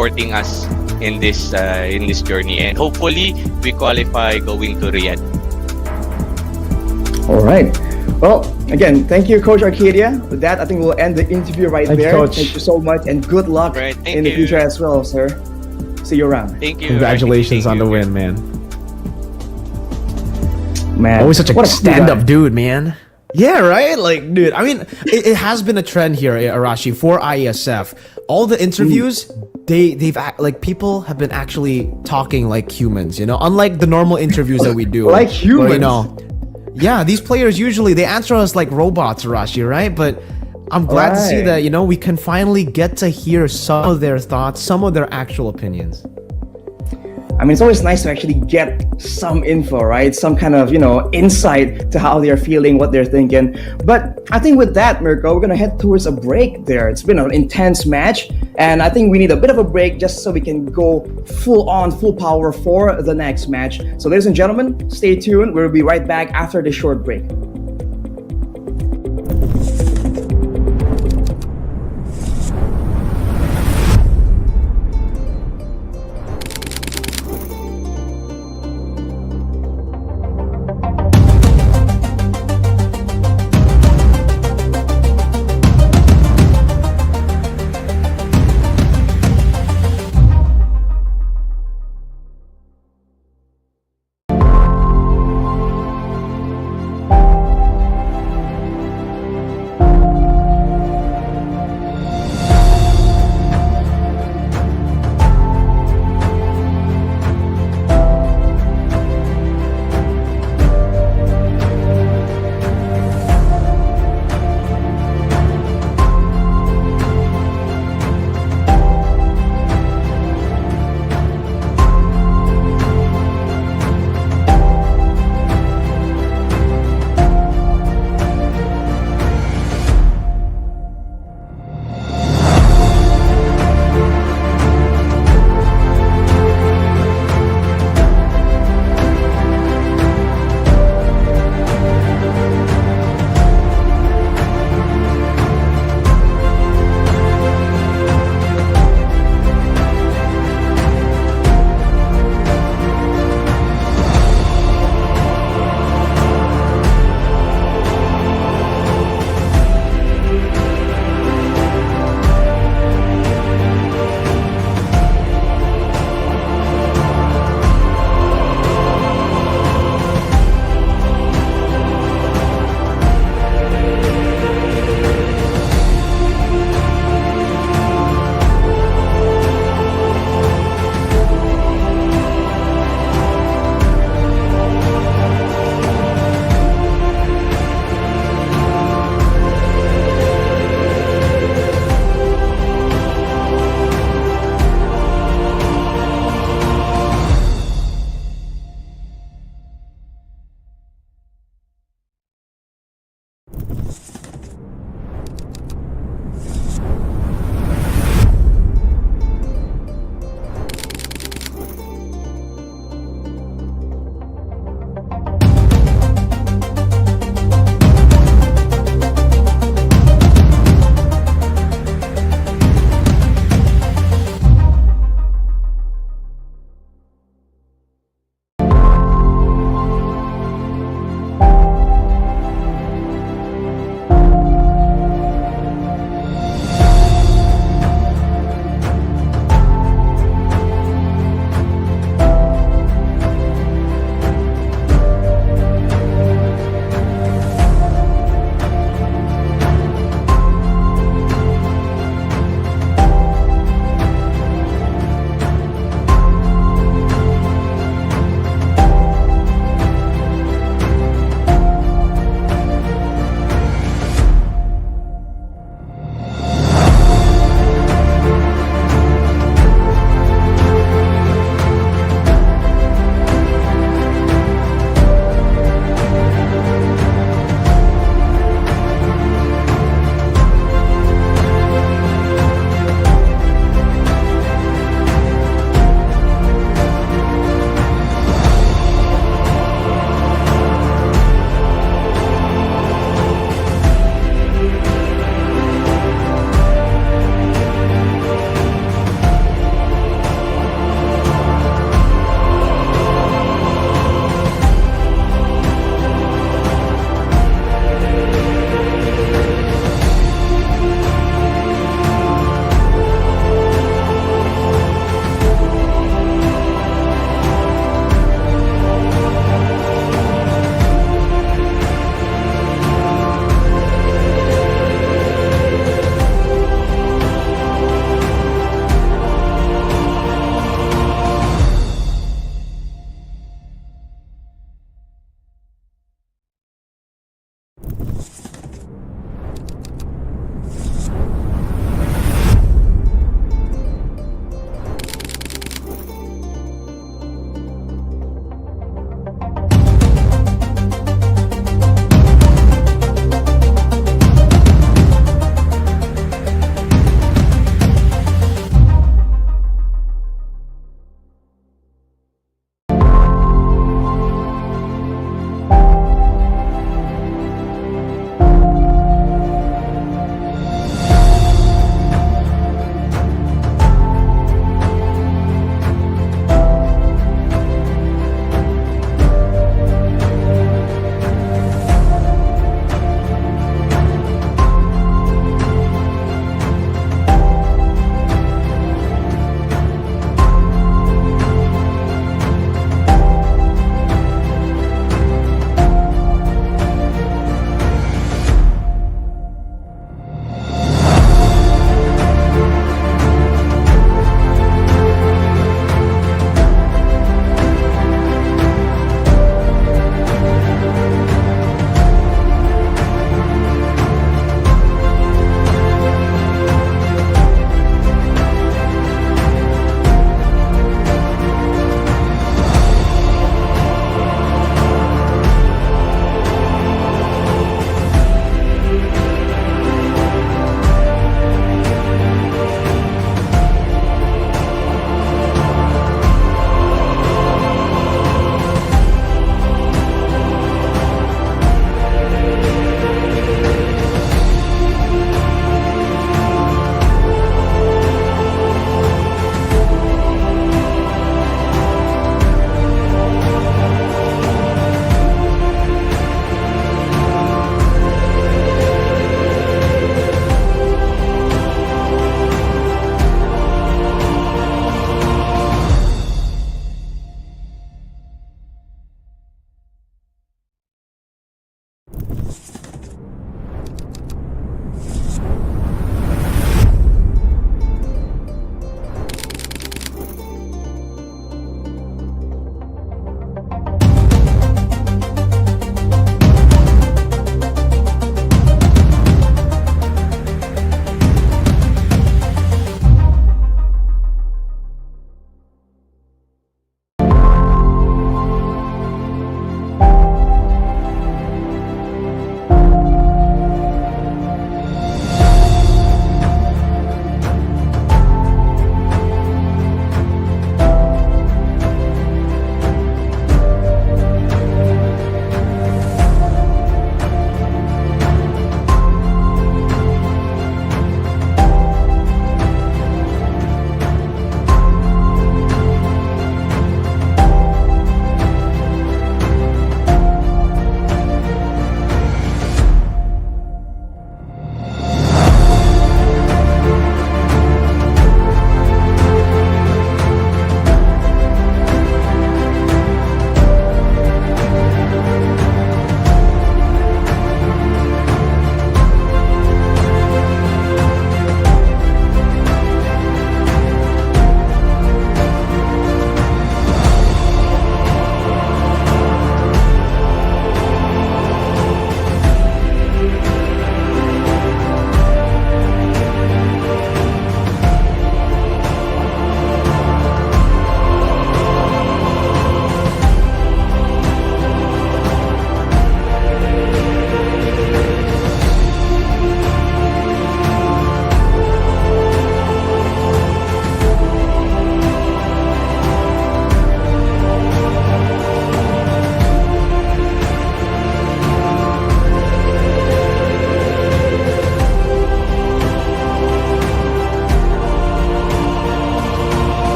supporting us in this journey, and hopefully we qualify going to Riyadh. All right. Well, again, thank you, Coach Arcadia. With that, I think we'll end the interview right there. Coach. Thank you so much, and good luck Right, thank in the you. future as well, sir. See you around. Thank you. Congratulations Thank on the you. win, man. Man, Always such a what cool stand-up guy. dude, man. Yeah, right? Like, dude, I mean, it has been a trend here, Arashi, for IESF. All the interviews, like, people have been actually talking like humans, you know? Unlike the normal interviews that we do. Like where, humans? you know, yeah, these players usually, they answer us like robots, Arashi, right? But I'm glad to see Right. that, you know, we can finally get to hear some of their thoughts, some of their actual opinions. I mean, it's always nice to actually get some info, right? Some kind of, insight to how they're feeling, what they're thinking. But I think with that, Mirko, we're going to head towards a break there. It's been an intense match, and I think we need a bit of a break just so we can go full power for the next match. So ladies and gentlemen, stay tuned. We'll be right back after this short break.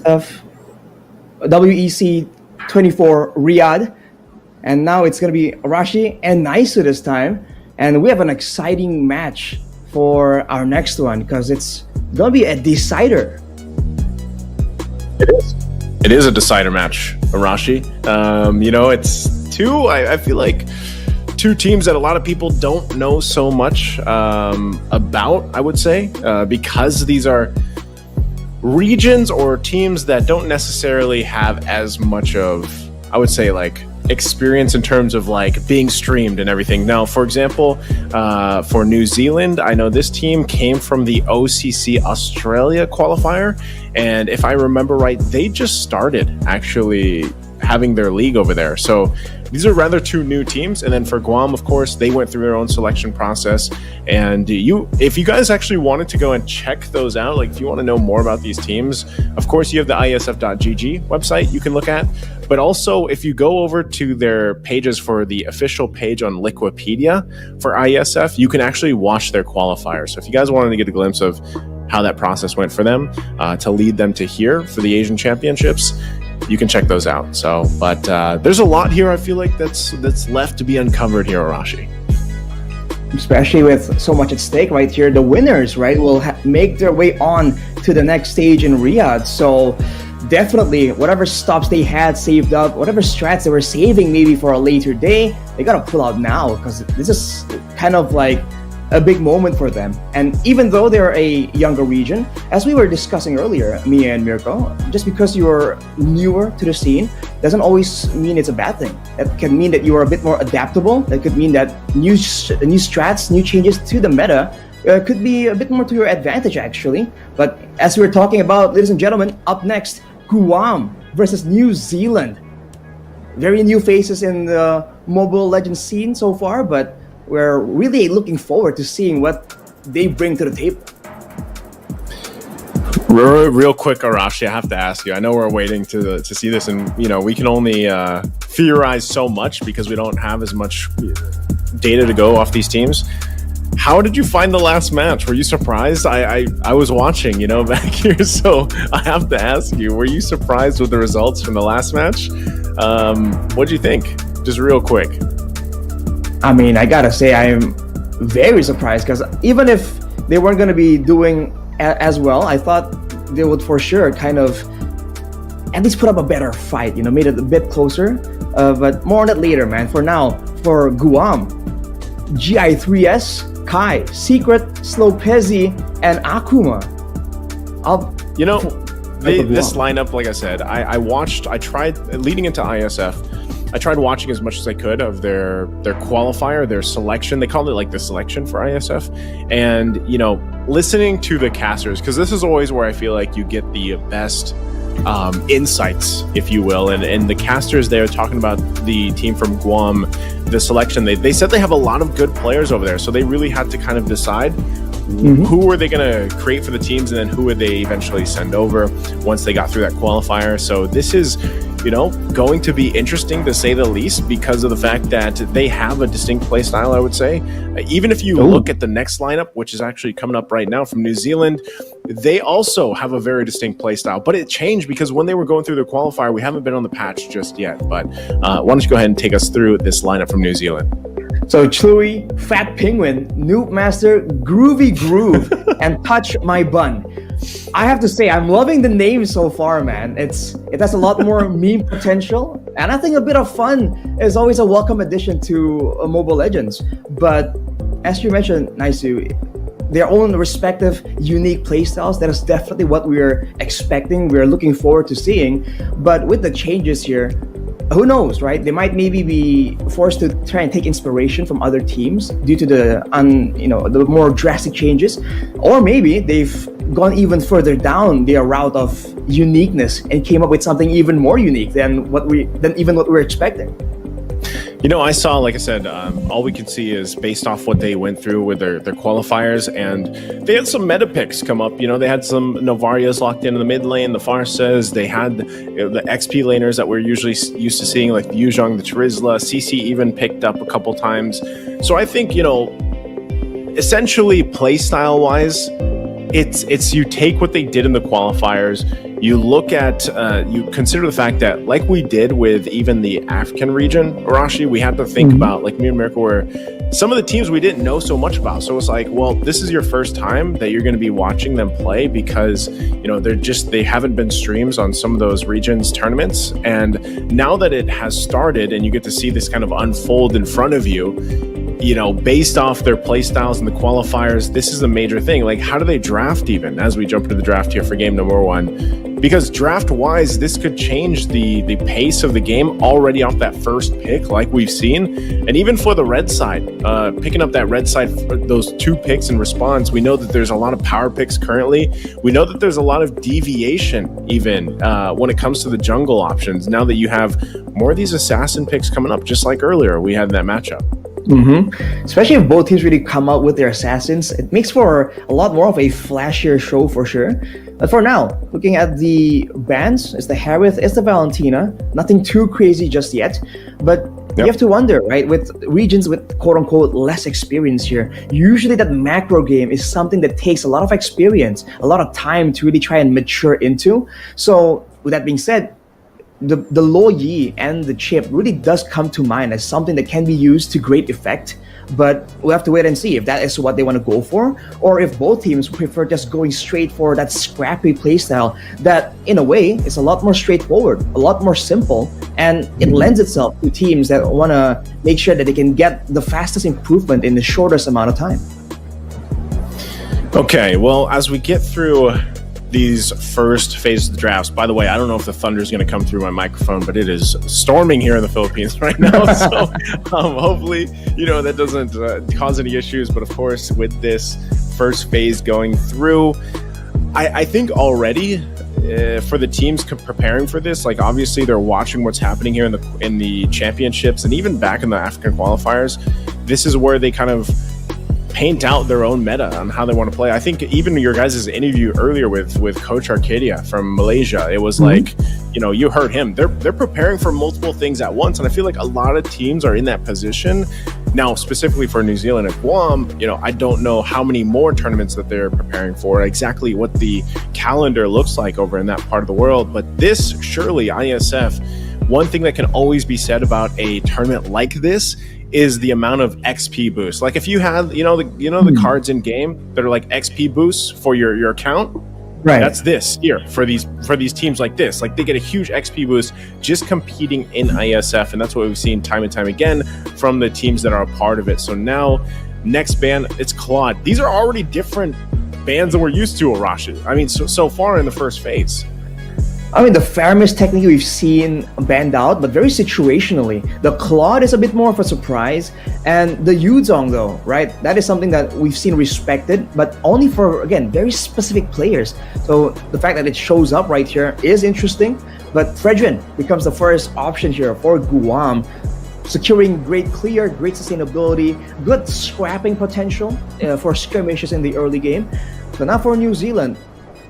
IESF WEC 24 Riyadh, and now it's gonna be Arashi and Naisu this time, and we have an exciting match for our next one because it's gonna be a decider. It is a decider match, Arashi. It's two. I feel like two teams that a lot of people don't know so much about. I would say because these are regions or teams that don't necessarily have as much of, I would say, like experience in terms of like being streamed and everything. Now, for example, for New Zealand, I know this team came from the OCC Australia qualifier, and if I remember right, they just started actually having their league over there. So these are rather two new teams. And then for Guam, of course, they went through their own selection process. And if you guys actually wanted to go and check those out, like if you want to know more about these teams, of course, you have the IESF.gg website you can look at. But also, if you go over to their pages for the official page on Liquipedia for IESF, you can actually watch their qualifiers. So if you guys wanted to get a glimpse of how that process went for them to lead them to here for the Asian Championships, you can check those out. So, but there's a lot here. I feel like that's left to be uncovered here, Arashi. Especially with so much at stake right here, the winners, right, will make their way on to the next stage in Riyadh. So definitely, whatever stops they had saved up, whatever strats they were saving maybe for a later day, they gotta pull out now because this is kind of like a big moment for them. And even though they're a younger region, as we were discussing earlier, Mia and Mirko, just because you're newer to the scene doesn't always mean it's a bad thing. That can mean that you are a bit more adaptable. That could mean that new strats, new changes to the meta could be a bit more to your advantage, actually. But as we were talking about, ladies and gentlemen, up next, Guam versus New Zealand. Very new faces in the Mobile Legends scene so far, but we're really looking forward to seeing what they bring to the table. Real quick, Arashi, I have to ask you. I know we're waiting to see this, and we can only theorize so much because we don't have as much data to go off these teams. How did you find the last match? Were you surprised? I was watching, back here, so I have to ask you: were you surprised with the results from the last match? What do you think? Just real quick. I mean, I gotta say, I'm very surprised because even if they weren't going to be doing as well, I thought they would for sure kind of at least put up a better fight, made it a bit closer. But more on that later, man. For now, for Guam, GI3S, Kai, Secret, Slopezi, and Akuma. This lineup, like I said, I tried leading into ISF. I tried watching as much as I could of their qualifier, their selection. They called it like the selection for ISF. And, listening to the casters, because this is always where I feel like you get the best insights, if you will. And the casters there talking about the team from Guam, the selection, they said they have a lot of good players over there. So they really had to kind of decide who were they going to create for the teams and then who would they eventually send over once they got through that qualifier. So this is going to be interesting to say the least because of the fact that they have a distinct play style, I would say. Even if you look at the next lineup, which is actually coming up right now from New Zealand, they also have a very distinct play style, but it changed because when they were going through their qualifier, we haven't been on the patch just yet. But why don't you go ahead and take us through this lineup from New Zealand? So Chlui, Fat Penguin, Noob Master, Groovy Groove, and Touch My Bun. I have to say, I'm loving the name so far, man. It has a lot more meme potential, and I think a bit of fun is always a welcome addition to Mobile Legends. But as you mentioned, Naisu, their own respective unique playstyles, that is definitely what we're expecting, we're looking forward to seeing. But with the changes here, who knows, right? They might maybe be forced to try and take inspiration from other teams due to the more drastic changes, or maybe they've gone even further down their route of uniqueness and came up with something even more unique than even what we're expecting. I saw, like I said, all we can see is based off what they went through with their qualifiers, and they had some meta picks come up. They had some Novarias locked in the mid lane, the Farsas. They had the XP laners that we're usually used to seeing, like the Yuzhong, the Charizla. CC even picked up a couple times. So I think, essentially playstyle wise, it's you take what they did in the qualifiers, you look at, you consider the fact that, like we did with even the African region, Arashi, we had to think about, like me and America, where some of the teams we didn't know so much about. So it's like, well, this is your first time that you're going to be watching them play because, they haven't been streams on some of those regions tournaments. And now that it has started and you get to see this kind of unfold in front of you, based off their play styles and the qualifiers, this is a major thing. Like, how do they draft even as we jump into the draft here for game number 1? Because draft-wise, this could change the pace of the game already off that first pick, like we've seen. And even for the red side, picking up that red side, those 2 picks in response, we know that there's a lot of power picks currently. We know that there's a lot of deviation even when it comes to the jungle options, now that you have more of these assassin picks coming up, just like earlier we had in that matchup. Especially if both teams really come out with their assassins, it makes for a lot more of a flashier show for sure. But for now, looking at the bans, it's the Harith, it's the Valentina. Nothing too crazy just yet. But you have to wonder, right? With regions with quote-unquote less experience here, usually that macro game is something that takes a lot of experience, a lot of time to really try and mature into. So with that being said, the Lo Yi and the chip really does come to mind as something that can be used to great effect, but we'll have to wait and see if that is what they want to go for, or if both teams prefer just going straight for that scrappy playstyle that, in a way, is a lot more straightforward, a lot more simple, and it lends itself to teams that want to make sure that they can get the fastest improvement in the shortest amount of time. Okay, well, as we get through these first phases of the drafts, by the way, I don't know if the thunder is going to come through my microphone, but it is storming here in the Philippines right now. So hopefully, that doesn't cause any issues. But of course, with this first phase going through, I think already for the teams preparing for this, like obviously they're watching what's happening here in the championships and even back in the African qualifiers. This is where they kind of paint out their own meta on how they want to play. I think even your guys' interview earlier with Coach Arcadia from Malaysia, it was like, you heard him. They're preparing for multiple things at once, and I feel like a lot of teams are in that position. Now, specifically for New Zealand and Guam, I don't know how many more tournaments that they're preparing for, exactly what the calendar looks like over in that part of the world. But this, surely, IESF, one thing that can always be said about a tournament like this is the amount of XP boost. Like if you have, the cards in game that are like XP boosts for your account, right? That's this here for these teams like this. Like they get a huge XP boost just competing in IESF, and that's what we've seen time and time again from the teams that are a part of it. So now, next ban, it's Claude. These are already different bans than we're used to, Arashi. I mean, so far in the first phase. I mean, the Faramis technically we've seen banned out, but very situationally. The Claude is a bit more of a surprise. And the Yuzong, though, right? That is something that we've seen respected, but only for, again, very specific players. So the fact that it shows up right here is interesting. But Fredrin becomes the first option here for Guam, securing great clear, great sustainability, good scrapping potential for skirmishes in the early game. So now for New Zealand,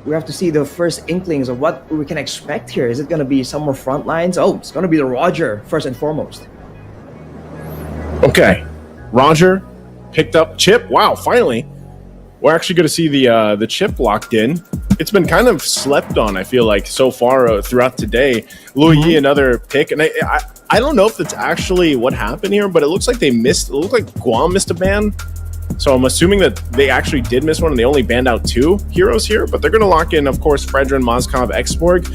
we have to see the first inklings of what we can expect here. Is it going to be some more front lines? Oh, it's going to be the Roger first and foremost. Okay, Roger picked up Chip. Wow, finally, we're actually going to see the Chip locked in. It's been kind of slept on, I feel like, so far throughout today. Louis another pick, and I don't know if that's actually what happened here, but it looks like they missed. It looked like Guam missed a ban. So I'm assuming that they actually did miss one and they only banned out 2 heroes here, but they're going to lock in, of course, Fredrin, Mozkov, Exborg.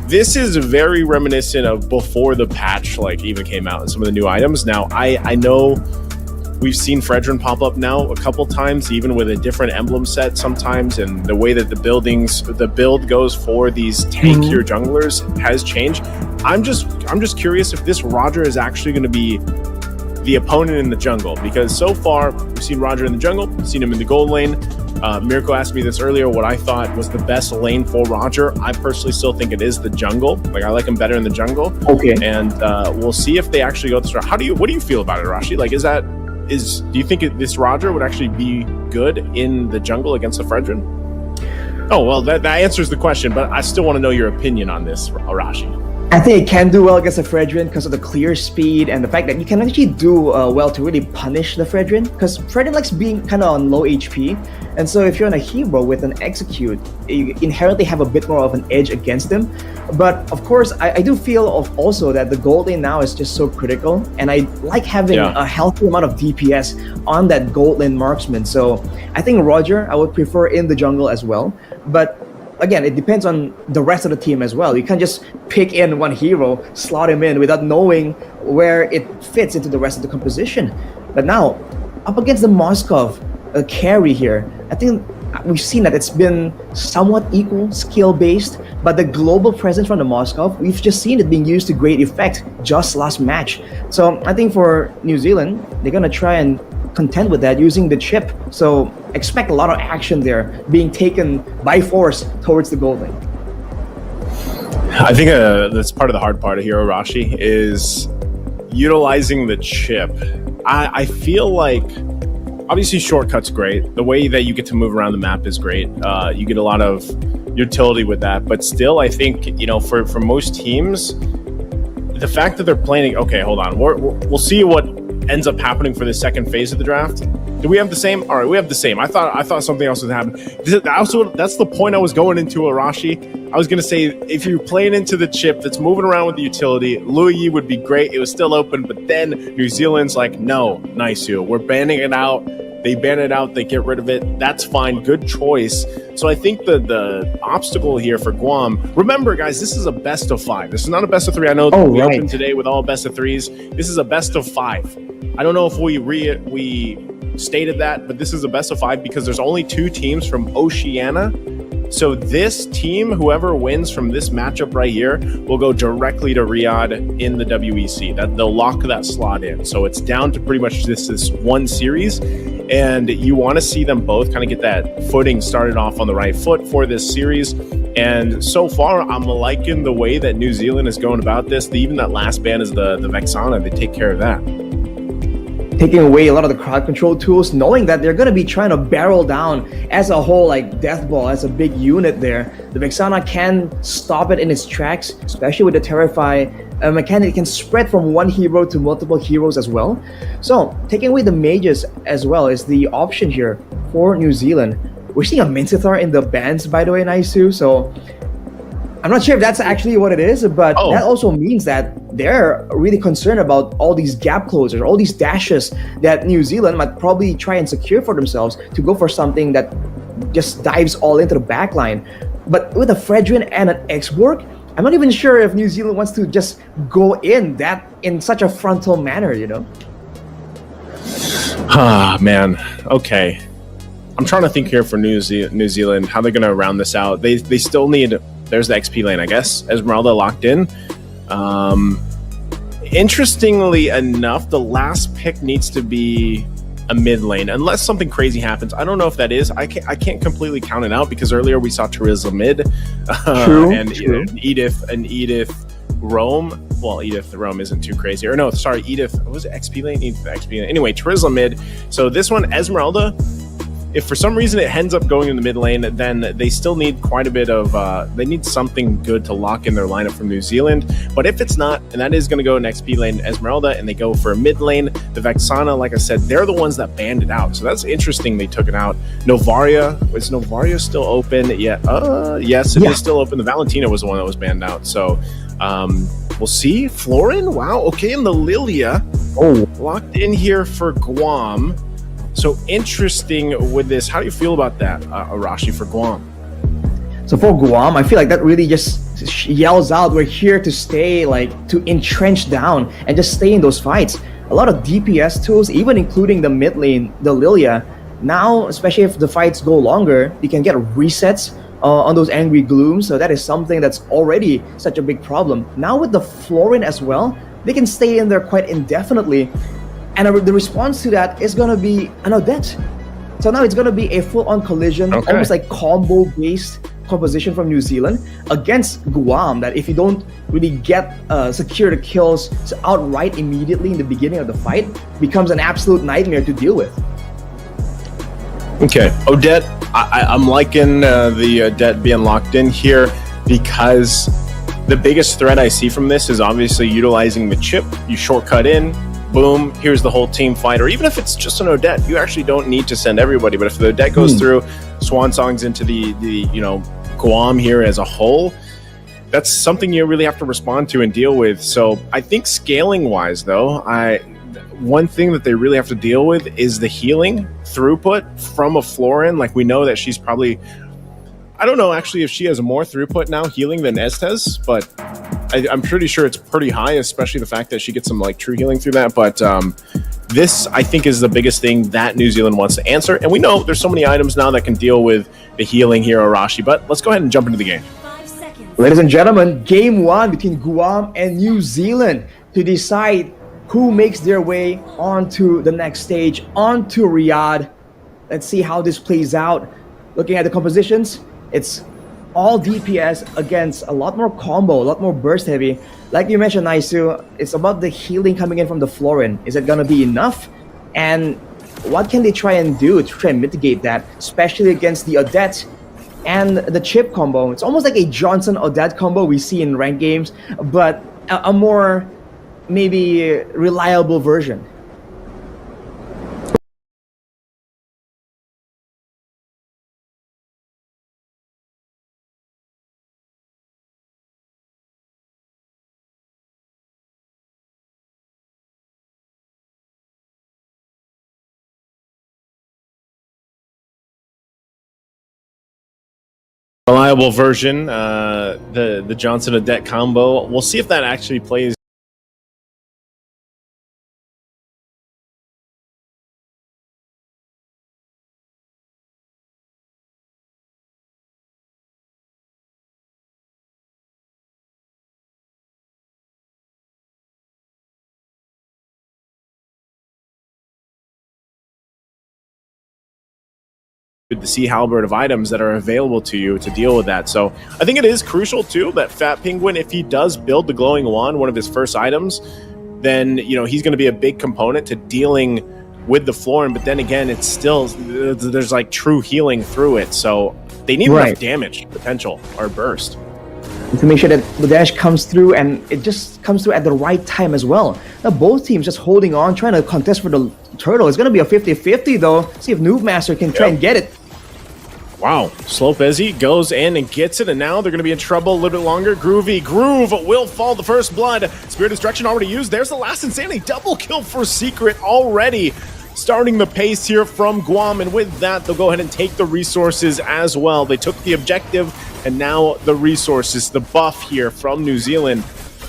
This is very reminiscent of before the patch even came out and some of the new items. Now, I know we've seen Fredrin pop up now a couple times, even with a different emblem set sometimes, and the way that the build goes for these tankier junglers has changed. I'm just curious if this Roger is actually going to be the opponent in the jungle, because so far we've seen Roger in the jungle, seen him in the gold lane. Mirko asked me this earlier, what I thought was the best lane for Roger. I personally still think it is the jungle. I like him better in the jungle. Okay. And we'll see if they actually go this route. What do you feel about it, Rashi? Do you think this Roger would actually be good in the jungle against the Fredrin? Oh, well, that answers the question, but I still want to know your opinion on this, Arashi. I think it can do well against the Fredrin because of the clear speed and the fact that you can actually do well to really punish the Fredrin, because Fredrin likes being kind of on low HP, and so if you're on a hero with an execute, you inherently have a bit more of an edge against them. But of course, I do feel also that the gold lane now is just so critical, and I like having a healthy amount of DPS on that gold lane marksman. So I think Roger, I would prefer in the jungle as well, but again, it depends on the rest of the team as well. You can't just pick in one hero, slot him in without knowing where it fits into the rest of the composition. But now, up against the Moskov carry here, I think we've seen that it's been somewhat equal, skill-based, but the global presence from the Moskov, we've just seen it being used to great effect just last match. So I think for New Zealand, they're going to try and contend with that using the chip. So expect a lot of action there being taken by force towards the gold lane. I think that's part of the hard part here, Arashi, is utilizing the chip. I feel like obviously shortcuts great. The way that you get to move around the map is great. You get a lot of utility with that, but still I think, for most teams, the fact that they're playing, okay, hold on, we'll see what ends up happening for the second phase of the draft. Do we have the same? All right, we have the same. I thought something else would happen. That's the point I was going into, Arashi. I was going to say, if you're playing into the chip that's moving around with the utility, Louis would be great. It was still open, but then New Zealand's like, no, Naisu, we're banning it out. They ban it out. They get rid of it. That's fine. Good choice. So I think the obstacle here for Guam, remember, guys, this is a best of 5. This is not a best of 3. I know we opened today with all best of 3s. This is a best of 5. I don't know if we stated that, but this is a best of 5 because there's only 2 teams from Oceania. So this team, whoever wins from this matchup right here, will go directly to Riyadh in the WEC. That they'll lock that slot in. So it's down to pretty much this one series, and you want to see them both kind of get that footing started off on the right foot for this series. And so far, I'm liking the way that New Zealand is going about this. Even that last ban is the Vexana. They take care of that. Taking away a lot of the crowd control tools, knowing that they're going to be trying to barrel down as a whole, like Death Ball, as a big unit there. The Vexana can stop it in its tracks, especially with the Terrify mechanic. It can spread from one hero to multiple heroes as well. So taking away the mages as well is the option here for New Zealand. We're seeing a Minthithar in the bans, by the way, Naisu. So I'm not sure if that's actually what it is, but that also means that they're really concerned about all these gap closers, all these dashes that New Zealand might probably try and secure for themselves to go for something that just dives all into the backline. But with a Fredrin and an X-Borg, I'm not even sure if New Zealand wants to just go in such a frontal manner, Ah, man. Okay. I'm trying to think here for New Zealand, how they're going to round this out. They still need... There's the XP lane, I guess. Esmeralda locked in. Interestingly enough, the last pick needs to be a mid lane, unless something crazy happens. I don't know if that is. I can't completely count it out because earlier we saw Teresa mid, and Edith Rome. Well, Edith Rome isn't too crazy. Or no, sorry, Edith. What was it? XP lane? Edith XP lane. Anyway, Teresa mid. So this one, Esmeralda. If for some reason it ends up going in the mid lane, then they still need quite a bit of, they need something good to lock in their lineup from New Zealand. But if it's not, and that is going to go in XP lane Esmeralda, and they go for a mid lane, the Vexana, like I said, they're the ones that banned it out. So that's interesting they took it out. Novaria, is Novaria still open? Yeah, yes, it is still open. The Valentina was the one that was banned out. So we'll see. Florin, wow, okay, and the Lilia locked in here for Guam. So interesting with this. How do you feel about that, Arashi, for Guam? So for Guam, I feel like that really just yells out, we're here to stay, like to entrench down and just stay in those fights. A lot of DPS tools, even including the mid lane, the Lilia. Now, especially if the fights go longer, you can get resets on those angry glooms. So that is something that's already such a big problem. Now with the Florin as well, they can stay in there quite indefinitely. And the response to that is going to be an Odette. So now it's going to be a full-on collision, almost like combo-based composition from New Zealand against Guam, that if you don't really get secure the kills outright immediately in the beginning of the fight, becomes an absolute nightmare to deal with. Okay, Odette, I'm liking the Odette being locked in here because the biggest threat I see from this is obviously utilizing the chip. You shortcut in, boom, here's the whole team fight. Or even if it's just an Odette, you actually don't need to send everybody. But if the Odette goes through, Swan Songs into the Guam here as a whole, that's something you really have to respond to and deal with. So I think scaling wise though, one thing that they really have to deal with is the healing throughput from a Florin. Like, we know that she's probably, I don't know actually if she has more throughput now healing than Estes, but I'm pretty sure it's pretty high, especially the fact that she gets some like true healing through that. But this, I think, is the biggest thing that New Zealand wants to answer. And we know there's so many items now that can deal with the healing here, Arashi. But let's go ahead and jump into the game. Ladies and gentlemen, game one between Guam and New Zealand to decide who makes their way onto the next stage, onto Riyadh. Let's see how this plays out. Looking at the compositions, it's all DPS against a lot more combo, a lot more burst heavy. Like you mentioned, Naisu, it's about the healing coming in from the Florin. Is it going to be enough? And what can they try and do to try and mitigate that, especially against the Odette and the chip combo? It's almost like a Johnson-Odette combo we see in ranked games, but a more maybe reliable version. Reliable version, the Johnson Odette combo. We'll see if that actually plays. The Sea Halberd of items that are available to you to deal with that. So I think it is crucial too that Fat Penguin, if he does build the glowing wand, one of his first items, then he's going to be a big component to dealing with the Florin. But then again, it's still, there's like true healing through it, so they need enough damage potential or burst to make sure that the dash comes through, and it just comes through at the right time as well. Now both teams just holding on, trying to contest for the turtle. It's going to be a 50-50 though. See if Noob Master can try and get it. Wow, Slow Bezzy goes in and gets it, and now they're going to be in trouble a little bit longer. Groovy Groove will fall the first blood. Spirit Destruction already used. There's the last Insanity. Double kill for Secret already. Starting the pace here from Guam, and with that, they'll go ahead and take the resources as well. They took the objective, and now the resources, the buff here from New Zealand.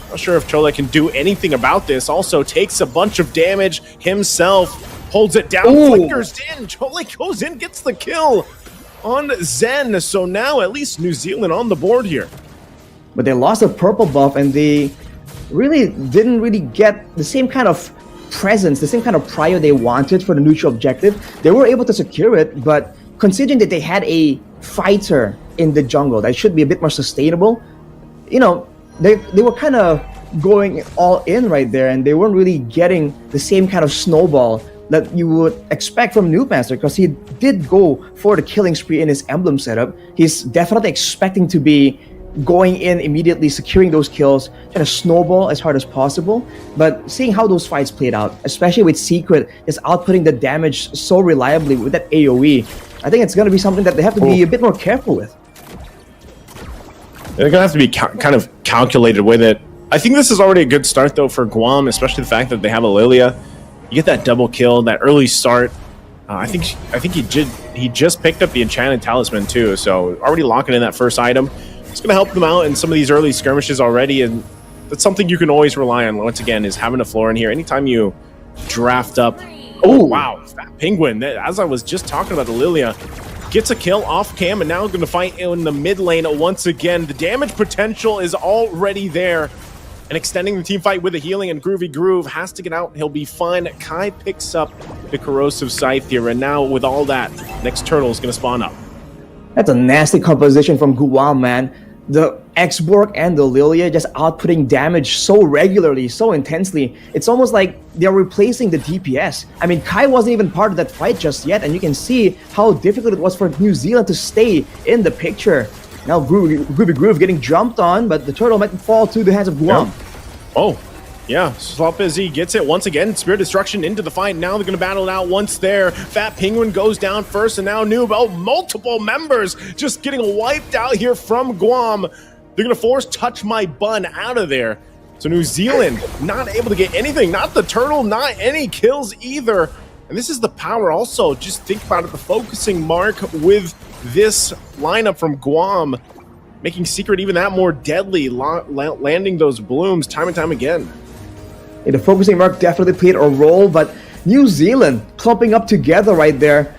Not sure if Chole can do anything about this. Also takes a bunch of damage himself. Holds it down, flickers in. Chole goes in, gets the kill on Zen. So now at least New Zealand on the board here. But they lost a purple buff, and they didn't really get the same kind of presence, the same kind of prio they wanted for the neutral objective. They were able to secure it, but considering that they had a fighter in the jungle that should be a bit more sustainable, they were kind of going all in right there, and they weren't really getting the same kind of snowball that you would expect from Noob Master, because he did go for the killing spree in his emblem setup. He's definitely expecting to be going in immediately, securing those kills, trying to snowball as hard as possible. But seeing how those fights played out, especially with Secret just outputting the damage so reliably with that AoE, I think it's going to be something that they have to be a bit more careful with. They're going to have to be kind of calculated with it. I think this is already a good start though for Guam, especially the fact that they have a Lilia. You get that double kill, that early start. I think he just picked up the Enchanted Talisman too, so already locking in that first item. It's going to help them out in some of these early skirmishes already, and that's something you can always rely on. Once again, is having a floor in here. Anytime you draft up, oh wow, Fat Penguin. As I was just talking about, the Lilia gets a kill off cam, and now going to fight in the mid lane once again. The damage potential is already there. And extending the team fight with a healing, and Groovy Groove has to get out. He'll be fine. Kai picks up the Corrosive Scythe here, and now with all that, next turtle is going to spawn up. That's a nasty composition from Guam, man. The X-Borg and the Lilia just outputting damage so regularly, so intensely. It's almost like they're replacing the DPS. I mean, Kai wasn't even part of that fight just yet, and you can see how difficult it was for New Zealand to stay in the picture. Now Groovy Groove getting jumped on, but the turtle might fall to the hands of Guam. Yeah. Oh, yeah. Swap as he gets it once again. Spirit Destruction into the fight. Now they're going to battle it out once there. Fat Penguin goes down first, and now multiple members just getting wiped out here from Guam. They're going to force Touch My Bun out of there. So New Zealand not able to get anything. Not the turtle, not any kills either. And this is the power also. Just think about it, the focusing mark with this lineup from Guam, making Secret even that more deadly, landing those blooms time and time again. Yeah, the focusing mark definitely played a role, but New Zealand clumping up together right there.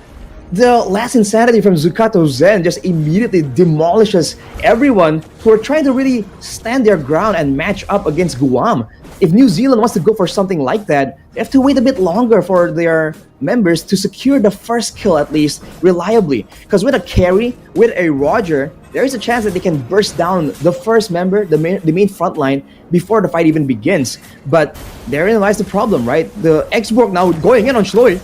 The last insanity from Zukato Zen just immediately demolishes everyone who are trying to really stand their ground and match up against Guam. If New Zealand wants to go for something like that, they have to wait a bit longer for their members to secure the first kill at least reliably. Because with a carry, with a Roger, there is a chance that they can burst down the first member, the main front line, before the fight even begins. But therein lies the problem, right? The X-Borg now going in on Shloi.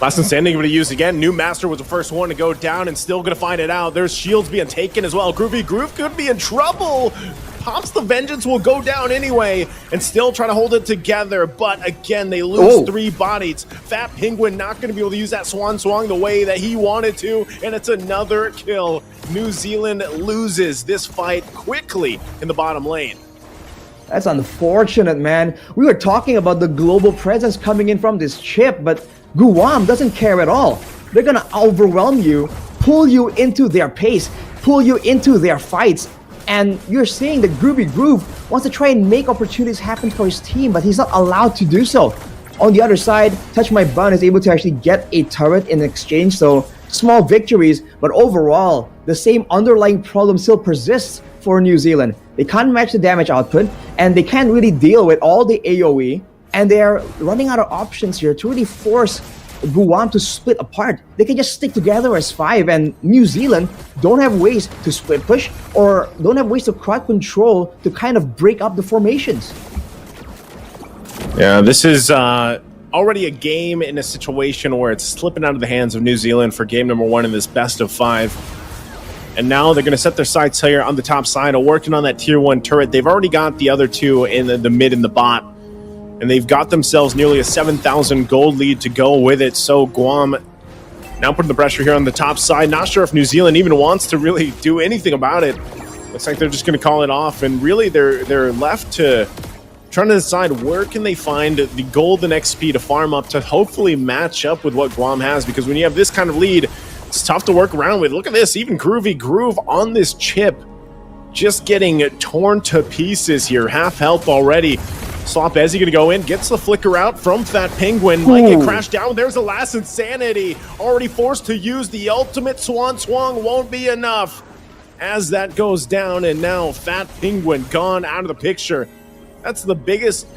Last and standing going to use again. New Master was the first one to go down and still going to find it out. There's shields being taken as well. Groovy Groove could be in trouble. Pops the Vengeance will go down anyway and still try to hold it together. But again, they lose 3 bodies. Fat Penguin not going to be able to use that Swan Swung the way that he wanted to. And it's another kill. New Zealand loses this fight quickly in the bottom lane. That's unfortunate, man. We were talking about the global presence coming in from this chip, but Guam doesn't care at all. They're gonna overwhelm you, pull you into their pace, pull you into their fights, and you're seeing that Groovy Groove wants to try and make opportunities happen for his team, but he's not allowed to do so. On the other side, Touch My Bun is able to actually get a turret in exchange, so small victories, but overall, the same underlying problem still persists for New Zealand. They can't match the damage output, and they can't really deal with all the AoE, and they're running out of options here to really force Guam to split apart. They can just stick together as 5, and New Zealand don't have ways to split push or don't have ways to crowd control to kind of break up the formations. Yeah, this is already a game in a situation where it's slipping out of the hands of New Zealand for game number 1 in this best of 5. And now they're going to set their sights here on the top side, working on that tier 1 turret. They've already got the other 2 in the mid and the bot. And they've got themselves nearly a 7,000 gold lead to go with it. So Guam now putting the pressure here on the top side. Not sure if New Zealand even wants to really do anything about it. Looks like they're just going to call it off. And really they're left to trying to decide where can they find the golden XP to farm up to hopefully match up with what Guam has. Because when you have this kind of lead, it's tough to work around with. Look at this, even Groovy Groove on this chip. Just getting torn to pieces here. Half health already. Slop Ezzy going to go in, gets the flicker out from Fat Penguin. Might get crashed down. There's the last insanity. Already forced to use the ultimate Swan Swung. Won't be enough as that goes down. And now Fat Penguin gone out of the picture. That's the biggest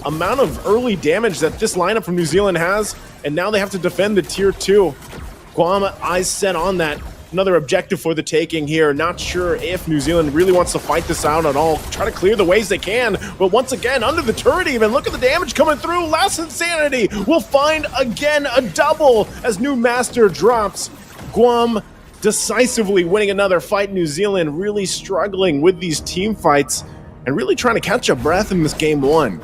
amount of early damage that this lineup from New Zealand has. And now they have to defend the tier 2. Guam eyes set on that. Another objective for the taking here. Not sure if New Zealand really wants to fight this out at all. Try to clear the ways they can. But once again, under the turret even. Look at the damage coming through. Last Insanity will find again a double as New Master drops. Guam decisively winning another fight. New Zealand really struggling with these team fights and really trying to catch a breath in this game 1.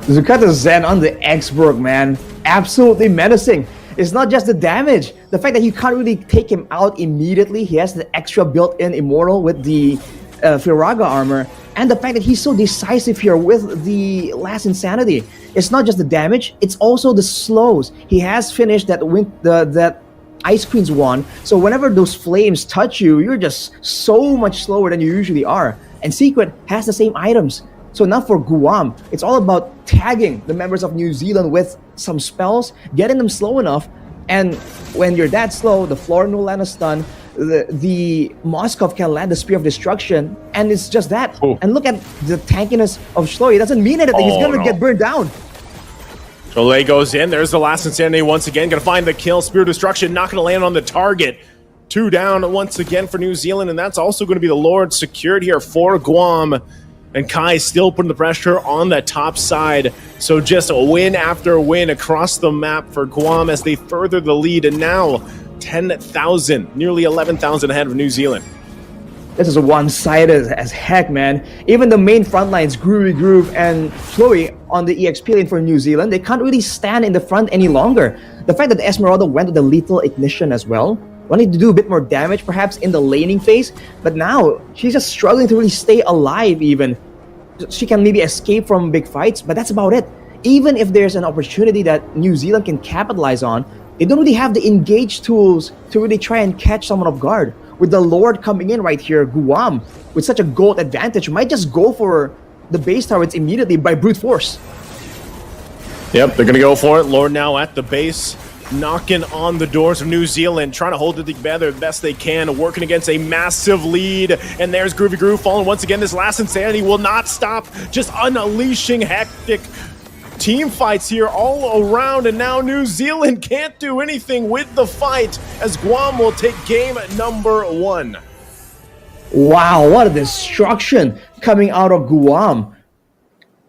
Zukato Zen on the X-Borg, man. Absolutely menacing. It's not just the damage. The fact that you can't really take him out immediately. He has the extra built-in Immortal with the Firaga armor. And the fact that he's so decisive here with the last Insanity. It's not just the damage, it's also the slows. He has finished that Ice Queen's wand. So whenever those flames touch you, you're just so much slower than you usually are. And Secret has the same items. So now for Guam, it's all about tagging the members of New Zealand with some spells, getting them slow enough, and when you're that slow, the Florin will land a stun, the Moskov can land the Spear of Destruction, and it's just that. And look at the tankiness of Shloi. It doesn't mean anything. He's gonna get burned down. Cholet goes in. There's the last Insanity once again. Gonna find the kill. Spear of Destruction not gonna land on the target. 2 down once again for New Zealand, and that's also going to be the Lord secured here for Guam. And Kai still putting the pressure on the top side. So just a win after win across the map for Guam as they further the lead. And now 10,000, nearly 11,000 ahead of New Zealand. this is one-sided as heck, man. Even the main front lines, Groove and Chloe on the EXP lane for New Zealand, they can't really stand in the front any longer. The fact that the Esmeralda went with the lethal ignition as well, wanting to do a bit more damage perhaps in the laning phase, but now she's just struggling to really stay alive even. She can maybe escape from big fights, but that's about it. Even if there's an opportunity that New Zealand can capitalize on, they don't really have the engage tools to really try and catch someone off guard. With the Lord coming in right here, Guam, with such a gold advantage, might just go for the base turrets immediately by brute force. Yep, they're going to go for it. Lord now at the base, knocking on the doors of New Zealand, trying to hold it together the best they can, working against a massive lead. And there's Groovy Groove falling once again. This last insanity will not stop, just unleashing hectic team fights here all around, and now New Zealand can't do anything with the fight as Guam will take game number 1. Wow, what a destruction coming out of Guam.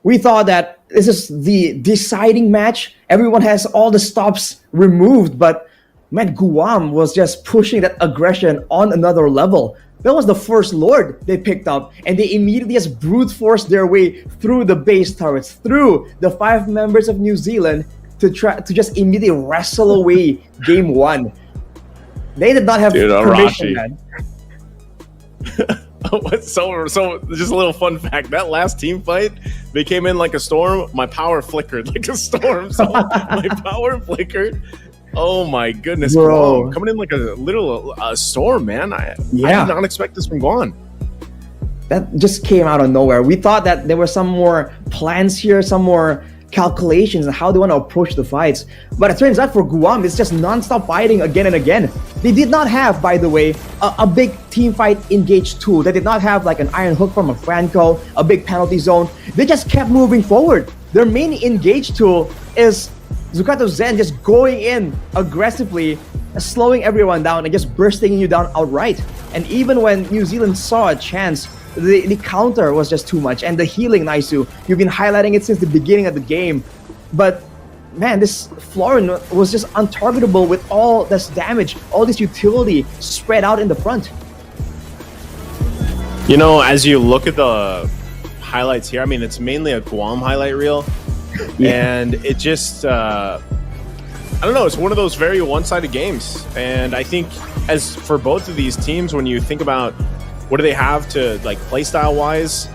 We thought that this is the deciding match. Everyone has all the stops removed, but man, Guam was just pushing that aggression on another level. That was the first Lord they picked up, and they immediately just brute forced their way through the base turrets, through the 5 members of New Zealand to try to just immediately wrestle away game 1. They did not have permission, man. So just a little fun fact, that last team fight, they came in like a storm. My power flickered like a storm. So my power flickered. Oh my goodness, bro. Guam, coming in like a little storm, man. I did not expect this from Guam. That just came out of nowhere. We thought that there were some more plans here, some more calculations on how they want to approach the fights. But it turns out for Guam, it's just non-stop fighting again and again. They did not have, by the way, a big team fight engage tool. They did not have like an iron hook from a Franco, a big penalty zone. They just kept moving forward. Their main engage tool is Zukato Zen just going in aggressively, slowing everyone down and just bursting you down outright. And even when New Zealand saw a chance, the counter was just too much. And the healing, Naisu, you've been highlighting it since the beginning of the game. But man, this Florin was just untargetable with all this damage, all this utility spread out in the front. You know, as you look at the highlights here, I mean, it's mainly a Guam highlight reel. And it just, I don't know, it's one of those very one-sided games. And I think as for both of these teams, when you think about what do they have to, like, playstyle-wise,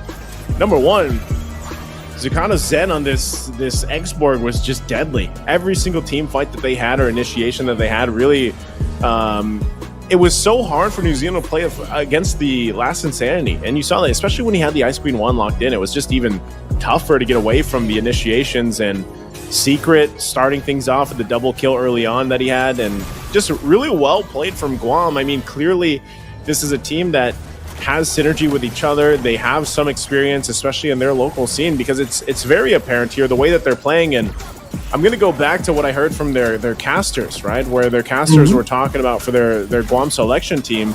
number one, Zukato Zen on this X-Borg was just deadly. Every single team fight that they had or initiation that they had really, it was so hard for New Zealand to play against the last Insanity. And you saw that, especially when he had the Ice Queen 1 locked in, it was just even tougher to get away from the initiations, and Secret starting things off with the double kill early on that he had, and just really well played from Guam. I mean, clearly this is a team that has synergy with each other. They have some experience, especially in their local scene, because it's very apparent here the way that they're playing. And I'm going to go back to what I heard from their casters, right? Where their casters were talking about for their Guam selection team,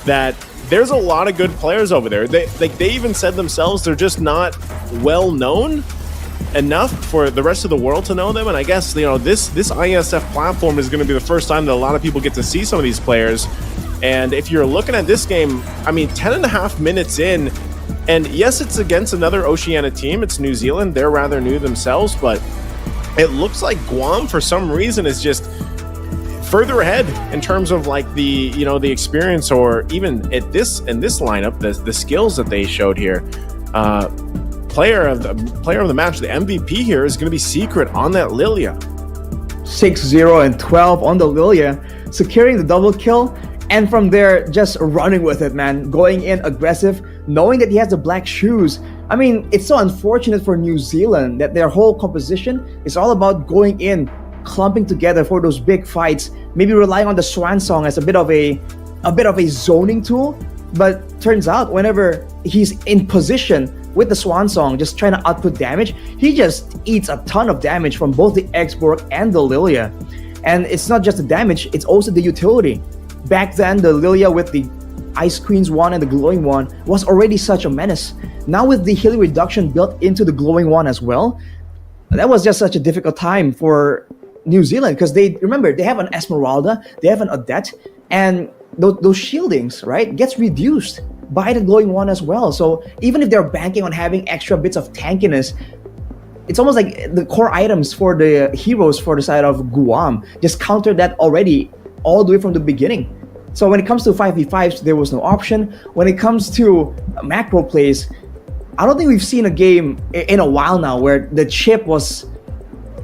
that there's a lot of good players over there. They even said themselves they're just not well known enough for the rest of the world to know them. And I guess, you know, this IESF platform is going to be the first time that a lot of people get to see some of these players. And if you're looking at this game, I mean, 10.5 minutes in, and yes, it's against another Oceania team. It's New Zealand. They're rather new themselves, but it looks like Guam, for some reason, is just further ahead in terms of like the experience, or even in this lineup, the skills that they showed here. Player of the match, the MVP here is going to be Secret on that Lilia. 6-0 and 12 on the Lilia, securing the double kill, and from there just running with it, man. Going in aggressive, knowing that he has the black shoes. I mean, it's so unfortunate for New Zealand that their whole composition is all about going in, clumping together for those big fights, maybe relying on the Swan Song as a bit of a zoning tool. But turns out whenever he's in position with the Swan Song, just trying to output damage, he just eats a ton of damage from both the X-Borg and the Lilia. And it's not just the damage, it's also the utility. Back then, the Lilia with the Ice Queen's 1 and the Glowing 1 was already such a menace. Now with the healing reduction built into the Glowing 1 as well, that was just such a difficult time for New Zealand, because they have an Esmeralda, they have an Odette, and those shieldings, right, gets reduced buy the glowing one as well. So even if they're banking on having extra bits of tankiness, it's almost like the core items for the heroes for the side of Guam just countered that already all the way from the beginning. So when it comes to 5v5s, there was no option. When it comes to macro plays, I don't think we've seen a game in a while now where the chip was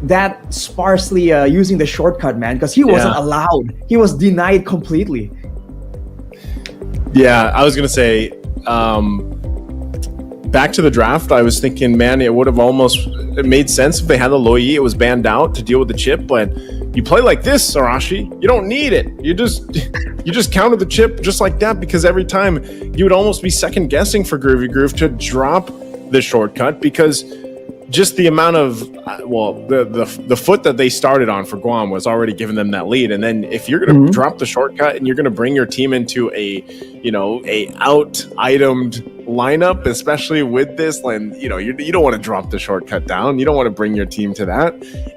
that sparsely using the shortcut, man, because he wasn't allowed. He was denied completely. Yeah, I was going to say, back to the draft, I was thinking, man, it would have almost made sense if they had the low E. It was banned out to deal with the chip, but you play like this, Arashi, you don't need it. You just counter the chip just like that, because every time you would almost be second guessing for Groovy Groove to drop the shortcut, because just the amount of the foot that they started on for Guam was already giving them that lead. And then if you're going to drop the shortcut and you're going to bring your team into a out-itemed lineup, especially with this, and you don't want to drop the shortcut down. You don't want to bring your team to that.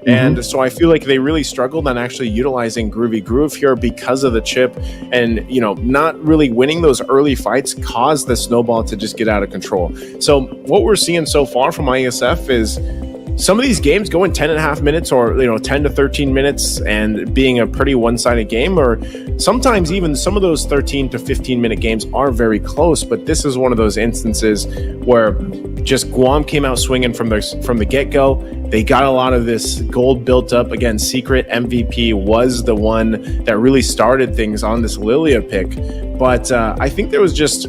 And so I feel like they really struggled on actually utilizing Groovy Groove here because of the chip, and not really winning those early fights caused the snowball to just get out of control. So what we're seeing so far from IESF is some of these games going 10.5 minutes or 10 to 13 minutes and being a pretty one-sided game, or sometimes even some of those 13 to 15 minute games are very close. But this is one of those instances where just Guam came out swinging from the get-go. They got a lot of this gold built up. Again, Secret MVP was the one that really started things on this Lilia pick, but I think there was just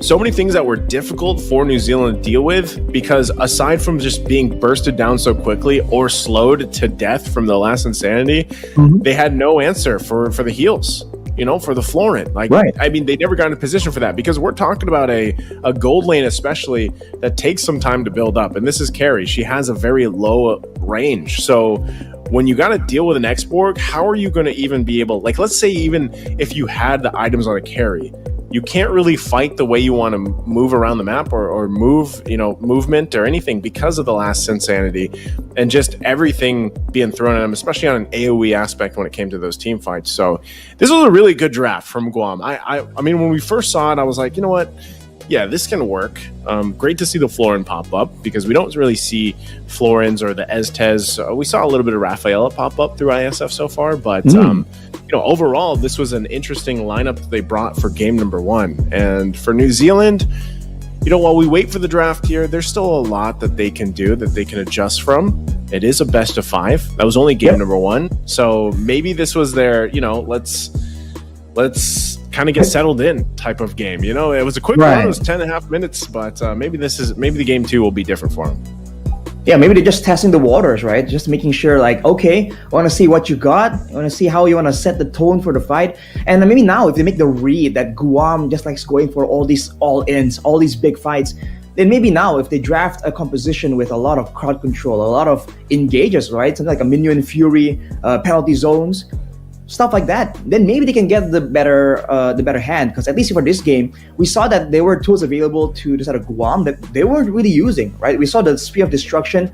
so many things that were difficult for New Zealand to deal with, because aside from just being bursted down so quickly or slowed to death from the last Insanity, they had no answer for the heals, for the Florent. Right. I mean, they never got in a position for that, because we're talking about a gold lane especially that takes some time to build up. And this is Carrie. She has a very low range. So when you got to deal with an Exborg, how are you going to even be able, let's say even if you had the items on a carry, you can't really fight the way you want to move around the map or move, movement or anything because of the last Insanity and just everything being thrown at him, especially on an AoE aspect when it came to those team fights. So this was a really good draft from Guam. I mean, when we first saw it, I was like, you know what? Yeah, this can work. Great to see the Florin pop up, because we don't really see Florins or the Estes. We saw a little bit of Rafaela pop up through ISF so far, but overall, this was an interesting lineup that they brought for game number 1. And for New Zealand, while we wait for the draft here, there's still a lot that they can do, that they can adjust from. It is a best of 5. That was only game number 1. So maybe this was their, let's kind of get settled in type of game. It was a quick one. It was 10.5 minutes, but maybe the game 2 will be different for them. Yeah, maybe they're just testing the waters, right? Just making sure, okay, I want to see what you got. I want to see how you want to set the tone for the fight. And maybe now, if they make the read that Guam just likes going for all these all-ins, all these big fights, then maybe now, if they draft a composition with a lot of crowd control, a lot of engages, right? Something like a Minion Fury, penalty zones, stuff like that, then maybe they can get the better hand. Because at least for this game, we saw that there were tools available to the side of Guam that they weren't really using, right? We saw the Spear of Destruction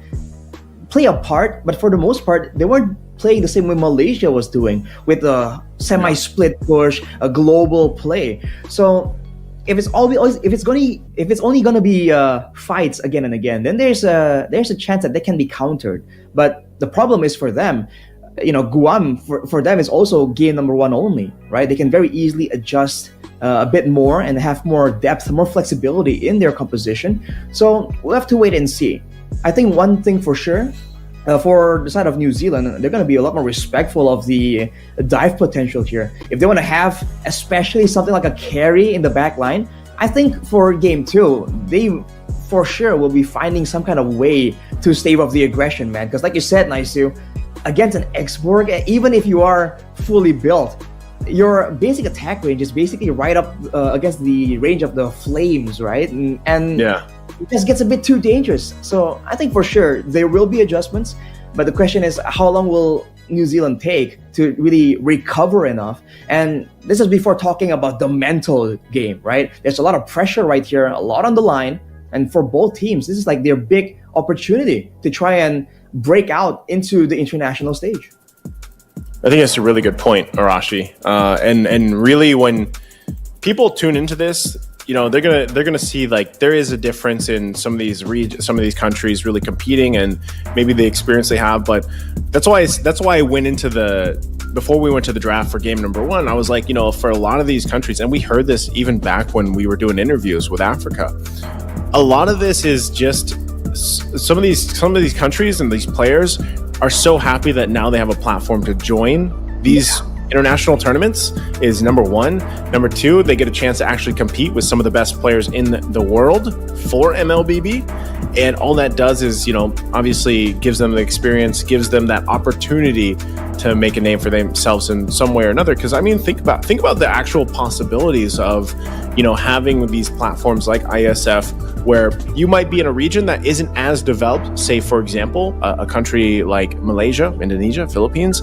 play a part, but for the most part, they weren't playing the same way Malaysia was doing, with a semi-split push, a global play. So if it's only gonna be fights again and again, then there's a chance that they can be countered. But the problem is for them, Guam, for them, is also game number 1 only, right? They can very easily adjust a bit more and have more depth, more flexibility in their composition. So we'll have to wait and see. I think one thing for sure, for the side of New Zealand, they're going to be a lot more respectful of the dive potential here. If they want to have especially something like a carry in the back line, I think for game 2, they for sure will be finding some kind of way to stave off the aggression, man. Because like you said, Naisu, against an Exborg, even if you are fully built, your basic attack range is basically right up against the range of the flames, right? And it just gets a bit too dangerous. So I think for sure there will be adjustments, but the question is, how long will New Zealand take to really recover enough? And this is before talking about the mental game, right? There's a lot of pressure right here, a lot on the line, and for both teams, this is like their big opportunity to try and break out into the international stage. I think that's a really good point, Arashi. And really, when people tune into this, they're gonna see like there is a difference in some of these countries really competing and maybe the experience they have. But that's why I went into before we went to the draft for game number 1, I was like, for a lot of these countries, and we heard this even back when we were doing interviews with Africa, a lot of this is just some of these countries and these players are so happy that now they have a platform to join these international tournaments is number 1. Number 2, they get a chance to actually compete with some of the best players in the world for MLBB. And all that does is, obviously gives them the experience, gives them that opportunity to make a name for themselves in some way or another. Because think about the actual possibilities of, having these platforms like IESF, where you might be in a region that isn't as developed, say for example, a country like Malaysia, Indonesia, Philippines.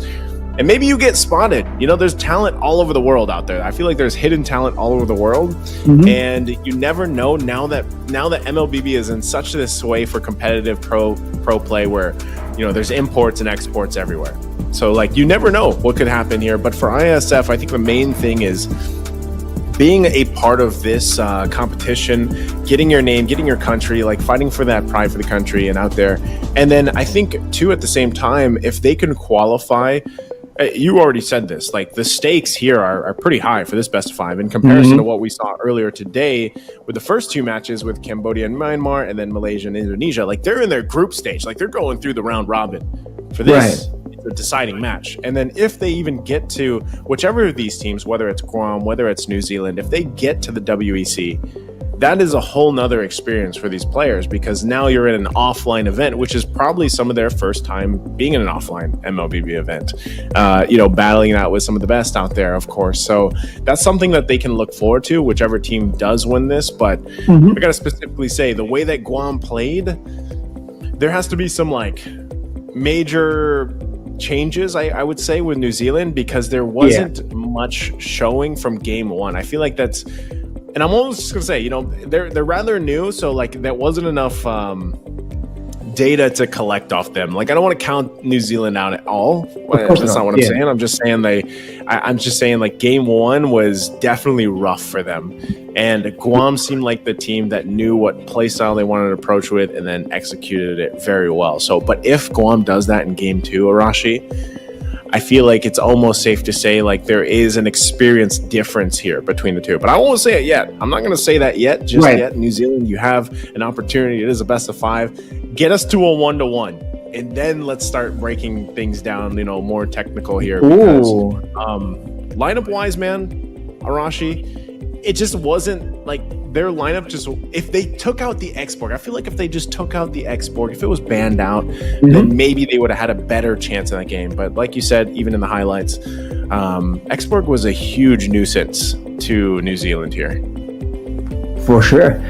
And maybe you get spotted. There's talent all over the world out there. I feel like there's hidden talent all over the world. And you never know now that MLBB is in such this way for competitive pro play where, there's imports and exports everywhere. So like you never know what could happen here. But for ISF, I think the main thing is being a part of this competition, getting your name, getting your country, like fighting for that pride for the country and out there. And then I think too, at the same time, if they can qualify, you already said this, like the stakes here are pretty high for this best of 5 in comparison to what we saw earlier today with the first 2 matches with Cambodia and Myanmar, and then Malaysia and Indonesia. Like they're in their group stage, like they're going through the round robin for this. Right. The deciding match. And then if they even get to whichever of these teams, whether it's Guam, whether it's New Zealand, if they get to the WEC, that is a whole nother experience for these players, because now you're in an offline event, which is probably some of their first time being in an offline MLBB event, battling it out with some of the best out there, of course. So that's something that they can look forward to, whichever team does win this. But I got to specifically say, the way that Guam played, there has to be some like major changes, I would say, with New Zealand, because there wasn't much showing from game 1. I feel like that's, and I'm almost just gonna say, they're rather new, so like there wasn't enough data to collect off them. Like I don't want to count New Zealand out at all. That's not what I'm saying. I'm just saying like game 1 was definitely rough for them, and Guam seemed like the team that knew what play style they wanted to approach with and then executed it very well. So, but if Guam does that in game 2, Arashi, I feel like it's almost safe to say like there is an experience difference here between the two. But I won't say it yet. I'm not going to say that yet, just yet. New Zealand, you have an opportunity. It is a best of 5. Get us to a 1-1. And then let's start breaking things down, more technical here. Because lineup-wise, man, Arashi, it just wasn't like their lineup. Just if they took out the Xborg, I feel like if they just took out the Xborg, if it was banned out, then maybe they would have had a better chance in that game. But like you said, even in the highlights, Xborg was a huge nuisance to New Zealand here. For sure.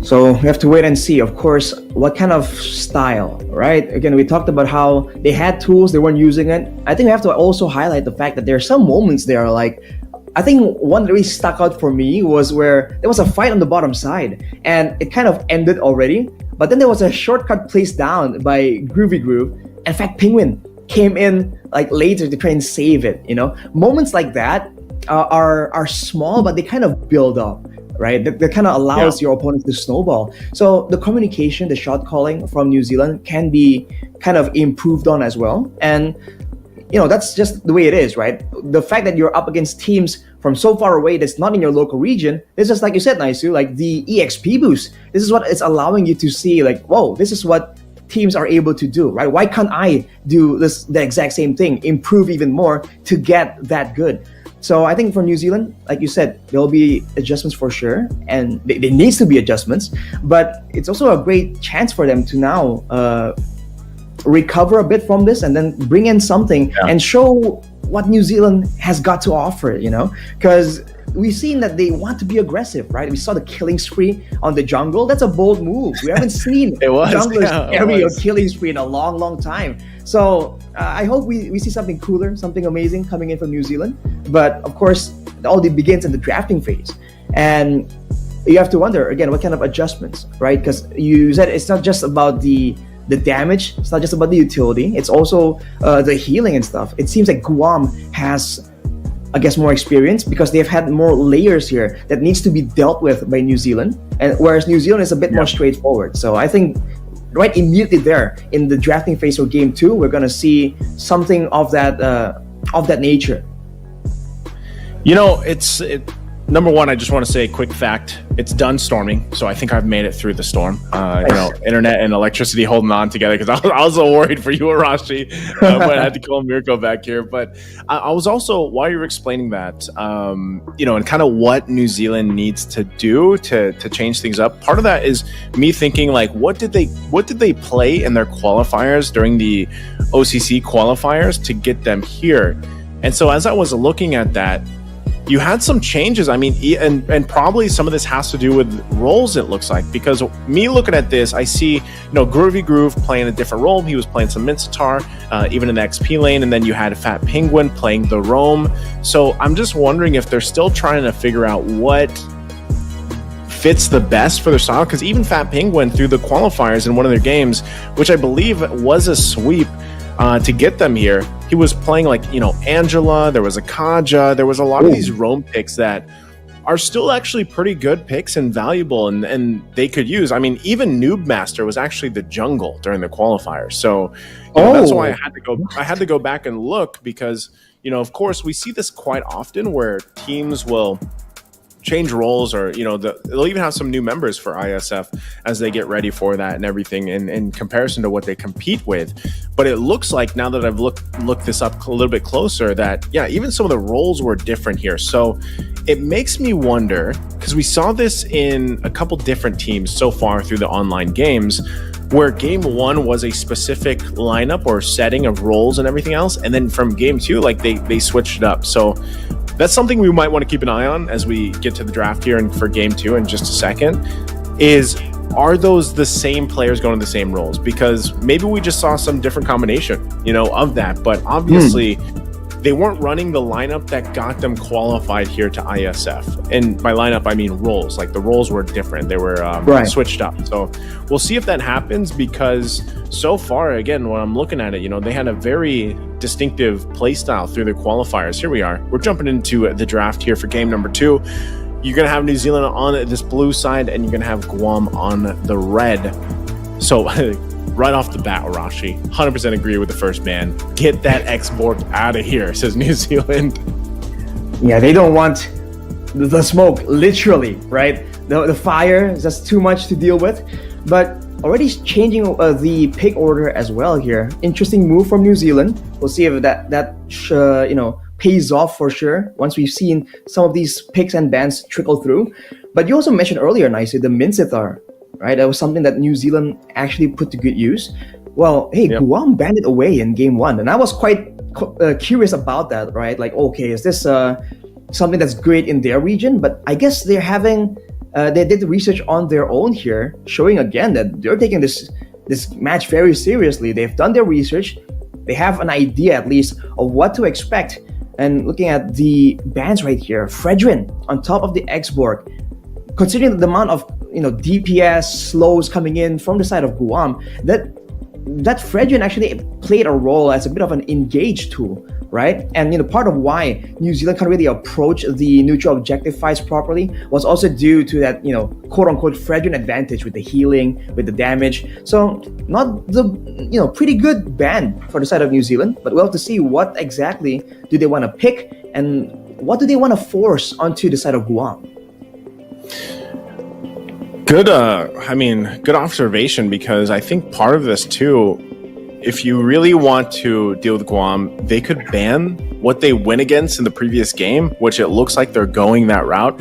So we have to wait and see, of course, what kind of style, right? Again, we talked about how they had tools, they weren't using it. I think we have to also highlight the fact that there are some moments there, like, I think one that really stuck out for me was where there was a fight on the bottom side and it kind of ended already, but then there was a shortcut placed down by Groovy Groove. In fact, Penguin came in like later to try and save it, Moments like that are small, but they kind of build up, right? That kind of allows your opponents to snowball. So the communication, the shot calling from New Zealand can be kind of improved on as well. And that's just the way it is, right? The fact that you're up against teams from so far away that's not in your local region, this is like you said, Naisu, like the EXP boost. This is what it's allowing you to see, like, whoa, this is what teams are able to do, right? Why can't I do the exact same thing, improve even more to get that good? So I think for New Zealand, like you said, there'll be adjustments for sure, and there needs to be adjustments, but it's also a great chance for them to now recover a bit from this and then bring in something and show what New Zealand has got to offer, because we've seen that they want to be aggressive, right? We saw the killing spree on the jungle. That's a bold move. We haven't seen junglers carry a killing spree in a long, long time. So I hope we see something cooler, something amazing coming in from New Zealand. But of course, it all begins in the drafting phase. And you have to wonder, again, what kind of adjustments, right? Because you said it's not just about the damage, it's not just about the utility, it's also the healing and stuff. It seems like Guam has I guess, more experience because they've had more layers here that needs to be dealt with by New Zealand, and whereas New Zealand is a bit more straightforward. So I think right immediately there in the drafting phase for Game 2, we're gonna see something of that nature. You know, number one, I just want to say a quick fact. It's done storming, so I think I've made it through the storm. You know, internet and electricity holding on together because I was so worried for you, Arashi, when I had to call Mirko back here. But I was also, while you were explaining that, you know, and kind of what New Zealand needs to do to change things up. Part of that is me thinking like, what did they play in their qualifiers during the OCC qualifiers to get them here? And so as I was looking at that, you had some changes. I mean, and probably some of this has to do with roles, it looks like, because me looking at this, I see, you know, Groovy Groove playing a different role. He was playing some Mincetar, even in the XP lane, and then you had Fat Penguin playing the roam. So I'm just wondering if they're still trying to figure out what fits the best for their style, because even Fat Penguin through the qualifiers in one of their games, which I believe was a sweep to get them here, he was playing like, you know, Angela, there was a Kaja, there was a lot of these roam picks that are still actually pretty good picks and valuable, and they could use. I mean, even Noob Master was actually the jungle during the qualifiers. So you know, that's why I had to go back and look, because, you know, of course we see this quite often where teams will change roles, or, you know, they'll even have some new members for ISF as they get ready for that and everything in comparison to what they compete with. But it looks like, now that I've looked this up a little bit closer, that yeah, even some of the roles were different here. So it makes me wonder, because we saw this in a couple different teams so far through the online games, where game 1 was a specific lineup or setting of roles and everything else, and then from game 2, like they switched it up. So that's something we might want to keep an eye on as we get to the draft here and for game 2 in just a second, is, are those the same players going to the same roles? Because maybe we just saw some different combination, you know, of that. But obviously they weren't running the lineup that got them qualified here to ISF. And by lineup, I mean roles. Like the roles were different. They were switched up. So we'll see if that happens, because so far, again, when I'm looking at it, you know, they had a very distinctive play style through their qualifiers. Here we are. We're jumping into the draft here for game number 2. You're going to have New Zealand on this blue side, and you're going to have Guam on the red. So right off the bat, Arashi, 100% agree with the first man. Get that export out of here, says New Zealand. Yeah, they don't want the smoke, literally, right? The fire is just too much to deal with. But already changing the pick order as well here. Interesting move from New Zealand. We'll see if that you know, pays off for sure once we've seen some of these picks and bans trickle through. But you also mentioned earlier, nicely, the Mincetar, right? That was something that New Zealand actually put to good use. Well, hey, Guam banned it away in game 1, and I was quite curious about that, right? Like, okay, is this something that's great in their region? But I guess they're having they did the research on their own here, showing again that they're taking this match very seriously. They've done their research. They have an idea, at least, of what to expect. And looking at the bans right here, Fredrin on top of the X-Borg, considering the amount of, you know, DPS slows coming in from the side of Guam, that Fredrin actually played a role as a bit of an engage tool, right? And, you know, part of why New Zealand can't really approach the neutral objective fights properly was also due to that, you know, quote-unquote Fredrin advantage with the healing, with the damage. So not the, you know, pretty good ban for the side of New Zealand, but we'll have to see what exactly do they want to pick and what do they want to force onto the side of Guam. Good, good observation, because I think part of this too, if you really want to deal with Guam, they could ban what they win against in the previous game, which it looks like they're going that route.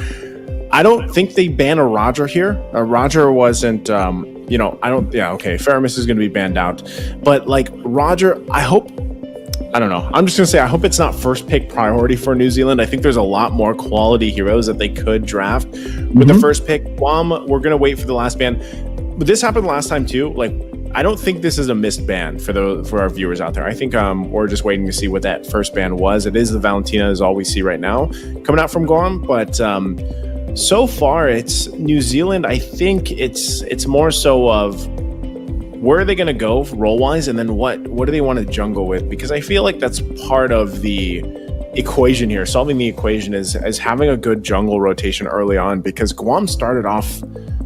I don't think they ban a Roger here. Roger wasn't, you know, Faramis is going to be banned out. But like Roger, I don't know. I'm just going to say, I hope it's not first pick priority for New Zealand. I think there's a lot more quality heroes that they could draft with the first pick. Guam, we're going to wait for the last ban. But this happened last time too. Like, I don't think this is a missed ban for our viewers out there. I think we're just waiting to see what that first ban was. It is the Valentina is all we see right now coming out from Guam. But so far, it's New Zealand. I think it's more so of, where are they going to go role-wise, and then what do they want to jungle with? Because I feel like that's part of the equation here, solving the equation is having a good jungle rotation early on, because Guam started off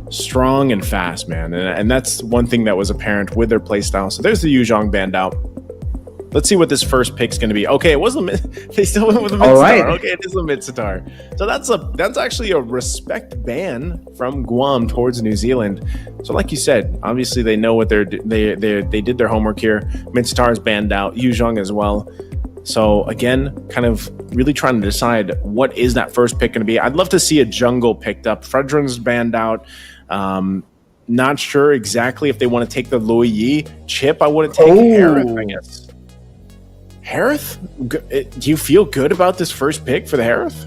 strong and fast, man. And that's one thing that was apparent with their playstyle. So there's the Yuzhong banned out. Let's see what this first pick's going to be. Okay, it wasn't. They still went with a mid-star. Right. Okay, it is a mid-star. So that's actually a respect ban from Guam towards New Zealand. So like you said, obviously they know what they did their homework here. Mid-star is banned out. Yuzhong as well. So again, kind of really trying to decide what is that first pick going to be. I'd love to see a jungle picked up. Fredrin's banned out. Not sure exactly if they want to take the Lui Yi chip. I wouldn't take Harith, I guess. Harith? Do you feel good about this first pick for the Harith?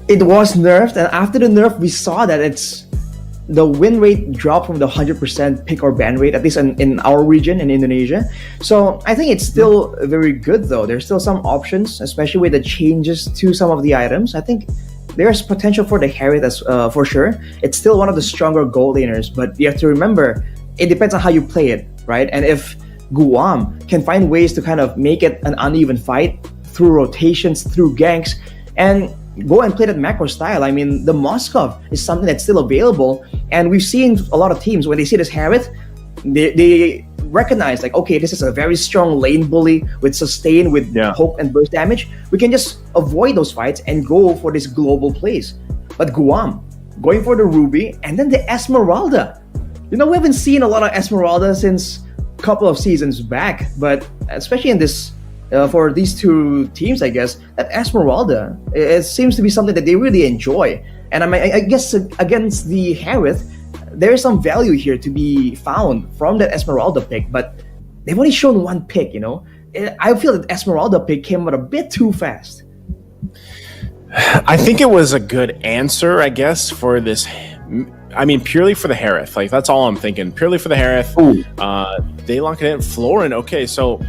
It was nerfed, and after the nerf, we saw that the win rate dropped from the 100% pick or ban rate, at least in our region in Indonesia. So I think it's still very good, though. There's still some options, especially with the changes to some of the items. I think there's potential for the Harith for sure. It's still one of the stronger gold laners, but you have to remember, it depends on how you play it, right? And if Guam can find ways to kind of make it an uneven fight through rotations, through ganks, and go and play that macro style. I mean, the Moskov is something that's still available, and we've seen a lot of teams when they see this Harith, they recognize like, okay, this is a very strong lane bully with sustain, with poke and burst damage. We can just avoid those fights and go for this global plays. But Guam going for the Ruby and then the Esmeralda. We haven't seen a lot of Esmeralda since couple of seasons back, but especially in this for these two teams, I guess that Esmeralda, it seems to be something that they really enjoy. And I guess against the Harith, there is some value here to be found from that Esmeralda pick, but they've only shown one pick. I feel that Esmeralda pick came out a bit too fast. I think it was a good answer, I guess, for this. I mean, purely for the Harith. Like, that's all I'm thinking. Purely for the Harith. They lock it in. Florin, okay, so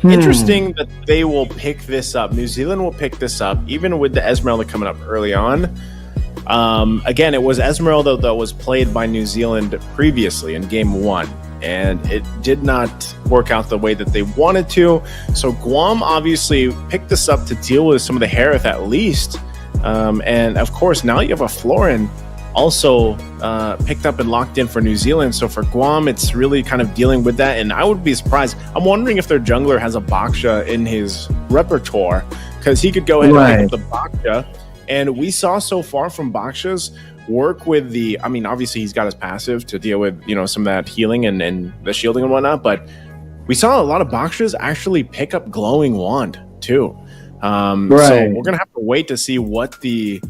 interesting that they will pick this up. New Zealand will pick this up, even with the Esmeralda coming up early on. Again, it was Esmeralda that was played by New Zealand previously in Game 1, and it did not work out the way that they wanted to. So Guam obviously picked this up to deal with some of the Harith at least. And, of course, now you have a Florin also picked up and locked in for New Zealand. So for Guam, it's really kind of dealing with that. And I would be surprised. I'm wondering if their jungler has a Baksha in his repertoire, because he could go ahead and pick up the Baksha. And we saw so far from Baksha's work with obviously he's got his passive to deal with, some of that healing and the shielding and whatnot. But we saw a lot of Bakshas actually pick up Glowing Wand too. So we're going to have to wait to see what the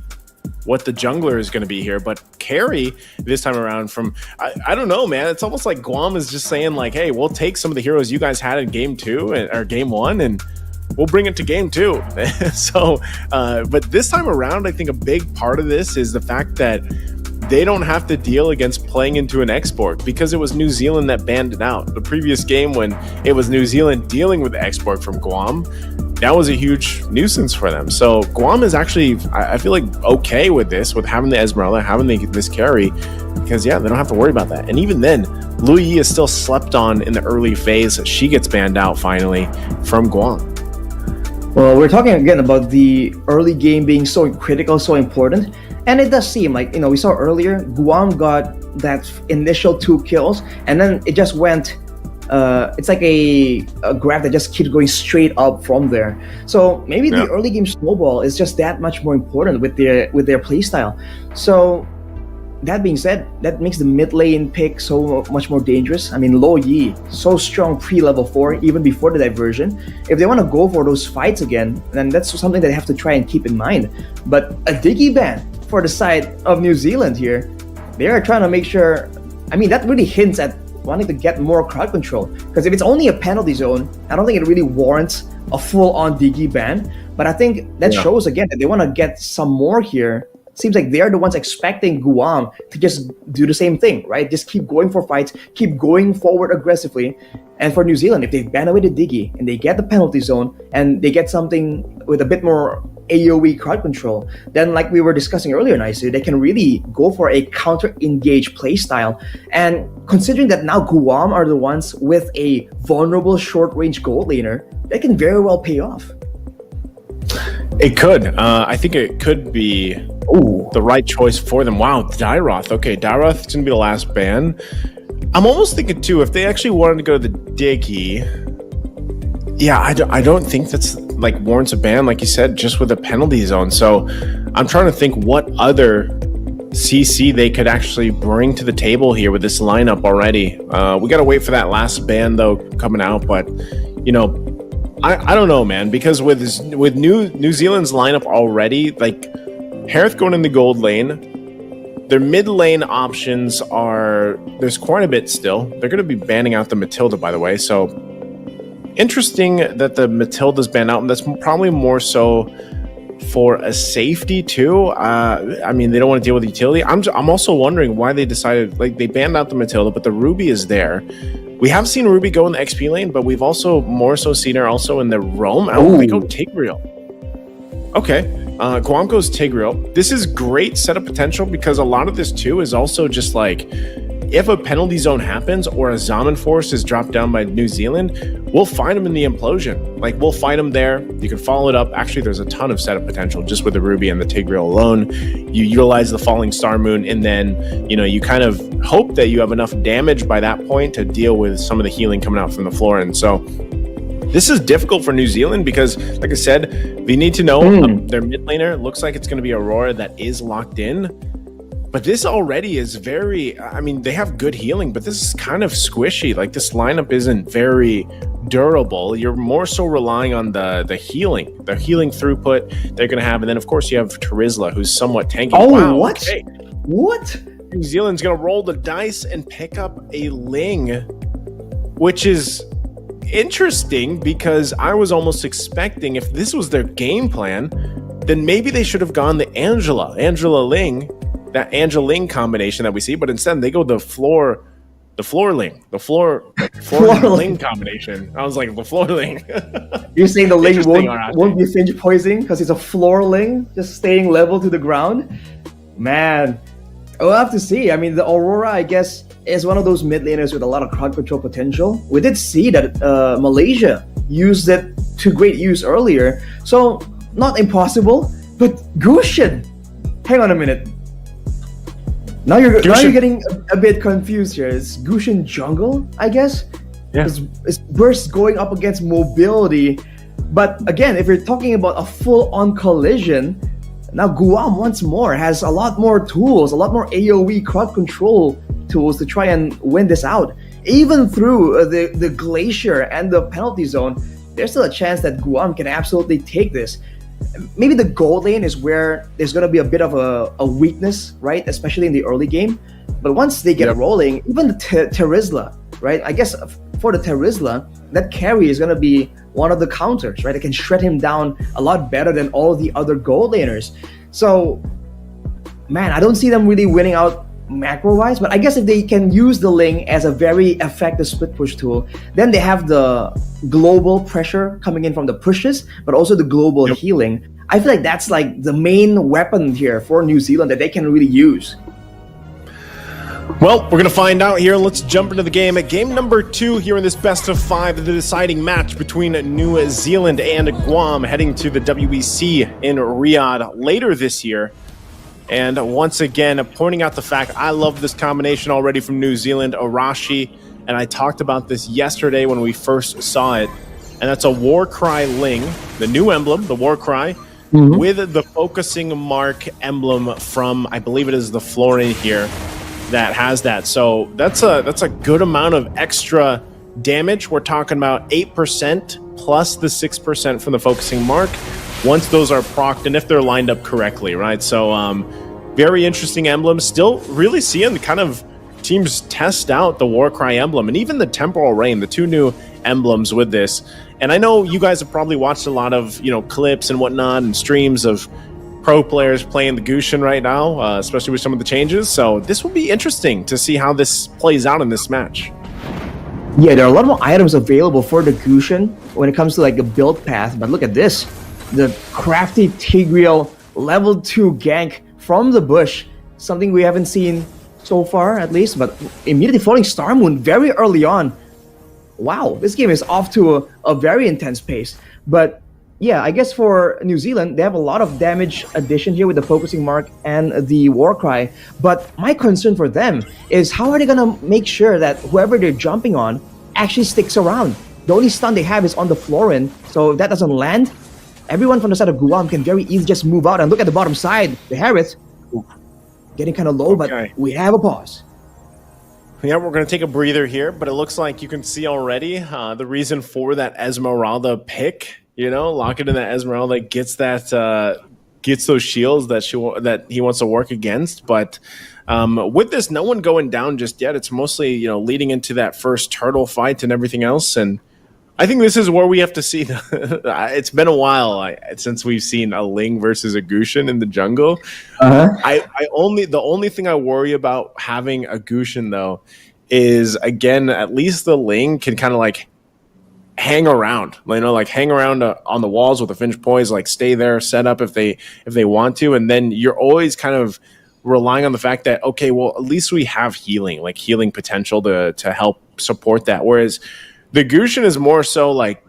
jungler is going to be here. But carry this time around from, I don't know, man. It's almost like Guam is just saying like, hey, we'll take some of the heroes you guys had in Game 2 or Game 1 and we'll bring it to Game 2. So, but this time around, I think a big part of this is the fact that they don't have to deal against playing into an export, because it was New Zealand that banned it out. The previous game, when it was New Zealand dealing with the export from Guam, that was a huge nuisance for them. So Guam is actually, I feel like, okay with this, with having the Esmeralda, having this carry, because they don't have to worry about that. And even then, Lui Yi is still slept on in the early phase. She gets banned out finally from Guam. Well, we're talking again about the early game being so critical, so important. And it does seem like, we saw earlier, Guam got that initial 2 kills, and then it just went, it's like a graph that just keeps going straight up from there. So maybe the early game snowball is just that much more important with their playstyle. So that being said, that makes the mid lane pick so much more dangerous. I mean, Lui Yi, so strong pre-level 4, even before the diversion. If they want to go for those fights again, then that's something that they have to try and keep in mind. But a Diggy ban for the side of New Zealand here, they are trying to make sure, that really hints at wanting to get more crowd control. Because if it's only a penalty zone, I don't think it really warrants a full-on Diggy ban. But I think that shows again that they want to get some more here. Seems like they're the ones expecting Guam to just do the same thing, right? Just keep going for fights, keep going forward aggressively. And for New Zealand, if they ban away the Diggy and they get the penalty zone and they get something with a bit more AoE crowd control, then like we were discussing earlier, Naisu, they can really go for a counter-engage playstyle. And considering that now Guam are the ones with a vulnerable short-range gold laner, that can very well pay off. It could. I think it could be Ooh. the right choice for them. Wow, Dairoth. Okay, Dairoth's going to be the last ban. I'm almost thinking, too, if they actually wanted to go to the Diggy, yeah, I don't think that's, like, warrants a ban, like you said, just with a penalty zone. So I'm trying to think what other CC they could actually bring to the table here with this lineup already. We got to wait for that last ban, though, coming out. But, you know, I don't know, man, because with New Zealand's lineup already, like Harith going in the gold lane, their mid lane options are, there's quite a bit still. They're going to be banning out the Matilda, by the way. So interesting that the Matilda's banned out, and that's probably more so for a safety too. I mean, they don't want to deal with utility. I'm also wondering why they decided, like, they banned out the Matilda, but the Ruby is there. We have seen Ruby go in the XP lane, but we've also more so seen her also in the Roam. Oh, they go Tigreal. Okay, Guam goes Tigreal. This is great setup potential because a lot of this too is also just like, if a penalty zone happens or a Zaman Force is dropped down by New Zealand, we'll find them in the implosion. Like, we'll find them there. You can follow it up. Actually, there's a ton of setup potential just with the Ruby and the Tigreal alone. You utilize the Falling Star Moon, and then, you know, you kind of hope that you have enough damage by that point to deal with some of the healing coming out from the floor. And so this is difficult for New Zealand because, like I said, we need to know their mid laner. Looks like it's going to be Aurora that is locked in. But this already is very, I mean, they have good healing, but this is kind of squishy. Like, this lineup isn't very durable. You're more so relying on the healing throughput they're going to have. And then, of course, you have Terizla, who's somewhat tanky. Oh, wow, what? Okay. What? New Zealand's going to roll the dice and pick up a Ling, which is interesting because I was almost expecting, if this was their game plan, then maybe they should have gone the Angela Ling, that Angeling combination that we see, but instead they go the floor Ling combination. I was like, the floor Ling. You're saying the Ling won't be Finch poisoning because it's a floor Ling, just staying level to the ground? Man, we'll have to see. I mean, the Aurora, I guess, is one of those mid laners with a lot of crowd control potential. We did see that Malaysia used it to great use earlier, so not impossible. But Gushin, hang on a minute. Now you're getting a bit confused here. It's Gushin jungle, I guess? Yeah. It's burst going up against mobility. But again, if you're talking about a full-on collision, now Guam once more has a lot more tools, a lot more AoE crowd control tools to try and win this out. Even through the glacier and the penalty zone, there's still a chance that Guam can absolutely take this. Maybe the gold lane is where there's going to be a bit of a weakness, right? Especially in the early game. But once they get rolling, even the Terizla, right? I guess for the Terizla, that carry is going to be one of the counters, right? It can shred him down a lot better than all the other gold laners. So, man, I don't see them really winning out macro-wise, but I guess if they can use the Ling as a very effective split push tool, then they have the global pressure coming in from the pushes, but also the global healing. I feel like that's like the main weapon here for New Zealand that they can really use. Well, we're going to find out here. Let's jump into the game. At game number 2 here in this best of 5, the deciding match between New Zealand and Guam, heading to the WEC in Riyadh later this year. And once again, pointing out the fact, I love this combination already from New Zealand, Arashi, and I talked about this yesterday when we first saw it, and that's a Warcry Ling, the new emblem, the Warcry, with the focusing mark emblem from, I believe it is the Florin here, that has that. So that's a good amount of extra damage. We're talking about 8% plus the 6% from the focusing mark once those are procced and if they're lined up correctly, right? So very interesting emblem. Still really seeing kind of teams test out the Warcry emblem and even the Temporal Rain, the 2 new emblems with this. And I know you guys have probably watched a lot of, you know, clips and whatnot and streams of pro players playing the Gushin right now, especially with some of the changes. So this will be interesting to see how this plays out in this match. Yeah, there are a lot more items available for the Gushin when it comes to like the build path, but look at this. The crafty Tigreal level 2 gank from the bush, something we haven't seen so far at least, but immediately falling Star Moon very early on. Wow, this game is off to a very intense pace. But yeah, I guess for New Zealand, they have a lot of damage addition here with the focusing mark and the war cry. But my concern for them is how are they gonna make sure that whoever they're jumping on actually sticks around? The only stun they have is on the Florin, so if that doesn't land, everyone from the side of Guam can very easily just move out and look at the bottom side. The Harith, getting kind of low, Okay. but we have a pause. Yeah, we're going to take a breather here, but it looks like you can see already the reason for that Esmeralda pick. You know, lock it in that Esmeralda gets those shields that he wants to work against. But with this, no one going down just yet. It's mostly, you know, leading into that first turtle fight and everything else. And I think this is where we have to see. It's been a while since we've seen a Ling versus a Gushin in the jungle. The only thing I worry about having a Gushin though is, again, at least the Ling can kind of like hang around, you know, like hang around on the walls with a Finch Poise, like stay there, set up if they want to, and then you're always kind of relying on the fact that, okay, well, at least we have healing potential to help support that. Whereas the Gushin is more so like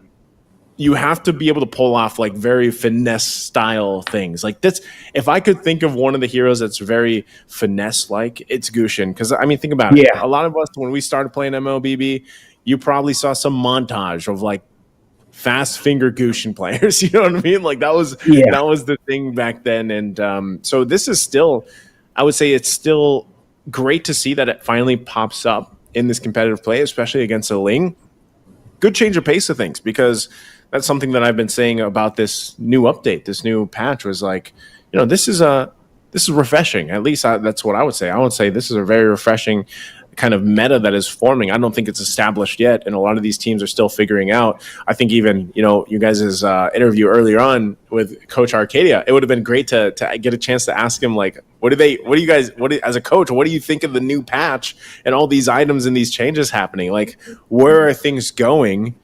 you have to be able to pull off like very finesse style things. Like that's, if I could think of one of the heroes that's very finesse like, it's Gushin. Because I mean, think about it. A lot of us, when we started playing MLBB, you probably saw some montage of like fast finger Gushin players. You know what I mean? Like that was the thing back then. And so this is still, I would say it's still great to see that it finally pops up in this competitive play, especially against a Ling. Good change of pace of things, because that's something that I've been saying about this new update, this new patch, was like, you know, this is refreshing. At least that's what I would say. I would say this is a very refreshing kind of meta that is forming. I don't think it's established yet, and a lot of these teams are still figuring out. I think even, you know, you guys' interview earlier on with Coach Arcadia, it would have been great to get a chance to ask him, like, as a coach, what do you think of the new patch and all these items and these changes happening? Like, where are things going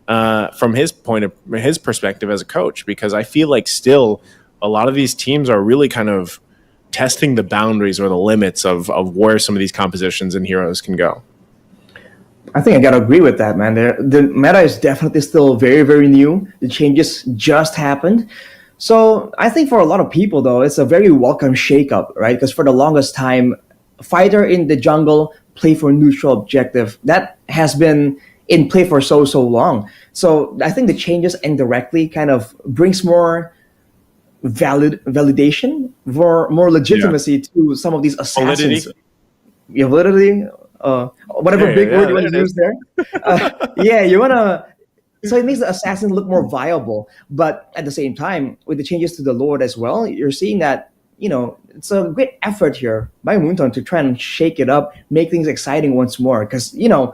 from his perspective as a coach? Because I feel like still a lot of these teams are really kind of testing the boundaries or the limits of where some of these compositions and heroes can go. I think I gotta agree with that, man. The meta is definitely still very, very new. The changes just happened. So I think for a lot of people, though, it's a very welcome shakeup, right? Because for the longest time, fighter in the jungle, play for neutral objective, that has been in play for so long. So I think the changes indirectly kind of brings more validation, more legitimacy to some of these assassins. Validity, whatever big word you want to use there. You want to. So it makes the assassins look more viable, but at the same time, with the changes to the Lord as well, you're seeing that, you know, it's a great effort here by Moonton to try and shake it up, make things exciting once more. Because, you know,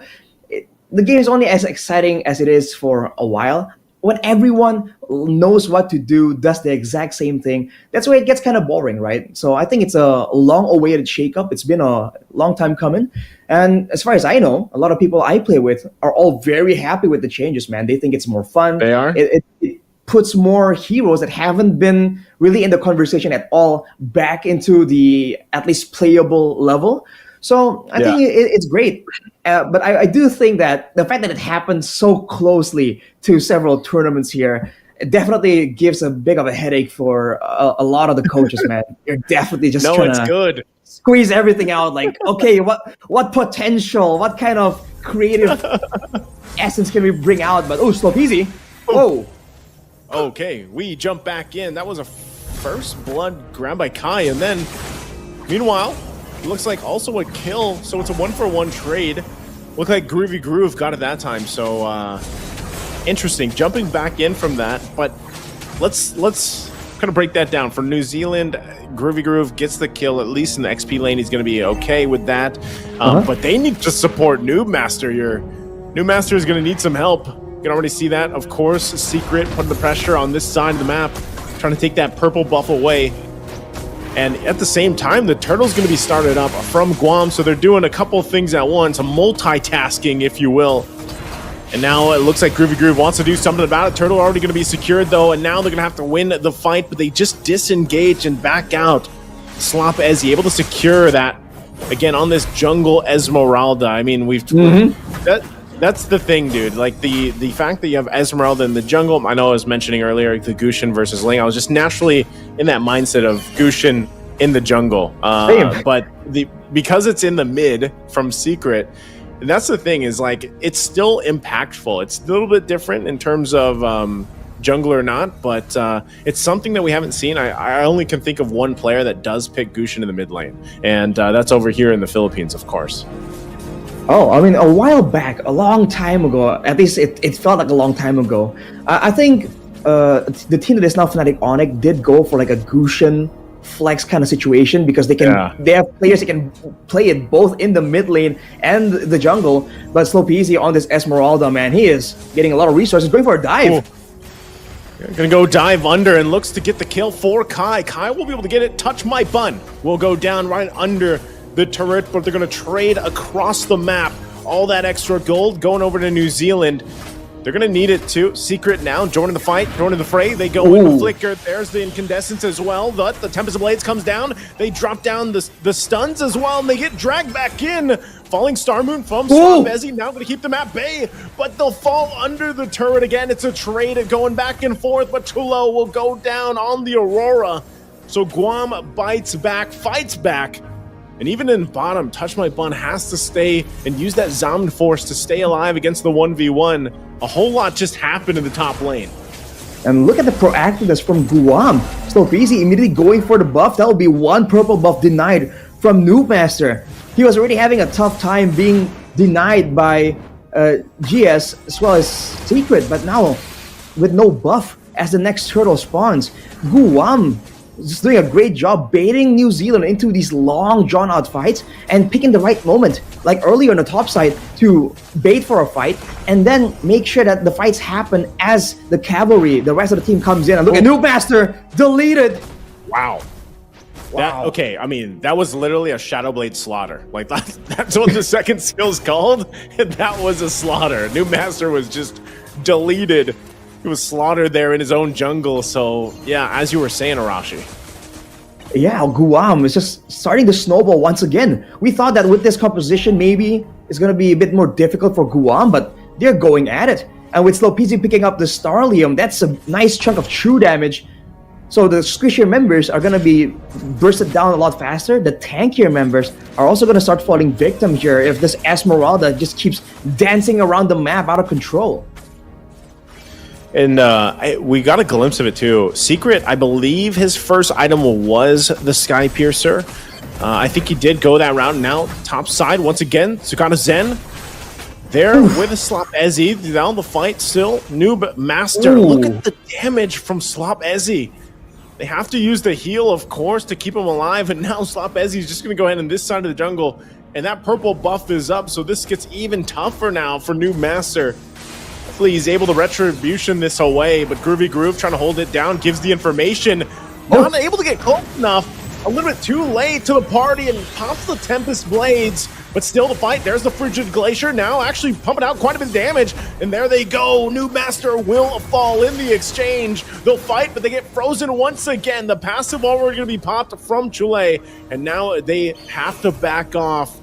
the game is only as exciting as it is for a while. When everyone knows what to do, does the exact same thing, that's where it gets kind of boring, right? So I think it's a long-awaited shakeup. It's been a long time coming. And as far as I know, a lot of people I play with are all very happy with the changes, man. They think it's more fun. They are? It puts more heroes that haven't been really in the conversation at all back into the at least playable level. So I think it's great. But I do think that the fact that it happened so closely to several tournaments here, it definitely gives a big of a headache for a lot of the coaches, man. You're definitely just trying to squeeze everything out. Like, okay, what potential, what kind of creative essence can we bring out? But, slow peasy. Whoa. Okay, we jump back in. That was a first blood grabbed by Kai. And then, meanwhile, it looks like also a kill, so it's a 1-for-1 trade. Looked like Groovy Groove got it that time, so interesting. Jumping back in from that, but let's kind of break that down. For New Zealand, Groovy Groove gets the kill, at least in the XP lane. He's going to be okay with that, but they need to support Noob Master. Your Noob Master is going to need some help. You can already see that, of course. Secret putting the pressure on this side of the map, trying to take that purple buff away. And at the same time, the Turtle's going to be started up from Guam, so they're doing a couple of things at once, a multitasking, if you will. And now it looks like Groovy Groove wants to do something about it. Turtle already going to be secured, though, and now they're going to have to win the fight, but they just disengage and back out. Slop Ezzy able to secure that, again, on this jungle Esmeralda. I mean, That's the thing, dude. Like the fact that you have Esmeralda in the jungle. I know I was mentioning earlier the Gushin versus Ling. I was just naturally in that mindset of Gushin in the jungle. But because it's in the mid from Secret, and that's the thing is like it's still impactful. It's a little bit different in terms of jungle or not, but it's something that we haven't seen. I only can think of one player that does pick Gushin in the mid lane, and that's over here in the Philippines, of course. Oh, I mean, a while back, a long time ago, at least it felt like a long time ago, I think the team that is now Fnatic Onyx did go for like a Gushin flex kind of situation because they have players that can play it both in the mid lane and the jungle. But Slopeasy on this Esmeralda, man, he is getting a lot of resources, going for a dive. Gonna go dive under and looks to get the kill for Kai. Kai will be able to get it. Touch my bun will go down right under the turret, but they're gonna trade across the map. All that extra gold going over to New Zealand. They're going to need it too. Secret now, joining the fight, joining the fray. They go in the flicker. There's the incandescence as well. The Tempest of Blades comes down. They drop down the stuns as well, and they get dragged back in. Falling Star Moon from Swabezi, now going to keep them at bay, but they'll fall under the turret again. It's a trade going back and forth, but Chulo will go down on the Aurora. So Guam bites back, fights back. And even in bottom, Touch My Bun has to stay and use that Zommed Force to stay alive against the 1v1. A whole lot just happened in the top lane. And look at the proactiveness from Guam. Slopeasy immediately going for the buff. That will be one purple buff denied from Noobmaster. He was already having a tough time being denied by GS as well as Secret, but now with no buff as the next turtle spawns, Guam just doing a great job baiting New Zealand into these long drawn-out fights and picking the right moment, like earlier on the top side, to bait for a fight and then make sure that the fights happen as the cavalry, the rest of the team comes in. And look at Noobmaster deleted. Wow. Okay, I mean, that was literally a Shadowblade slaughter. Like, that's what the second skill's called, and that was a slaughter. Noobmaster was just deleted. He was slaughtered there in his own jungle, so yeah, as you were saying, Arashi. Yeah, Guam is just starting to snowball once again. We thought that with this composition, maybe it's going to be a bit more difficult for Guam, but they're going at it. And with Slopeasy picking up the Starlium, that's a nice chunk of true damage. So the squishier members are going to be bursted down a lot faster. The tankier members are also going to start falling victim here if this Esmeralda just keeps dancing around the map out of control. And we got a glimpse of it too. Secret, I believe his first item was the Sky Piercer. I think he did go that route. Now, top side, once again, Sukana Zen there with a Slop-Ezzy. Down the fight still. Noob Master. Look at the damage from Slop-Ezzy. They have to use the heal, of course, to keep him alive. And now Slop-Ezzy is just going to go ahead on this side of the jungle. And that purple buff is up, so this gets even tougher now for Noob Master. Hopefully he's able to retribution this away, but Groovy Groove trying to hold it down, gives the information. Not able to get close enough. A little bit too late to the party and pops the Tempest Blades, but still the fight. There's the Frigid Glacier now actually pumping out quite a bit of damage, and there they go. Noob Master will fall in the exchange. They'll fight, but they get frozen once again. The passive already going to be popped from Chule, and now they have to back off.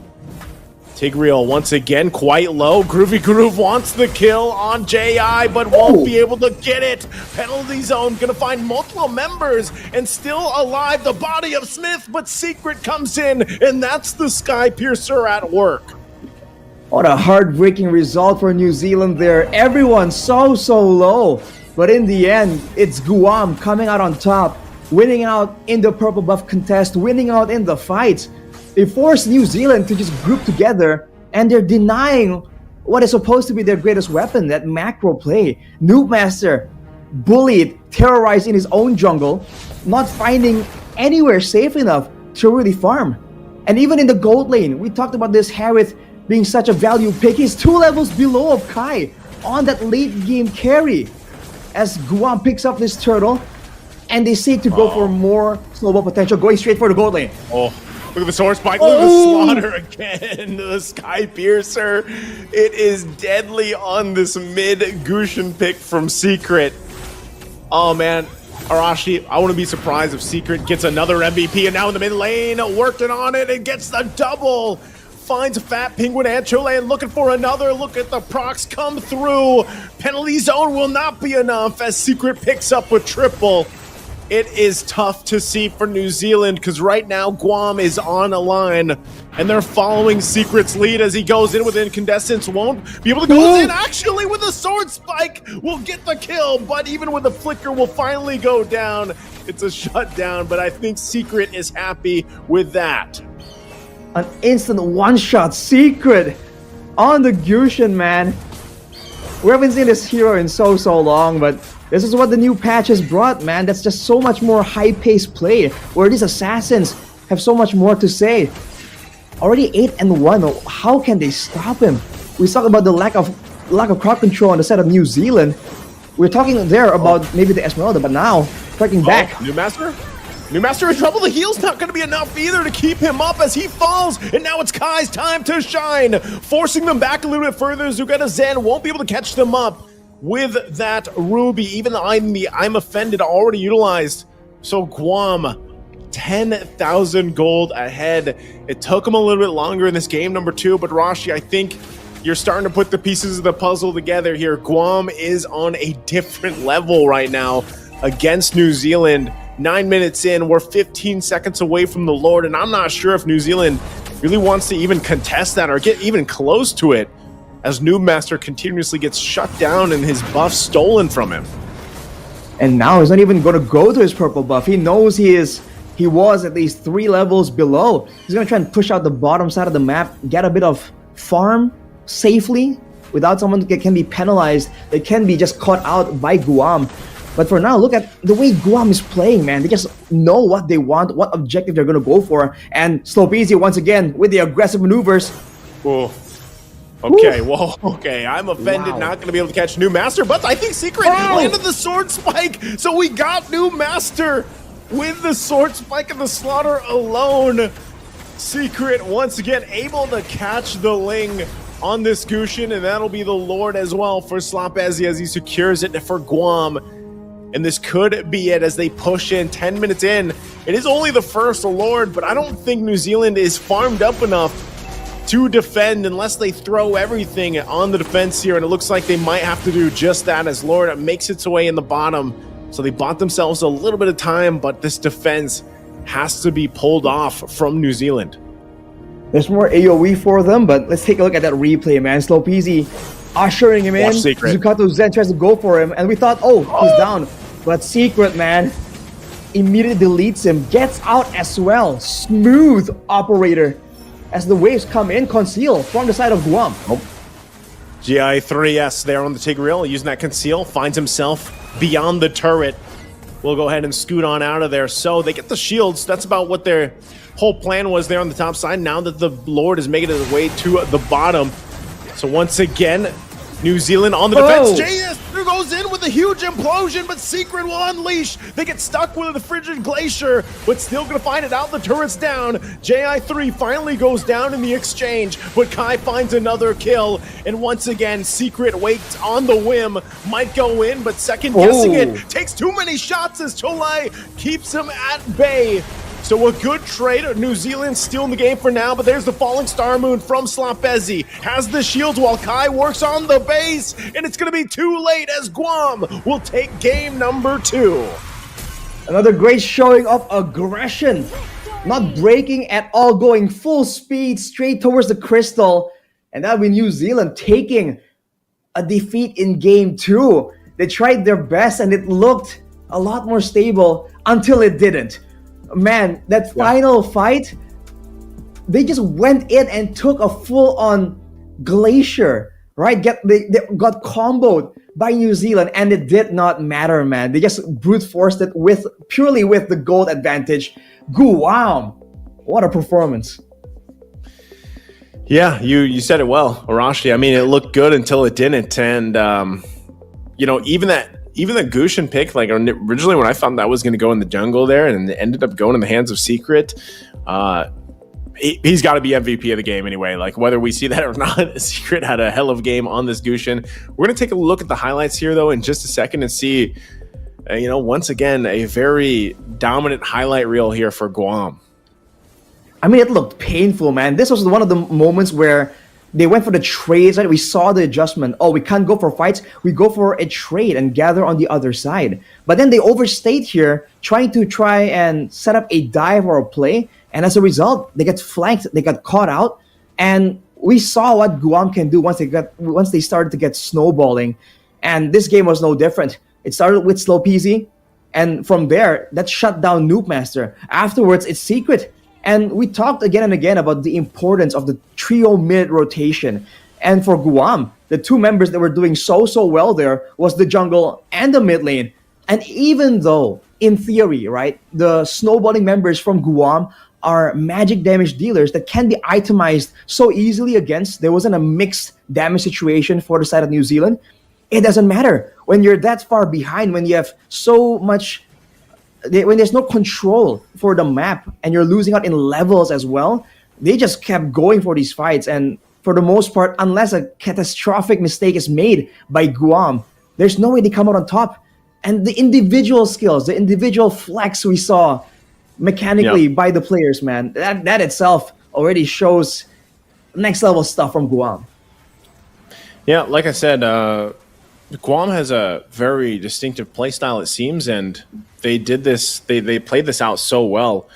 Tigreal once again quite low. Groovy Groove wants the kill on JI, but won't be able to get it. Penalty zone gonna find multiple members and still alive. The body of Smith, but Secret comes in, and that's the Sky Piercer at work. What a heartbreaking result for New Zealand there. Everyone's so low. But in the end, it's Guam coming out on top, winning out in the purple buff contest, winning out in the fight. They force New Zealand to just group together, and they're denying what is supposed to be their greatest weapon, that macro play. Noobmaster bullied, terrorized in his own jungle, not finding anywhere safe enough to really farm. And even in the gold lane, we talked about this Harith being such a value pick. He's 2 levels below of Kai on that late game carry. As Guam picks up this turtle, and they seek to go for more snowball potential, going straight for the gold lane. Look at the sword spike, look at the slaughter again, the Sky Piercer. It is deadly on this mid Gushin pick from Secret. Oh man, Arashi, I wouldn't be surprised if Secret gets another MVP, and now in the mid lane, working on it and gets the double. finds a Fat Penguin and Chilean looking for another. Look at the procs come through. Penalty zone will not be enough as Secret picks up a triple. It is tough to see for New Zealand because right now Guam is on a line and they're following Secret's lead as he goes in with incandescence. Won't be able to go in actually with a sword spike. Will get the kill, but even with the flicker will finally go down. It's a shutdown, but I think Secret is happy with that. An instant one-shot Secret on the Gushin, man. We haven't seen this hero in so long, but this is what the new patch has brought, man. That's just so much more high-paced play, where these assassins have so much more to say. Already 8-1, how can they stop him? We talk about the lack of crowd control on the side of New Zealand. We're talking there about maybe the Esmeralda, but now, striking back. New Master? New Master in trouble. The heal's not going to be enough either to keep him up as he falls. And now it's Kai's time to shine, forcing them back a little bit further. Zugeta Zen won't be able to catch them up with that Ruby. Even the I'm Offended already utilized. So Guam, 10,000 gold ahead. It took him a little bit longer in this game, number 2. But Rashi, I think you're starting to put the pieces of the puzzle together here. Guam is on a different level right now against New Zealand. 9 minutes in, we're 15 seconds away from the Lord, and I'm not sure if New Zealand really wants to even contest that or get even close to it, as New Master continuously gets shut down and his buff stolen from him. And now he's not even going to go to his purple buff. He knows he was at least 3 levels below. He's going to try and push out the bottom side of the map, get a bit of farm safely without someone that can be penalized. They can be just caught out by Guam. But for now, look at the way Guam is playing, man. They just know what they want, what objective they're going to go for. And Slopezy once again with the aggressive maneuvers. Whoa. Okay, whoa, okay. I'm Offended, not going to be able to catch New Master, but I think Secret landed the sword spike. So we got New Master with the sword spike and the slaughter alone. Secret once again able to catch the Ling on this Gushin, and that'll be the Lord as well for Slopezi as he secures it for Guam. And this could be it as they push in 10 minutes in. It is only the first Lord, but I don't think New Zealand is farmed up enough to defend unless they throw everything on the defense here. And it looks like they might have to do just that as Lord makes its way in the bottom. So they bought themselves a little bit of time, but this defense has to be pulled off from New Zealand. There's more AoE for them, but let's take a look at that replay, man. Slopezy ushering him in. Zukato Zen tries to go for him, and we thought, oh, he's down. But Secret, man, immediately deletes him, gets out as well. Smooth operator as the waves come in, conceal from the side of Guam. GI3S there on the Tigreal, using that conceal, finds himself beyond the turret. We'll go ahead and scoot on out of there. So they get the shields. That's about what their whole plan was there on the top side. Now that the Lord is making his way to the bottom. So once again, New Zealand on the defense. JS goes in with a huge implosion, but Secret will unleash. They get stuck with the frigid glacier, but still gonna find it out. The turret's down. JI3 finally goes down in the exchange, but Kai finds another kill. And once again, Secret waits on the whim. Might go in, but second guessing it. Takes too many shots as Chole keeps him at bay. So a good trade. New Zealand still in the game for now, but there's the falling star moon from Slopezi. Has the shields while Kai works on the base, and it's going to be too late as Guam will take game number 2. Another great showing of aggression. Not breaking at all, going full speed straight towards the crystal. And that'll be New Zealand taking a defeat in game 2. They tried their best and it looked a lot more stable until it didn't. Man, that final fight, they just went in and took a full-on glacier, right? They got comboed by New Zealand, and it did not matter, man. They just brute forced it purely with the gold advantage. Guam, what a performance! Yeah, you said it well, Arashi. I mean, it looked good until it didn't, and even the Gushin pick, like originally when I thought that was going to go in the jungle there and it ended up going in the hands of Secret, he's got to be MVP of the game anyway. Like whether we see that or not, Secret had a hell of a game on this Gushin. We're going to take a look at the highlights here though in just a second and see, once again, a very dominant highlight reel here for Guam. I mean, it looked painful, man. This was one of the moments where they went for the trades, right? We saw the adjustment. Oh, we can't go for fights. We go for a trade and gather on the other side. But then they overstayed here, trying to and set up a dive or a play. And as a result, they get flanked. They got caught out. And we saw what Guam can do once they started to get snowballing. And this game was no different. It started with slow peasy. And from there, that shut down Noob Master. Afterwards, it's secret. And we talked again and again about the importance of the trio mid rotation. And for Guam, the two members that were doing so well there was the jungle and the mid lane. And even though, in theory, right, the snowballing members from Guam are magic damage dealers that can be itemized so easily against, there wasn't a mixed damage situation for the side of New Zealand. It doesn't matter. When you're that far behind, when you have so much when there's no control for the map and you're losing out in levels as well, they just kept going for these fights. And for the most part, unless a catastrophic mistake is made by Guam, there's no way they come out on top. And the individual skills, the individual flex we saw mechanically by the players, man, that itself already shows next level stuff from Guam. Yeah, like I said, Guam has a very distinctive playstyle, it seems, and they did this. They played this out so well.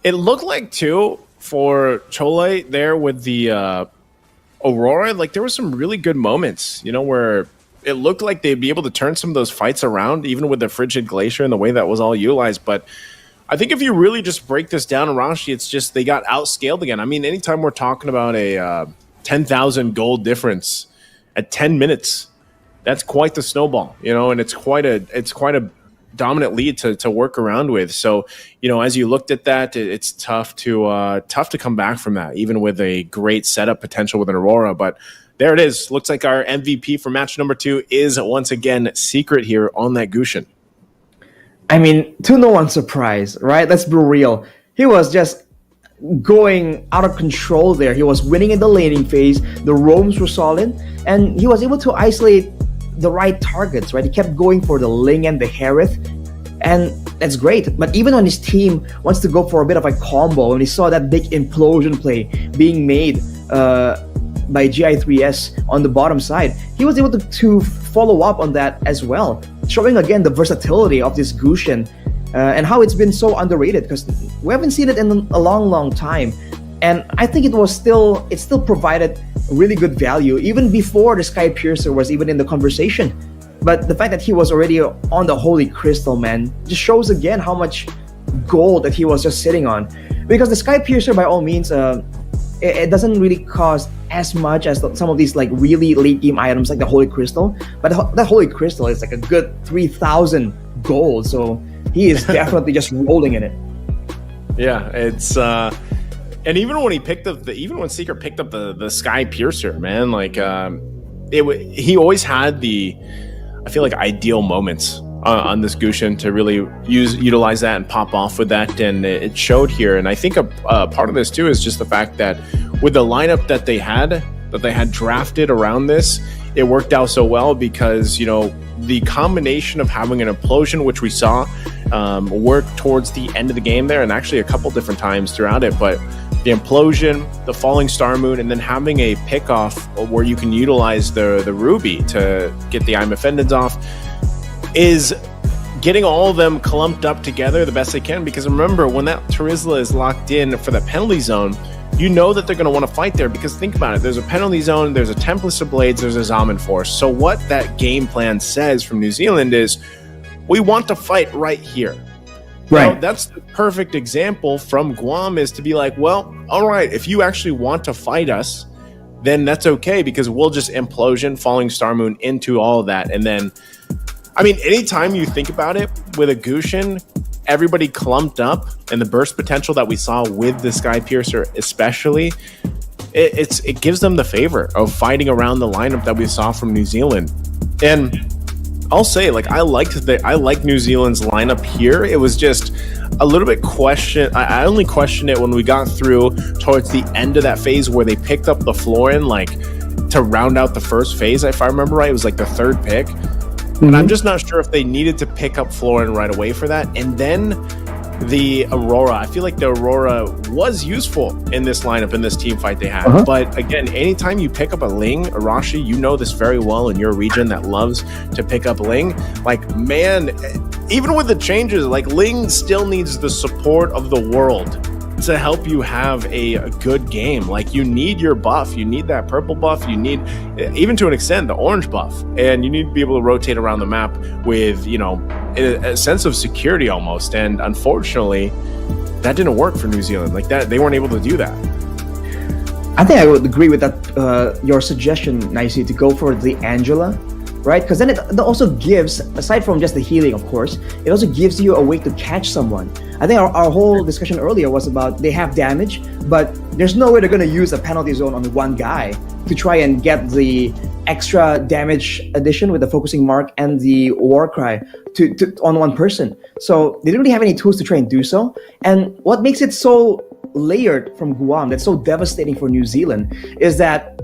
It looked like too for Chole there with the Aurora. Like there were some really good moments, where it looked like they'd be able to turn some of those fights around, even with the frigid glacier and the way that was all utilized. But I think if you really just break this down, Arashi, it's just they got outscaled again. I mean, anytime we're talking about a 10,000 gold difference at 10 minutes. That's quite the snowball, and it's quite a dominant lead to work around with. So, as you looked at that, it's tough to come back from that, even with a great setup potential with an Aurora. But there it is. Looks like our MVP for match number 2 is once again secret here on that Gushin. I mean, to no one's surprise, right? Let's be real. He was just going out of control there. He was winning in the laning phase. The roams were solid, and he was able to isolate the right targets, right? He kept going for the Ling and the Harith, and that's great. But even when his team wants to go for a bit of a combo, when he saw that big implosion play being made by GI3S on the bottom side, he was able to follow up on that as well, showing again the versatility of this Gushin and how it's been so underrated because we haven't seen it in a long time. And I think it still provided really good value even before the Sky Piercer was even in the conversation. But the fact that he was already on the Holy Crystal, man, just shows again how much gold that he was just sitting on. Because the Sky Piercer, by all means, it doesn't really cost as much as some of these like really late game items like the Holy Crystal. But that Holy Crystal is like a good 3,000 gold, so he is definitely just rolling in it. Yeah, it's and even when Secret picked up the Sky Piercer, man, like he always had the, I feel like, ideal moments on this Gushin to really utilize that and pop off with that, and it showed here. And I think a part of this too is just the fact that with the lineup that they had drafted around this, it worked out so well because the combination of having an implosion, which we saw work towards the end of the game there, and actually a couple different times throughout it, but the implosion, the falling star moon, and then having a pick off where you can utilize the Ruby to get the Imafendins off is getting all of them clumped up together the best they can. Because remember, when that Terizla is locked in for the penalty zone, you know that they're going to want to fight there, because think about it, there's a penalty zone, there's a Templars of Blades, there's a Zaman Force. So what that game plan says from New Zealand is, we want to fight right here. Right. Now, that's the perfect example from Guam, is to be like, well, all right, if you actually want to fight us, then that's okay, because we'll just implosion, falling star moon into all of that. And then, I mean, anytime you think about it with a Gushin, everybody clumped up, and the burst potential that we saw with the Sky Piercer especially, it gives them the favor of fighting around the lineup that we saw from New Zealand. And I'll say, like, I like New Zealand's lineup here. It was just a little bit I only questioned it when we got through towards the end of that phase where they picked up the Florin, like, to round out the first phase. If I remember right, it was like the third pick. And I'm just not sure if they needed to pick up Florin right away for that. And then the Aurora. I feel like the Aurora was useful in this lineup, in this team fight they had. But again, anytime you pick up a Ling, Arashi, you know this very well in your region that loves to pick up Ling. Like, man, even with the changes, like, Ling still needs the support of the world to help you have a good game. Like, you need your buff, you need that purple buff, you need, even to an extent, the orange buff, and you need to be able to rotate around the map with, you know, a sense of security almost. And unfortunately, that didn't work for New Zealand. Like, that, they weren't able to do that. I think I would agree with that, your suggestion, Nicey, to go for the Angela, right? Because then it also gives, aside from just the healing, of course, it also gives you a way to catch someone. I think our whole discussion earlier was about they have damage, but there's no way they're going to use a penalty zone on one guy to try and get the extra damage addition with the focusing mark and the war cry to on one person. So they don't really have any tools to try and do so. And what makes it so layered from Guam, that's so devastating for New Zealand, is that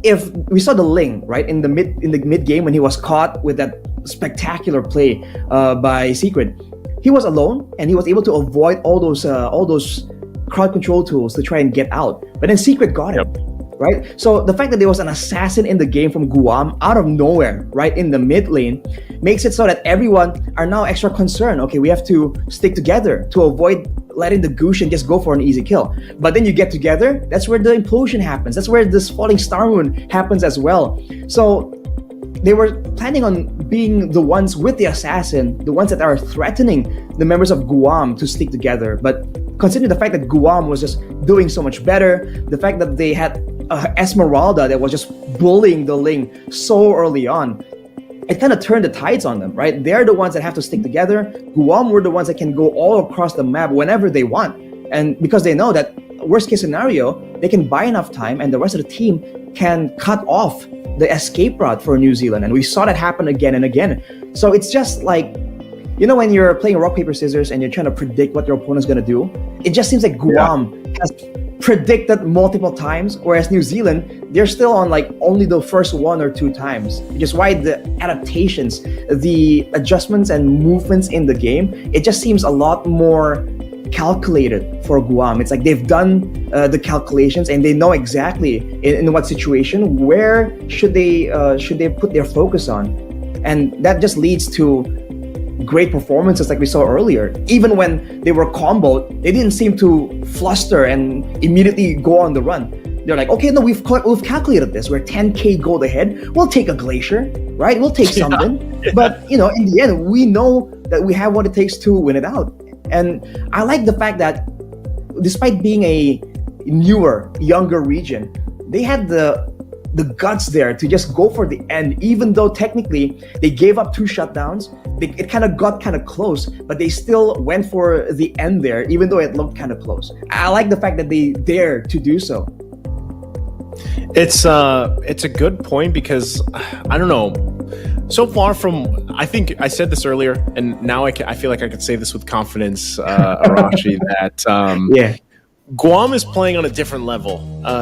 if we saw the Ling, right, in the mid game when he was caught with that spectacular play by Secret, he was alone and he was able to avoid all those crowd control tools to try and get out. But then Secret got him, right? So the fact that there was an assassin in the game from Guam out of nowhere, right, in the mid lane, makes it so that everyone are now extra concerned. Okay, we have to stick together to avoid letting the Gushin just go for an easy kill. But then you get together, that's where the implosion happens. That's where this falling star moon happens as well. So they were planning on being the ones with the assassin, the ones that are threatening the members of Guam to stick together. But considering the fact that Guam was just doing so much better, the fact that they had Esmeralda that was just bullying the Ling so early on, it kind of turned the tides on them, right? They're the ones that have to stick together. Guam were the ones that can go all across the map whenever they want. And because they know that worst case scenario, they can buy enough time and the rest of the team can cut off the escape route for New Zealand. And we saw that happen again and again. So it's just like, you know, when you're playing rock, paper, scissors and you're trying to predict what your opponent's going to do, it just seems like Guam has predicted multiple times, whereas New Zealand, they're still on like only the first one or two times, which is why the adaptations, the adjustments and movements in the game, it just seems a lot more calculated for Guam. It's like they've done the calculations and they know exactly in what situation, where should they put their focus on. And that just leads to great performances like we saw earlier. Even when they were comboed, they didn't seem to fluster and immediately go on the run. They're like, okay, no, we've calculated this. We're 10k gold ahead. We'll take a glacier, right? We'll take something. Yeah. But, you know, in the end, we know that we have what it takes to win it out. And I like the fact that despite being a newer, younger region, they had the guts there to just go for the end, even though technically they gave up 2 shutdowns. It kind of got kind of close, but they still went for the end there, even though it looked kind of close. I like the fact that they dared to do so. It's a good point because I don't know. So far from, I think I said this earlier, and now I feel like I could say this with confidence, Arashi, that Guam is playing on a different level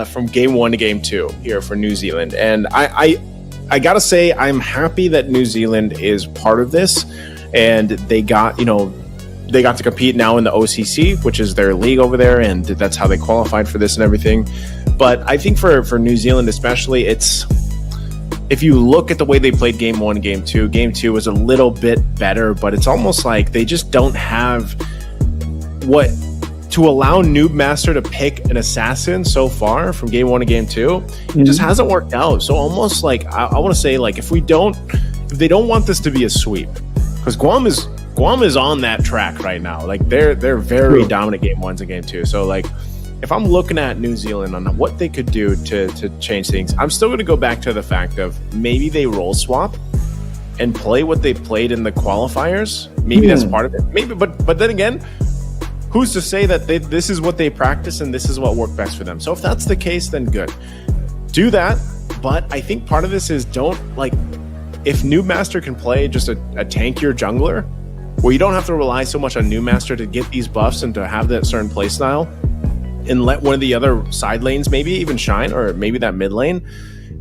from game 1 to game 2 here for New Zealand. And I gotta say, I'm happy that New Zealand is part of this, and they got to compete now in the OCC, which is their league over there, and that's how they qualified for this and everything. But I think for New Zealand especially, if you look at the way they played game 1 and game 2 was a little bit better, but it's almost like they just don't have what to allow Noob Master to pick an assassin so far from game 1 to game 2. It just hasn't worked out. So almost like I want to say, like, if they don't want this to be a sweep, because Guam is on that track right now. Like they're very dominant game 1s and game 2. So like, if I'm looking at New Zealand on what they could do to change things, I'm still going to go back to the fact of maybe they role swap and play what they played in the qualifiers. Maybe that's part of it. Maybe, but then again, who's to say that this is what they practice and this is what worked best for them? So if that's the case, then good. Do that. But I think part of this is if Noob Master can play just a tankier jungler, where you don't have to rely so much on Noob Master to get these buffs and to have that certain play style, and let one of the other side lanes maybe even shine, or maybe that mid lane,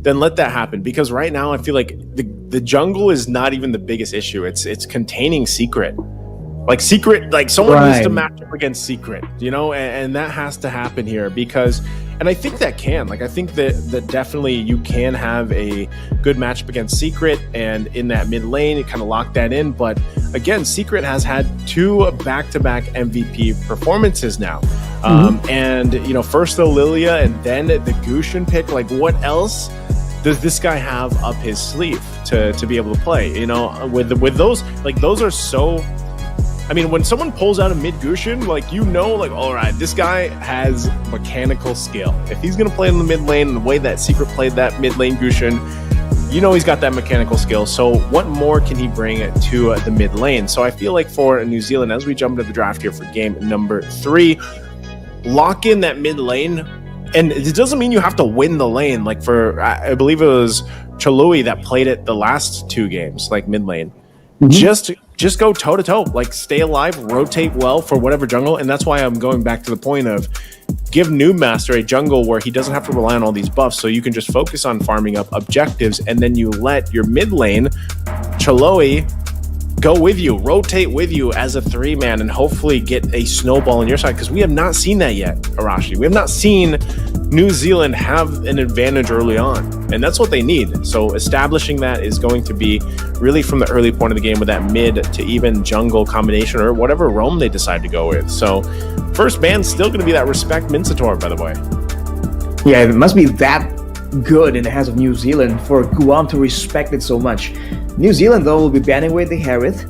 then let that happen. Because right now I feel like the jungle is not even the biggest issue. It's containing Secret. Like Secret, like someone needs to Right. match up against Secret, you know, and that has to happen here because, and I think that can, like, I think that definitely you can have a good matchup against Secret, and in that mid lane, it kind of locked that in. But again, Secret has had 2 back-to-back MVP performances now. And, you know, first the Lilia and then the Gushin pick. Like, what else does this guy have up his sleeve to be able to play? You know, with those, like, those are so. I mean, when someone pulls out a mid Gushin, like, you know, like, all right, this guy has mechanical skill. If he's going to play in the mid lane the way that Secret played that mid lane Gushin, you know he's got that mechanical skill. So what more can he bring to the mid lane? So I feel like for New Zealand, as we jump into the draft here for game number 3, lock in that mid lane. And it doesn't mean you have to win the lane. Like for, I believe it was Chalui that played it the last 2 games, like mid lane. Just go toe to toe, like stay alive, rotate well for whatever jungle. And that's why I'm going back to the point of give Noob Master a jungle where he doesn't have to rely on all these buffs. So you can just focus on farming up objectives, and then you let your mid lane, Chaloi, go with you, rotate with you as a 3-man, and hopefully get a snowball on your side, because we have not seen that yet, Arashi. We have not seen New Zealand have an advantage early on, and that's what they need. So establishing that is going to be really from the early point of the game with that mid to even jungle combination, or whatever roam they decide to go with. So first ban's still going to be that Respect Mincetor, by the way. Yeah, it must be that good in the hands of New Zealand for Guam to respect it so much. New Zealand, though, will be banning away the Harith,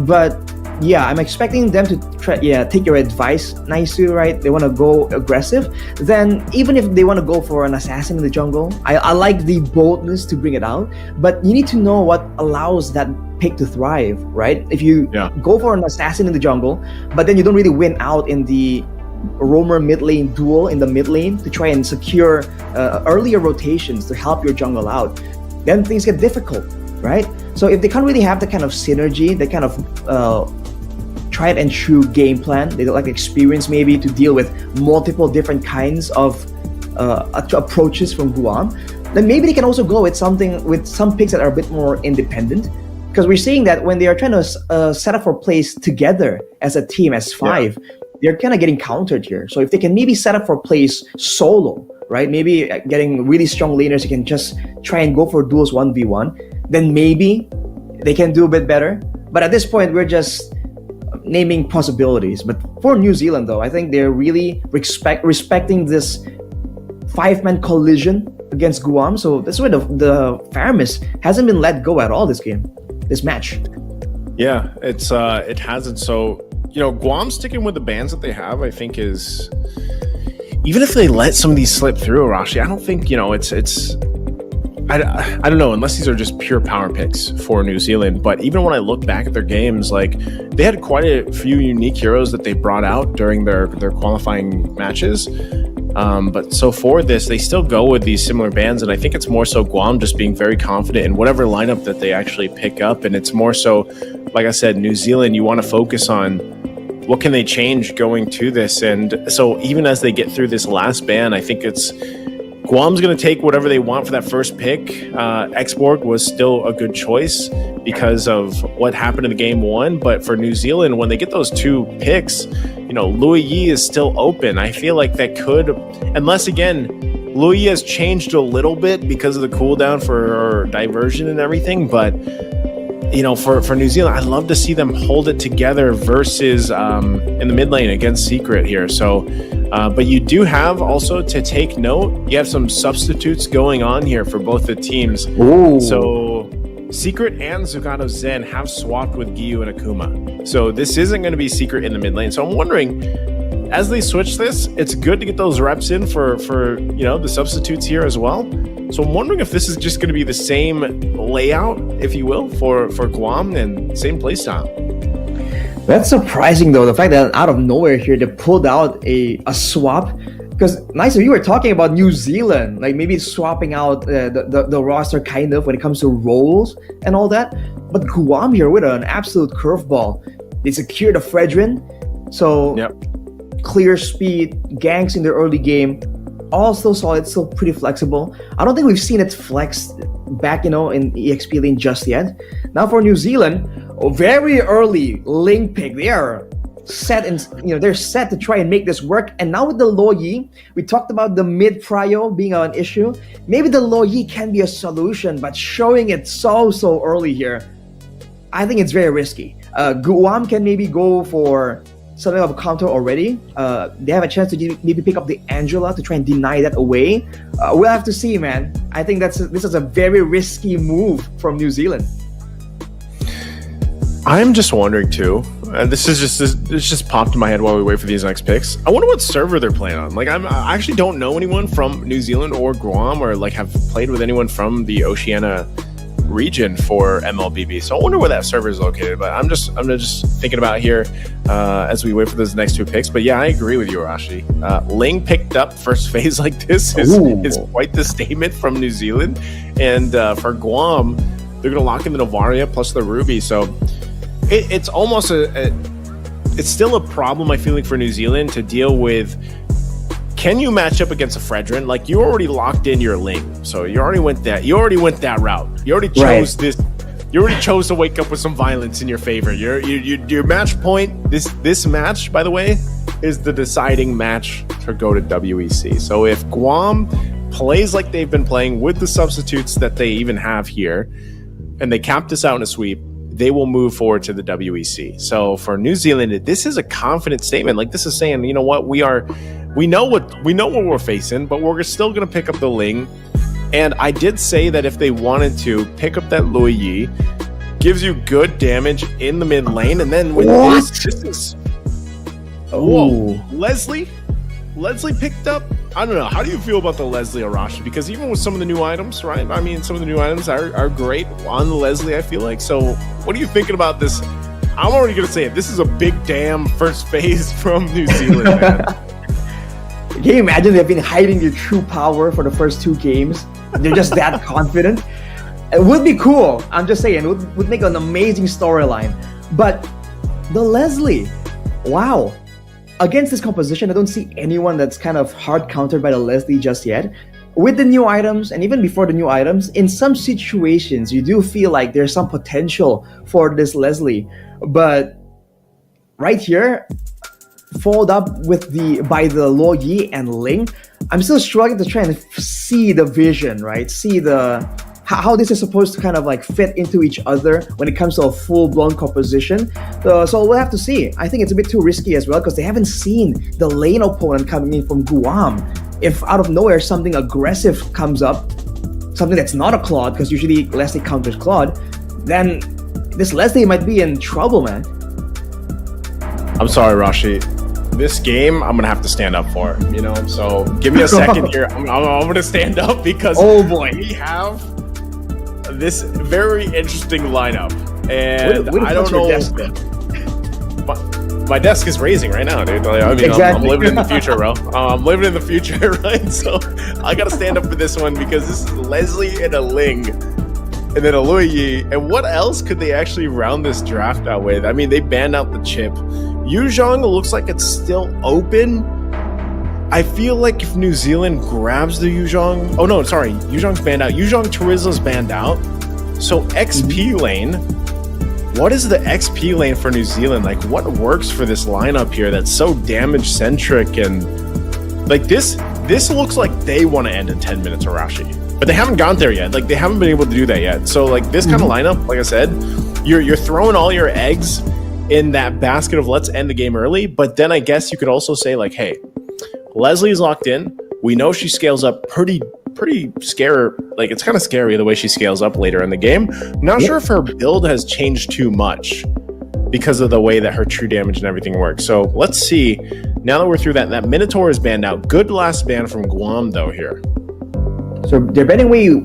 but yeah, I'm expecting them to take your advice nicely, right? They want to go aggressive. Then even if they want to go for an assassin in the jungle, I like the boldness to bring it out, but you need to know what allows that pick to thrive, right? If you go for an assassin in the jungle, but then you don't really win out in the roamer mid lane duel in the mid lane to try and secure earlier rotations to help your jungle out, then things get difficult, right? So if they can't really have the kind of synergy, the kind of tried and true game plan, they don't like experience maybe to deal with multiple different kinds of approaches from Guam, then maybe they can also go with some picks that are a bit more independent. Because we're seeing that when they are trying to set up for plays together as a team, as 5, they're kind of getting countered here. So if they can maybe set up for plays solo, right? Maybe getting really strong laners, you can just try and go for duels 1v1, then maybe they can do a bit better. But at this point, we're just naming possibilities. But for New Zealand, though, I think they're really respecting this 5-man collision against Guam. So that's why the Faramis hasn't been let go at all this match. Yeah, it hasn't. So, you know, Guam sticking with the bans that they have, I think is, even if they let some of these slip through, Arashi, I don't think, you know, I don't know, unless these are just pure power picks for New Zealand. But even when I look back at their games, like, they had quite a few unique heroes that they brought out during their qualifying matches. But so for this, they still go with these similar bans, and I think it's more so Guam just being very confident in whatever lineup that they actually pick up. And it's more so, like I said, New Zealand, you want to focus on what can they change going to this. And so even as they get through this last ban, I think it's Guam's going to take whatever they want for that first pick. Export was still a good choice because of what happened in game 1. But for New Zealand, when they get those 2 picks, you know, Louis Yi is still open. I feel like that could, unless again, Louis Yi has changed a little bit because of the cooldown for diversion and everything. But, you know, for New Zealand, I'd love to see them hold it together versus in the mid lane against Secret here. So, but you do have also to take note, you have some substitutes going on here for both the teams. Ooh. So Secret and Zugato Zen have swapped with Giyu and Akuma. So this isn't going to be Secret in the mid lane. So I'm wondering, as they switch this, it's good to get those reps in for you know, the substitutes here as well. So I'm wondering if this is just going to be the same layout, if you will, for Guam, and same playstyle. That's surprising, though, the fact that out of nowhere here they pulled out a swap. Because nice, you were talking about New Zealand, like maybe swapping out the roster kind of when it comes to roles and all that. But Guam here with an absolute curveball. They secured a Fredrin, so clear speed, ganks in the early game, all still solid, still pretty flexible. I don't think we've seen it flex back, you know, in EXP lane just yet. Now for New Zealand, very early Ling pick. They are set and they're set to try and make this work. And now with the Lo Yi, we talked about the mid prio being an issue. Maybe the Lo Yi can be a solution, but showing it so early here, I think it's very risky. Guam can maybe go for something of a counter already. They have a chance to maybe pick up the Angela to try and deny that away. We'll have to see, man. I think this is a very risky move from New Zealand. I'm just wondering too, and this just popped in my head while we wait for these next picks. I wonder what server they're playing on. Like, I actually don't know anyone from New Zealand or Guam, or like have played with anyone from the Oceania region for MLBB. So I wonder where that server is located. But I'm just thinking about here as we wait for those next two picks. But yeah, I agree with you, Arashi. Ling picked up first phase like this is quite the statement from New Zealand, and for Guam, they're gonna lock in the Novaria plus the Ruby. So it's almost it's still a problem, I feel like, for New Zealand to deal with. Can you match up against a Fredrin? Like, you already locked in your Ling, so you already went that route. You already chose this. You already chose to wake up with some violence in your favor. Your match point. This match, by the way, is the deciding match to go to WEC. So if Guam plays like they've been playing with the substitutes that they even have here, and they cap this out in a sweep, they will move forward to the WEC. So for New Zealand, this is a confident statement. Like, this is saying, you know what, we know what we're facing, but we're still going to pick up the Ling. And I did say that if they wanted to pick up that Lo Yi, gives you good damage in the mid lane, and then with this is Leslie picked up. I don't know. How do you feel about the Leslie Arashi? Because even with some of the new items, right? I mean, some of the new items are great on the Leslie, I feel like. So what are you thinking about this? I'm already going to say it. This is a big damn first phase from New Zealand, man. Can you imagine they've been hiding their true power for the first two games? They're just that confident. It would be cool. I'm just saying, it would make an amazing storyline. But the Leslie, wow. Against this composition, I don't see anyone that's kind of hard countered by the Leslie just yet. With the new items, and even before the new items, in some situations, you do feel like there's some potential for this Leslie. But right here, followed up by the Lo Yi and Ling, I'm still struggling to try and see the vision, right? See how this is supposed to kind of like fit into each other when it comes to a full-blown composition. So we'll have to see. I think it's a bit too risky as well because they haven't seen the lane opponent coming in from Guam. If out of nowhere something aggressive comes up, something that's not a Claude, because usually Leslie counters Claude, then this Leslie might be in trouble, man. I'm sorry, Rashi. This game, I'm going to have to stand up for, So give me a second here. I'm going to stand up because we have this very interesting lineup, and I don't know. My desk is raising right now, dude. I mean, exactly. I'm living in the future, bro. I'm living in the future, right? So I gotta stand up for this one because this is Leslie and a Ling, and then a Lo Yi. And what else could they actually round this draft out with? I mean, they banned out the chip. Yuzhong looks like it's still open. I feel like if New Zealand grabs the Yuzhong... Oh, no, sorry. Yuzhong's banned out. Yuzhong Terizla's banned out. So XP lane... What is the XP lane for New Zealand? Like, what works for this lineup here that's so damage-centric? And, like, this looks like they want to end in 10 minutes, Arashi. But they haven't gone there yet. Like, they haven't been able to do that yet. So, like, this kind of lineup, like I said, you're throwing all your eggs in that basket of let's end the game early. But then I guess you could also say, like, hey... Leslie's locked in. We know she scales up pretty scary. Like, it's kind of scary the way she scales up later in the game. Not sure if her build has changed too much because of the way that her true damage and everything works. So let's see. Now that we're through that Minotaur is banned out. Good last ban from Guam though here. So they're banning away.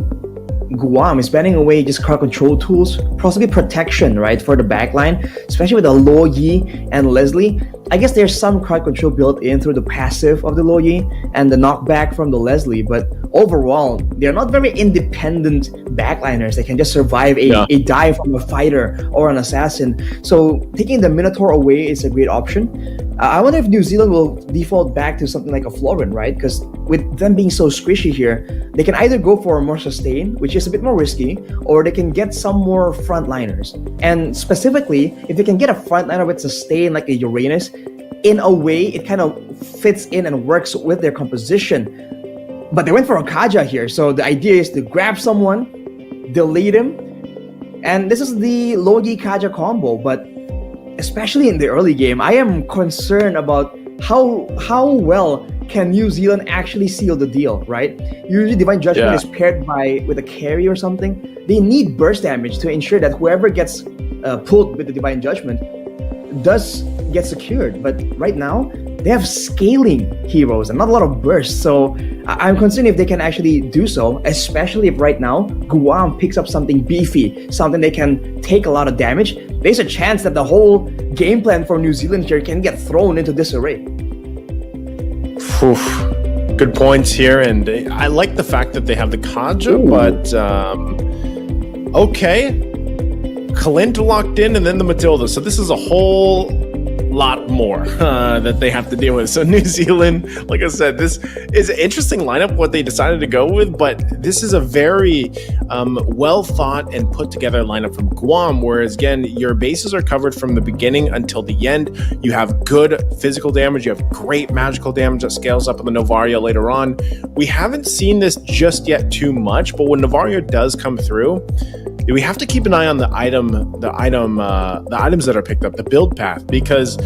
Guam is banning away just crowd control tools, possibly protection, right, for the backline, especially with the Lo Yi and Leslie. I guess there's some crowd control built in through the passive of the Lo Yi and the knockback from the Leslie, but overall, they're not very independent backliners. They can just survive a dive from a fighter or an assassin. So taking the Minotaur away is a great option. I wonder if New Zealand will default back to something like a Florin, right? Because with them being so squishy here, they can either go for a more sustain, which is a bit more risky, or they can get some more frontliners. And specifically, if they can get a frontliner with sustain like a Uranus, in a way, it kind of fits in and works with their composition. But they went for a Kaja here, so the idea is to grab someone, delete him, and this is the Logi Kaja combo. But especially in the early game, I am concerned about how well can New Zealand actually seal the deal, right? Usually Divine Judgment is paired with a carry or something. They need burst damage to ensure that whoever gets pulled with the Divine Judgment does get secured. But right now, they have scaling heroes and not a lot of bursts. So I'm concerned if they can actually do so, especially if right now Guam picks up something beefy, something they can take a lot of damage. There's a chance that the whole game plan for New Zealand here can get thrown into disarray. Good points here, and I like the fact that they have the Kaja, but okay. Clint locked in, and then the Matilda. So this is a whole lot more that they have to deal with. So New Zealand, like I said, this is an interesting lineup, what they decided to go with, but this is a very well thought and put together lineup from Guam, whereas again, your bases are covered from the beginning until the end. You have good physical damage, you have great magical damage that scales up in the Novaria later on. We haven't seen this just yet too much, but when Novaria does come through, we have to keep an eye on the items that are picked up, the build path, because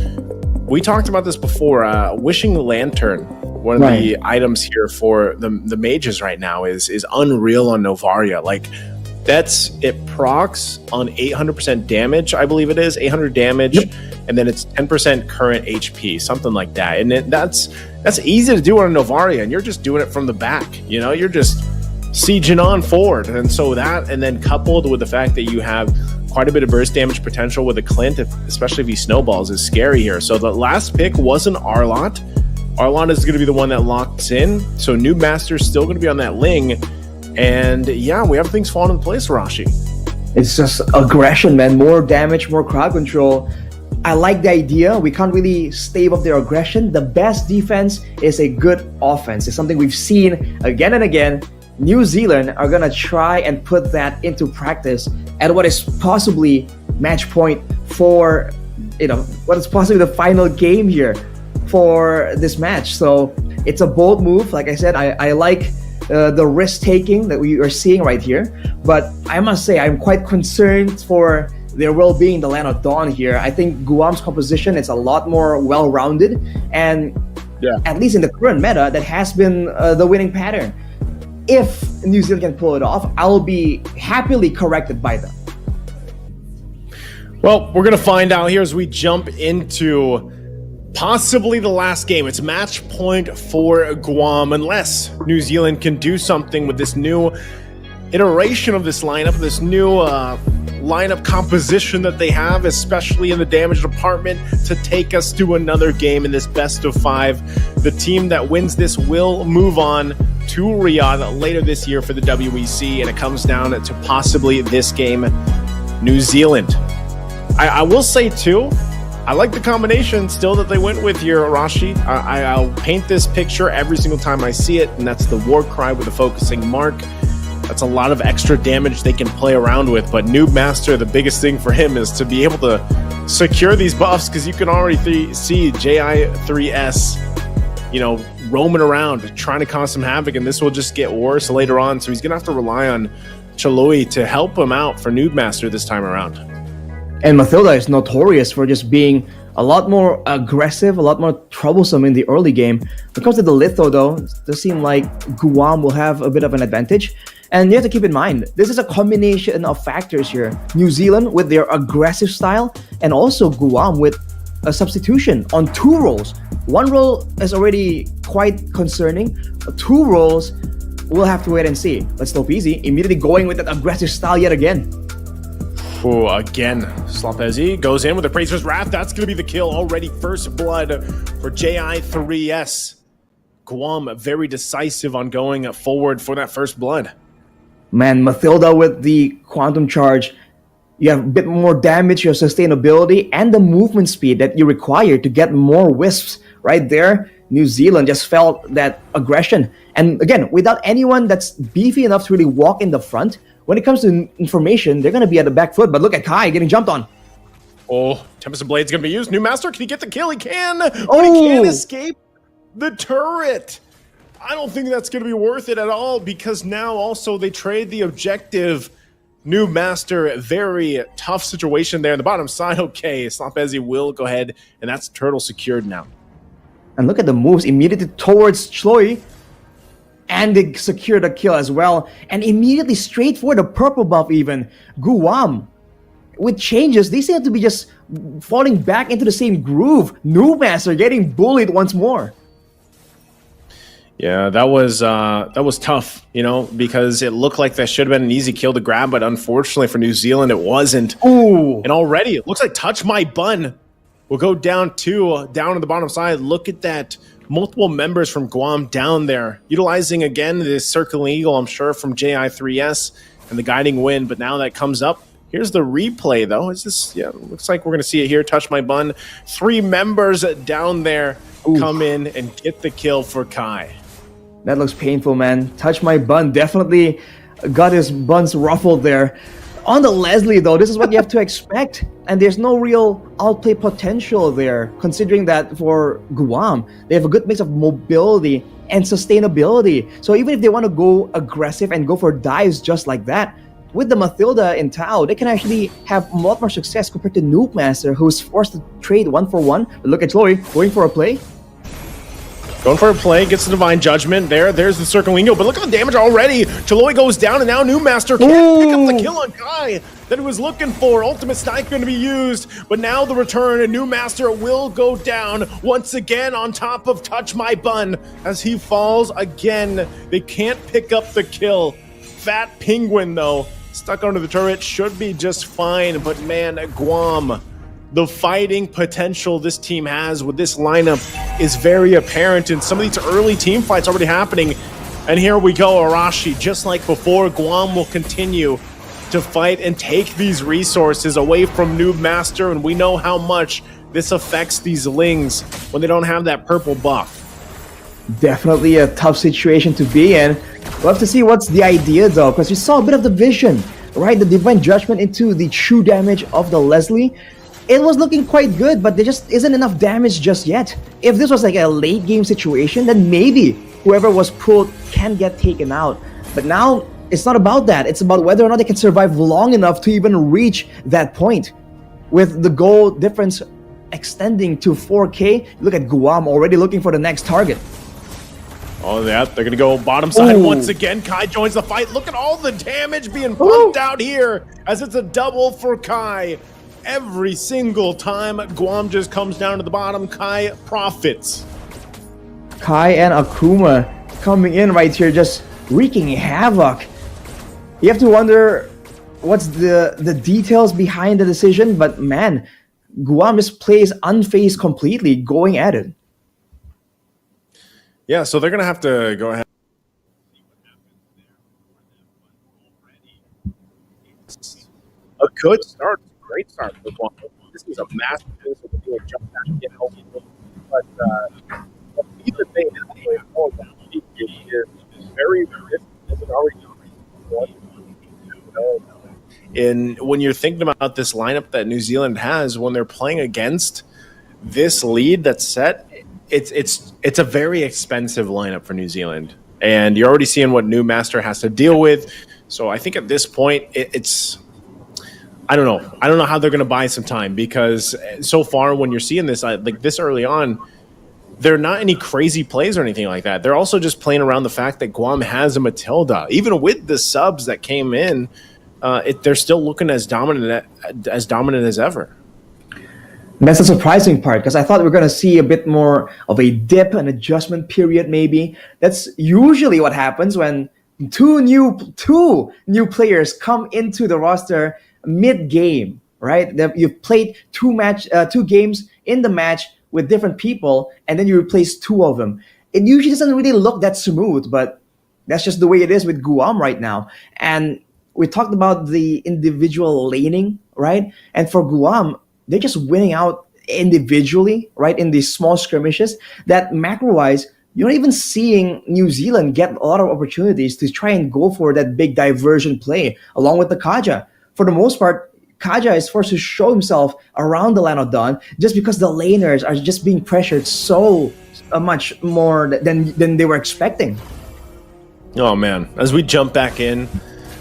we talked about this before. Wishing Lantern, one of the items here for the mages right now, is unreal on Novaria. Like it procs on 800% damage, I believe it is 800 damage, and then it's 10% current HP, something like that. And that's easy to do on a Novaria, and you're just doing it from the back. You know, you're just sieging on forward. And so that, and then coupled with the fact that you have quite a bit of burst damage potential with a Clint, especially if he snowballs, is scary here. So the last pick wasn't Arlott. Arlott is going to be the one that locks in. So Noob Master's still going to be on that Ling. And yeah, we have things falling into place, Rashi. It's just aggression, man. More damage, more crowd control. I like the idea. We can't really stave off their aggression. The best defense is a good offense. It's something we've seen again and again. New Zealand are going to try and put that into practice at what is possibly match point for, what is possibly the final game here for this match. So it's a bold move. Like I said, I like the risk taking that we are seeing right here. But I must say, I'm quite concerned for their well-being in the Land of Dawn here. I think Guam's composition is a lot more well-rounded. And at least in the current meta, that has been the winning pattern. If New Zealand can pull it off, I'll be happily corrected by them. Well, we're going to find out here as we jump into possibly the last game. It's match point for Guam, unless New Zealand can do something with this new iteration of this lineup, this new lineup composition that they have, especially in the damage department, to take us to another game in this best of 5. The team that wins this will move on to Riyadh later this year for the WEC, and it comes down to possibly this game, New Zealand. I will say too, I like the combination still that they went with here, Arashi. I'll paint this picture every single time I see it, and that's the War Cry with the focusing mark. That's a lot of extra damage they can play around with, but Noob Master, the biggest thing for him is to be able to secure these buffs, because you can already see JI3S, roaming around, trying to cause some havoc, and this will just get worse later on. So he's going to have to rely on Chalui to help him out for Noob Master this time around. And Matilda is notorious for just being a lot more aggressive, a lot more troublesome in the early game. When it comes to the Litho, though, it does seem like Guam will have a bit of an advantage. And you have to keep in mind, this is a combination of factors here. New Zealand with their aggressive style, and also Guam with a substitution on 2 roles. 1 role is already quite concerning. 2 roles, we'll have to wait and see. But Slope Easy immediately going with that aggressive style yet again. Again, Slopezi goes in with the Praiser's Wrath. That's going to be the kill already. First blood for JI3S. Guam very decisive on going forward for that first blood. Man, Matilda with the Quantum Charge. You have a bit more damage, your sustainability, and the movement speed that you require to get more wisps right there. New Zealand just felt that aggression. And again, without anyone that's beefy enough to really walk in the front, when it comes to information, they're going to be at the back foot. But look at Kai getting jumped on. Oh, Tempest Blade's going to be used. New Master, can he get the kill? He can, but he Oh. can't escape the turret. I don't think that's going to be worth it at all because now also they trade the objective. New Master, very tough situation there in the bottom side. Okay, Slopezi will go ahead, and that's turtle secured now. And look at the moves immediately towards Chloe. And they secure the kill as well. And immediately straight for the purple buff even. Guam, with changes, they seem to be just falling back into the same groove. New Master getting bullied once more. Yeah, that was tough, you know, because it looked like that should have been an easy kill to grab, but unfortunately for New Zealand, it wasn't. Ooh. And already it looks like Touch My Bun will go down on the bottom side. Look at that. Multiple members from Guam down there, utilizing again this Circling Eagle, I'm sure, from JI3S and the Guiding Wind, but now that comes up. Here's the replay, though. Is this, yeah, looks like we're going to see it here. Touch My Bun. 3 members down there come in and get the kill for Kai. That looks painful, man. Touch My Bun definitely got his buns ruffled there. On the Leslie, though, this is what you have to expect. And there's no real outplay potential there, considering that for Guam, they have a good mix of mobility and sustainability. So even if they want to go aggressive and go for dives just like that, with the Mathilda in Tau, they can actually have a lot more success compared to Noob Master, who's forced to trade 1-for-1. But look at Chloe going for a play. Going for a play, gets the Divine Judgment. There's the Circling Eagle, but look at the damage already. Chloe goes down, and now New Master can't pick up the kill on Kai that he was looking for. Ultimate Strike going to be used, but now the return, and New Master will go down once again on top of Touch My Bun as he falls again. They can't pick up the kill. Fat Penguin, though, stuck under the turret, should be just fine, but man, Guam, the fighting potential this team has with this lineup is very apparent, and some of these early team fights already happening. And here we go, Arashi, just like before, Guam will continue to fight and take these resources away from Noob Master, and we know how much this affects these Lings when they don't have that purple buff. Definitely a tough situation to be in. We'll have to see what's the idea, though, because we saw a bit of the vision, right? The Divine Judgment into the true damage of the Leslie. It was looking quite good, but there just isn't enough damage just yet. If this was like a late game situation, then maybe whoever was pulled can get taken out. But now, it's not about that. It's about whether or not they can survive long enough to even reach that point. With the goal difference extending to 4K, look at Guam already looking for the next target. Oh, yeah, they're going to go bottom side once again. Kai joins the fight. Look at all the damage being pumped out here as it's a double for Kai. Every single time Guam just comes down to the bottom, Kai profits. Kai and Akuma coming in right here, just wreaking havoc. You have to wonder what's the details behind the decision, but man, Guam just plays unfazed completely, going at it. Yeah, so they're going to have to go ahead. A good start. Great start for Guam. This is a massive finish with the jump back in. But either thing is very risky. This is already and when you're thinking about this lineup that New Zealand has, when they're playing against this lead that's set, it's a very expensive lineup for New Zealand. And you're already seeing what New Master has to deal with. So I think at this point, it's I don't know. I don't know how they're going to buy some time, because so far when you're seeing this, like this early on, they're not any crazy plays or anything like that. They're also just playing around the fact that Guam has a Matilda. Even with the subs that came in, they're still looking as dominant as ever. And that's the surprising part, because I thought we were going to see a bit more of a dip, an adjustment period maybe. That's usually what happens when two new players come into the roster mid-game, right? You've played two games in the match with different people, and then you replace two of them. It usually doesn't really look that smooth, but that's just the way it is with Guam right now. And we talked about the individual laning, right? And for Guam, they're just winning out individually, right, in these small skirmishes, that macro-wise, you're not even seeing New Zealand get a lot of opportunities to try and go for that big diversion play along with the Kaja. For the most part, Kaja is forced to show himself around the line of dawn just because the laners are just being pressured so much more than they were expecting. Oh man, as we jump back in,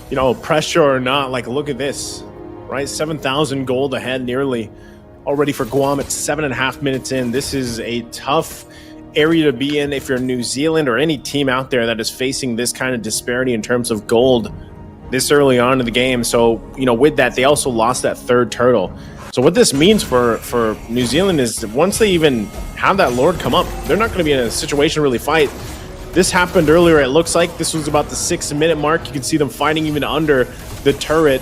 you know, pressure or not, like look at this, right? 7,000 gold ahead nearly already for Guam at 7.5 minutes in. This is a tough area to be in if you're New Zealand or any team out there that is facing this kind of disparity in terms of gold this early on in the game. So, you know, with that, they also lost that third turtle. So what this means for New Zealand is once they even have that Lord come up, they're not going to be in a situation to really fight. This happened earlier. It looks like this was about the 6-minute mark. You can see them fighting even under the turret.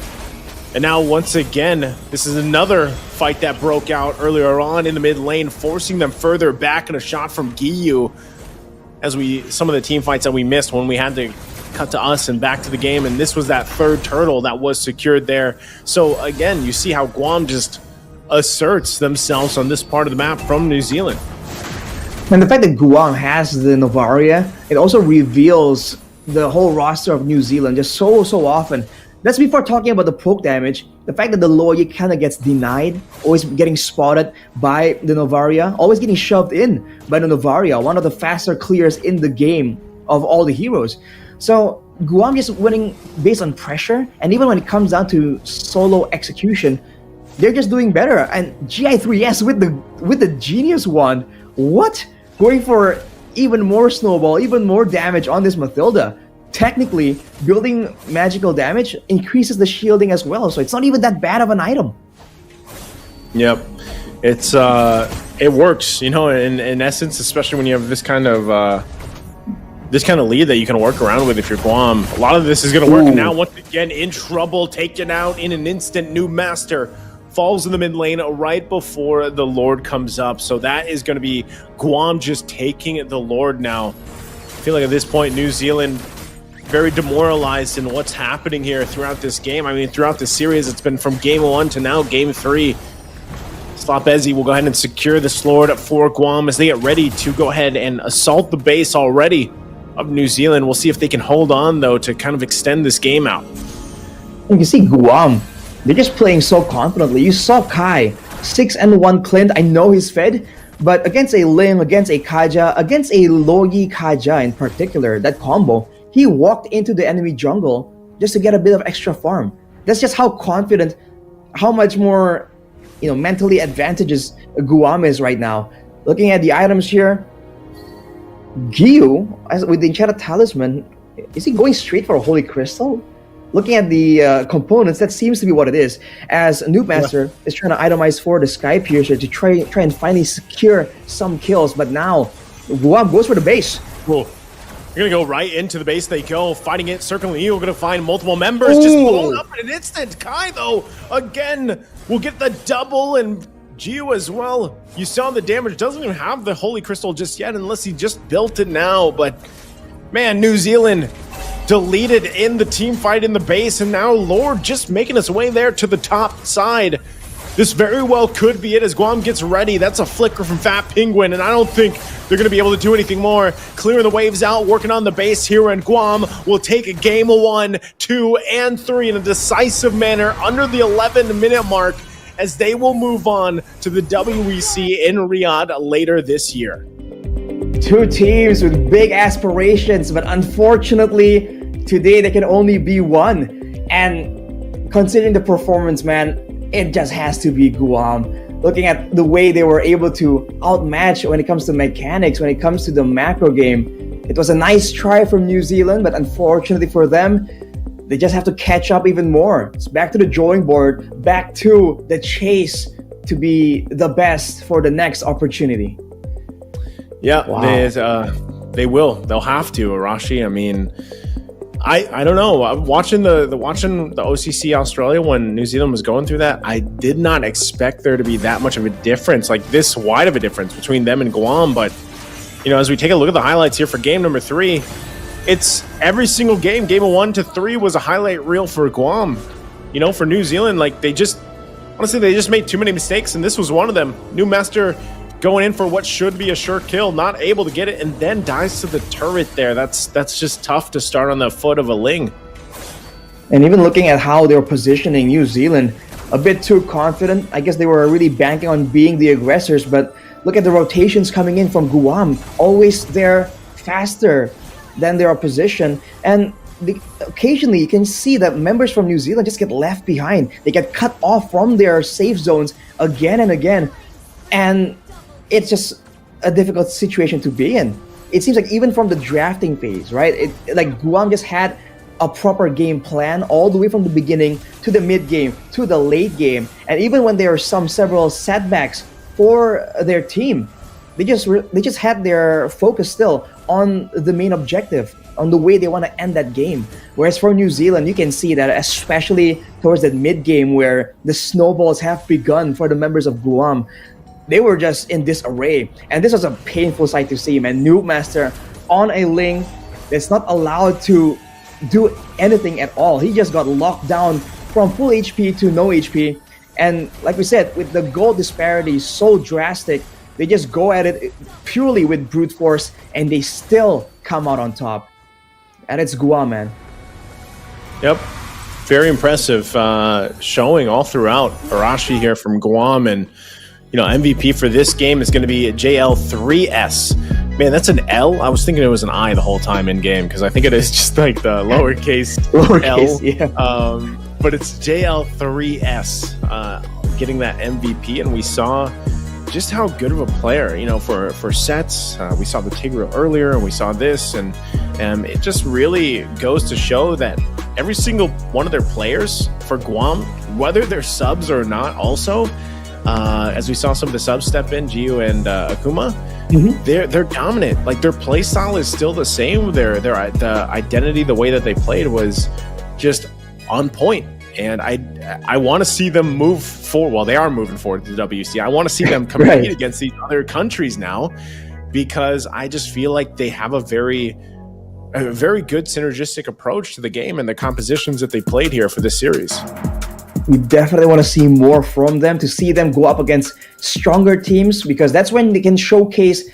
And now once again, this is another fight that broke out earlier on in the mid lane, forcing them further back, and a shot from Giyu as some of the team fights that we missed when we had to cut to us and back to the game. And this was that third turtle that was secured there. So again, you see how Guam just asserts themselves on this part of the map from New Zealand. And the fact that Guam has the Novaria, it also reveals the whole roster of New Zealand just so often. That's before talking about the poke damage. The fact that the Loyi kind of gets denied, always getting spotted by the Novaria, always getting shoved in by the Novaria, one of the faster clears in the game of all the heroes. So Guam just winning based on pressure, and even when it comes down to solo execution, they're just doing better. And GI3S with the genius one, what? Going for even more snowball, even more damage on this Mathilda. Technically, building magical damage increases the shielding as well, so it's not even that bad of an item. Yep, it's it works, you know, in essence, especially when you have this kind of lead that you can work around with if you're Guam. A lot of this is going to work. And now once again in trouble, taken out in an instant. New master falls in the mid lane right before the Lord comes up. So that is going to be Guam just taking the Lord now. I feel like at this point, New Zealand very demoralized in what's happening here throughout this game. I mean, throughout this series, it's been from game 1 to now game 3. Slopezi will go ahead and secure this Lord for Guam as they get ready to go ahead and assault the base already of New Zealand. We'll see if they can hold on, though, to kind of extend this game out. You can see Guam, they're just playing so confidently. You saw Kai, 6-1 Clint. I know he's fed, but against a Lim, against a Kaja, against a Loyi Kaja in particular, that combo, he walked into the enemy jungle just to get a bit of extra farm. That's just how confident, how much more, you know, mentally advantageous Guam is right now. Looking at the items here, Giyu, with the Enchanted Talisman, is he going straight for a Holy Crystal? Looking at the components, that seems to be what it is. As Noob Master is trying to itemize for the Sky Piercer to try and finally secure some kills, but now Guam goes for the base. Cool. You're gonna go right into the base. They go fighting it, circling you. We're gonna find multiple members just blown up in an instant. Kai, though, again will get the double, and Giyu as well. You saw the damage. Doesn't even have the Holy Crystal just yet, unless he just built it now. But man, New Zealand deleted in the team fight in the base, and now Lord just making his way there to the top side. This very well could be it as Guam gets ready. That's a flicker from Fat Penguin, and I don't think they're going to be able to do anything more. Clearing the waves out, working on the base here, and Guam will take a game 1, 2, and 3 in a decisive manner under the 11-minute mark as they will move on to the WEC in Riyadh later this year. Two teams with big aspirations, but unfortunately, today there can only be one. And considering the performance, man, it just has to be Guam. Looking at the way they were able to outmatch when it comes to mechanics, when it comes to the macro game, it was a nice try from New Zealand, but unfortunately for them, they just have to catch up even more. It's back to the drawing board, back to the chase to be the best for the next opportunity. Yeah, wow. They will. They'll have to, Arashi. I mean, I don't know. Watching the OCC Australia when New Zealand was going through that, I did not expect there to be that much of a difference, like this wide of a difference between them and Guam. But you know, as we take a look at the highlights here for game number 3, it's every single game 1 to 3 was a highlight reel for Guam. You know, for New Zealand, like they just honestly, they just made too many mistakes, and this was one of them. New Master going in for what should be a sure kill, not able to get it, and then dies to the turret there. That's just tough to start on the foot of a Ling. And even looking at how they were positioning New Zealand, a bit too confident. I guess they were really banking on being the aggressors, but look at the rotations coming in from Guam, always there faster than their opposition. And occasionally you can see that members from New Zealand just get left behind. They get cut off from their safe zones again and again. And it's just a difficult situation to be in. It seems like even from the drafting phase, right? Like Guam just had a proper game plan all the way from the beginning to the mid game to the late game. And even when there are several setbacks for their team, they just had their focus still on the main objective, on the way they want to end that game. Whereas for New Zealand, you can see that especially towards that mid game where the snowballs have begun for the members of Guam, they were just in disarray. And this was a painful sight to see, man. Noob Master on a Ling that's not allowed to do anything at all. He just got locked down from full HP to no HP. And like we said, with the gold disparity so drastic, they just go at it purely with brute force and they still come out on top. And it's Guam, man. Yep. Very impressive showing all throughout. Arashi here from Guam, and MVP for this game is going to be JL3S. Man, that's an L. I was thinking it was an I the whole time in game because I think it is just like the lowercase L. Yeah. But it's JL3S getting that MVP, and we saw just how good of a player, for sets. We saw the Tigreal earlier, and we saw this, and it just really goes to show that every single one of their players for Guam, whether they're subs or not, also. As we saw some of the subs step in, Gio and Akuma, they're dominant. Like their play style is still the same. The identity, the way that they played was just on point. And I want to see them move forward. Well, they are moving forward to the WC. I want to see them compete against these other countries now, because I just feel like they have a very good synergistic approach to the game and the compositions that they played here for this series. We definitely want to see more from them, to see them go up against stronger teams, because that's when they can showcase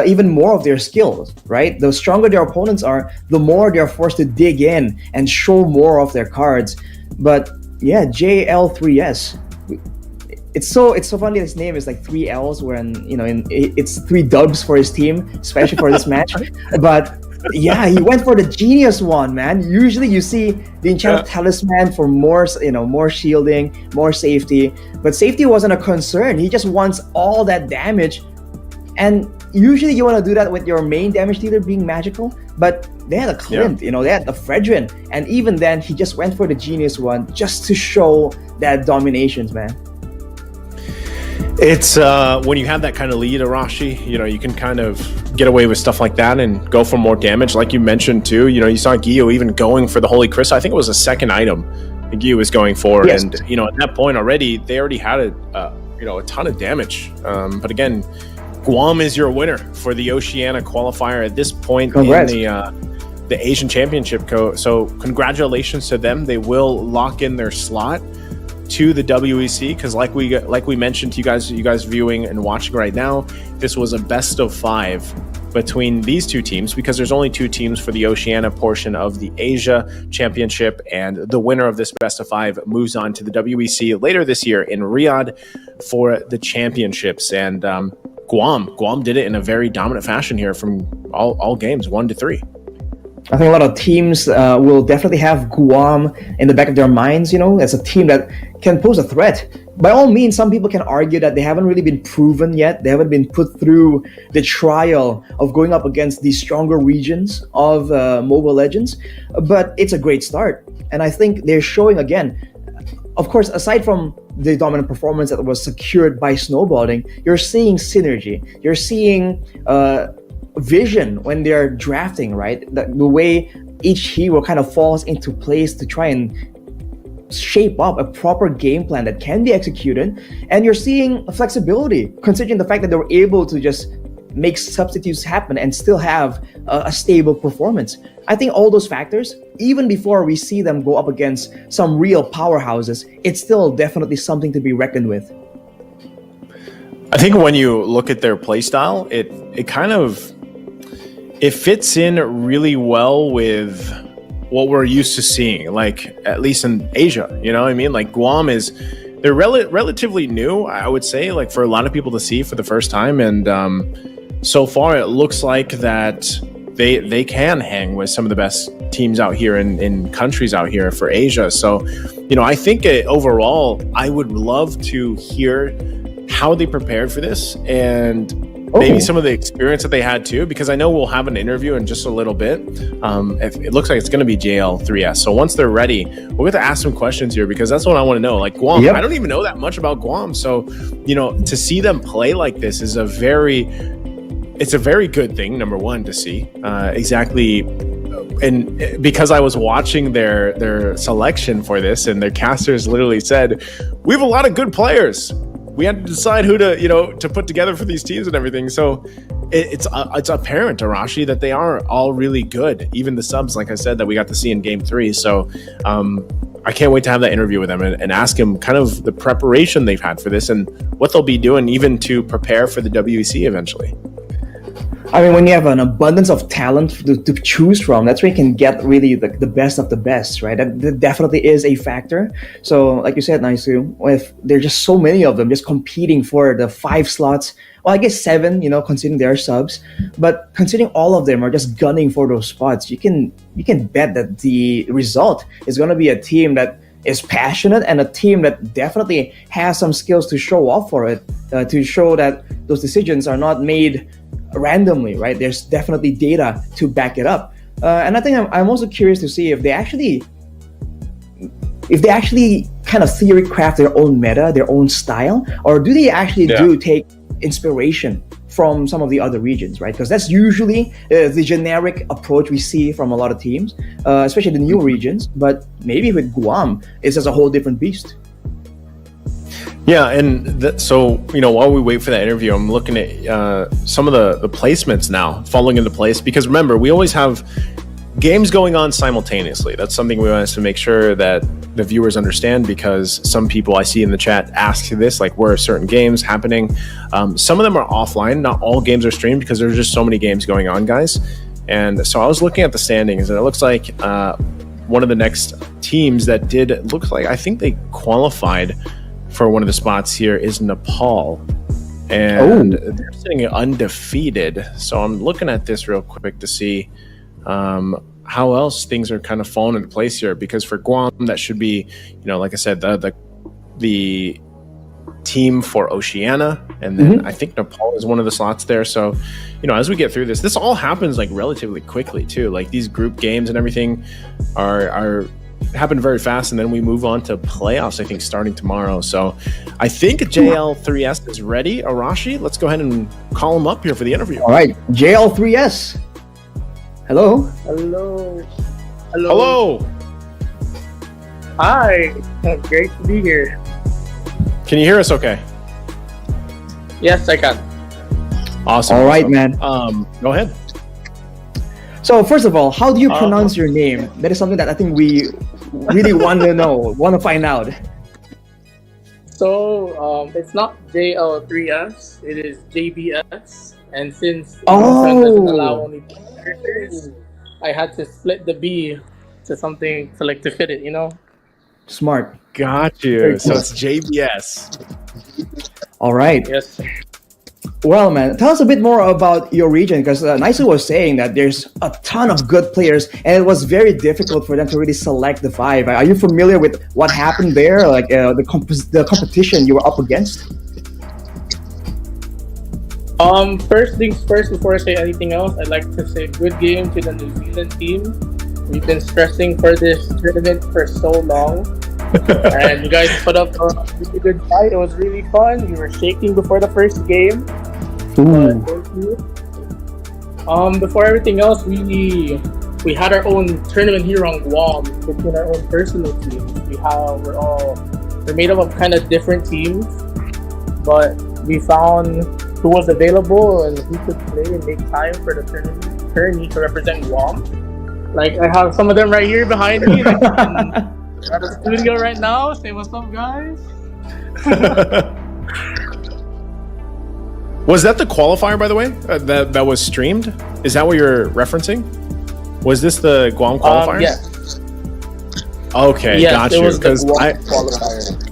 even more of their skills, right? The stronger their opponents are, the more they're forced to dig in and show more of their cards. But yeah, JL3S. It's so funny. His name is like 3 L's, when it's 3 dubs for his team, especially for this match. But yeah, he went for the genius one, man. Usually you see the enchanted talisman for more shielding, more safety, but safety wasn't a concern. He just wants all that damage, and usually you want to do that with your main damage dealer being magical, but they had a Clint, they had the Fredrin, and even then he just went for the genius one just to show that dominations, man. It's when you have that kind of lead, Arashi, you can kind of get away with stuff like that and go for more damage. Like you mentioned too, you saw Gio even going for the Holy Crystal. I think it was a second item that Gio was going for. Yes. And, at that point they already had a ton of damage. But again, Guam is your winner for the Oceania qualifier at this point. Congrats. In the Asian Championship. So congratulations to them. They will lock in their slot to the WEC, because like we mentioned to you guys viewing and watching right now, this was a best of 5 between these two teams, because there's only 2 teams for the Oceania portion of the Asia Championship, and the winner of this best of 5 moves on to the WEC later this year in Riyadh for the championships. And Guam did it in a very dominant fashion here from all games, 1-3. I think a lot of teams will definitely have Guam in the back of their minds, as a team that can pose a threat. By all means, some people can argue that they haven't really been proven yet. They haven't been put through the trial of going up against the stronger regions of Mobile Legends. But it's a great start. And I think they're showing again, of course, aside from the dominant performance that was secured by snowballing, you're seeing synergy. You're seeing vision when they're drafting, right? The way each hero kind of falls into place to try and shape up a proper game plan that can be executed. And you're seeing flexibility, considering the fact that they were able to just make substitutes happen and still have a stable performance. I think all those factors, even before we see them go up against some real powerhouses, it's still definitely something to be reckoned with. I think when you look at their play style, it fits in really well with what we're used to seeing, like at least in Asia. You know what I mean? Like Guam they're relatively new, I would say, like for a lot of people to see for the first time. And so far, it looks like that they can hang with some of the best teams out here in countries out here for Asia. So, I think overall, I would love to hear how they prepared for this and maybe some of the experience that they had too, because I know we'll have an interview in just a little bit. It looks like it's going to be JL3S. So once they're ready, we're going to ask some questions here because that's what I want to know. Like Guam, I don't even know that much about Guam. So, to see them play like this is a very good thing, number one, to see exactly. And because I was watching their selection for this, and their casters literally said, we have a lot of good players. We had to decide who to put together for these teams and everything. So it's apparent, Arashi, that they are all really good. Even the subs, like I said, that we got to see in Game 3. So I can't wait to have that interview with them and ask them kind of the preparation they've had for this and what they'll be doing even to prepare for the WEC eventually. I mean, when you have an abundance of talent to choose from, that's where you can get really the best of the best, right? That definitely is a factor. So, like you said, Naisu, if there's just so many of them just competing for the 5 slots, well, I guess 7, considering their subs, but considering all of them are just gunning for those spots, you can bet that the result is going to be a team that is passionate and a team that definitely has some skills to show off for it, to show that those decisions are not made randomly, right? There's definitely data to back it up. And I think I'm also curious to see if they actually kind of theory craft their own meta, their own style, or do they actually do take inspiration from some of the other regions, right? Because that's usually the generic approach we see from a lot of teams, especially the new regions. But maybe with Guam, it's just a whole different beast. Yeah, and so, while we wait for that interview, I'm looking at some of the placements now falling into place, because remember, we always have games going on simultaneously. That's something we want to make sure that the viewers understand, because some people I see in the chat ask this, like, where are certain games happening? Some of them are offline. Not all games are streamed because there's just so many games going on, guys. And so I was looking at the standings, and it looks like one of the next teams that I think they qualified for one of the spots here is Nepal, and they're sitting undefeated. So I'm looking at this real quick to see how else things are kind of falling into place here, because for Guam, that should be, like I said, the team for Oceania, and then I think Nepal is one of the slots there. So, as we get through this all happens like relatively quickly too. Like these group games and everything are happen very fast, and then we move on to playoffs, I think, starting tomorrow. So I think JL3S is ready. Arashi, let's go ahead and call him up here for the interview. All right, JL3S. Hello. Hi. Great to be here. Can you hear us okay? Yes, I can. Awesome. All right, man. Go ahead. So first of all, how do you pronounce your name? That is something that I think we really want to find out. So it's not JL3S, it is JBS. And since doesn't allow only 2 characters, I had to split the B to something to fit it, Smart. Got you. So it's JBS. All right. Yes. Well, man, tell us a bit more about your region, because Naisu was saying that there's a ton of good players, and it was very difficult for them to really select the 5. Are you familiar with what happened there, like the competition you were up against? First things first, before I say anything else, I'd like to say good game to the New Zealand team. We've been stressing for this tournament for so long, and you guys put up a really good fight. It was really fun. We were shaking before the first game. But thank you. Before everything else, we had our own tournament here on Guam between our own personal teams. We're made up of kind of different teams, but we found who was available and who could play and make time for the tourney to represent Guam. Like, I have some of them right here behind me. Like, at the studio right now. Say what's up, guys. Was that the qualifier, by the way, that was streamed? Is that what you're referencing? Was this the Guam qualifiers? Yes. Okay, Yes, got it you. was the Because Guam qualifier.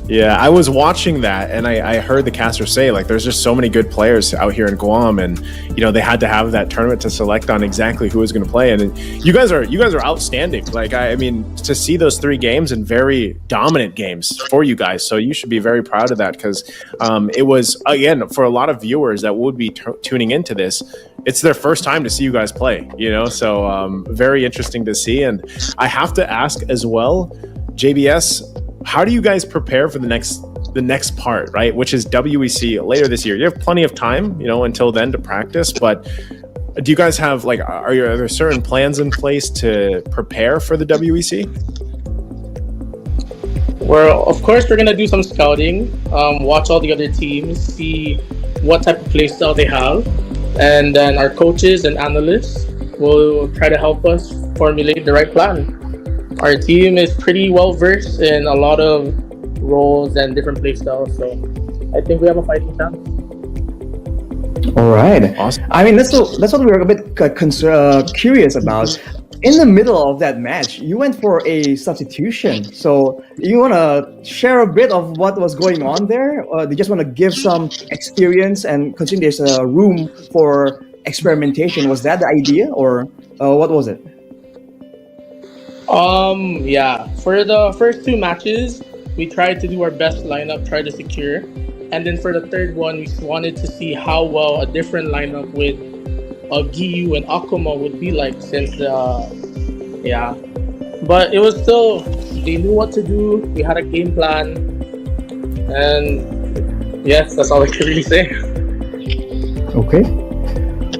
Yeah, I was watching that, and I heard the caster say, like, there's just so many good players out here in Guam, and they had to have that tournament to select on exactly who was going to play. And you guys are outstanding. Like, I mean, to see those 3 games and very dominant games for you guys, so you should be very proud of that, because it was, again, for a lot of viewers that would be tuning into this, it's their first time to see you guys play. So very interesting to see. And I have to ask as well, JBS, how do you guys prepare for the next part, right? Which is WEC later this year. You have plenty of time, until then to practice. But do you guys have are there certain plans in place to prepare for the WEC? Well, of course, we're gonna do some scouting, watch all the other teams, see what type of play style they have, and then our coaches and analysts will try to help us formulate the right plan. Our team is pretty well versed in a lot of roles and different play styles, so I think we have a fighting chance. All right. Awesome. I mean, that's what we were a bit curious about. In the middle of that match, you went for a substitution. So you want to share a bit of what was going on there? Or do you just want to give some experience and considering there's a room for experimentation? Was that the idea, or what was it? Yeah. For the first 2 matches, we tried to do our best lineup, try to secure. And then for the third one, we wanted to see how well a different lineup with Giyu and Akuma would be like, since yeah. But it was still, they knew what to do. We had a game plan. And yes, that's all I can really say. Okay.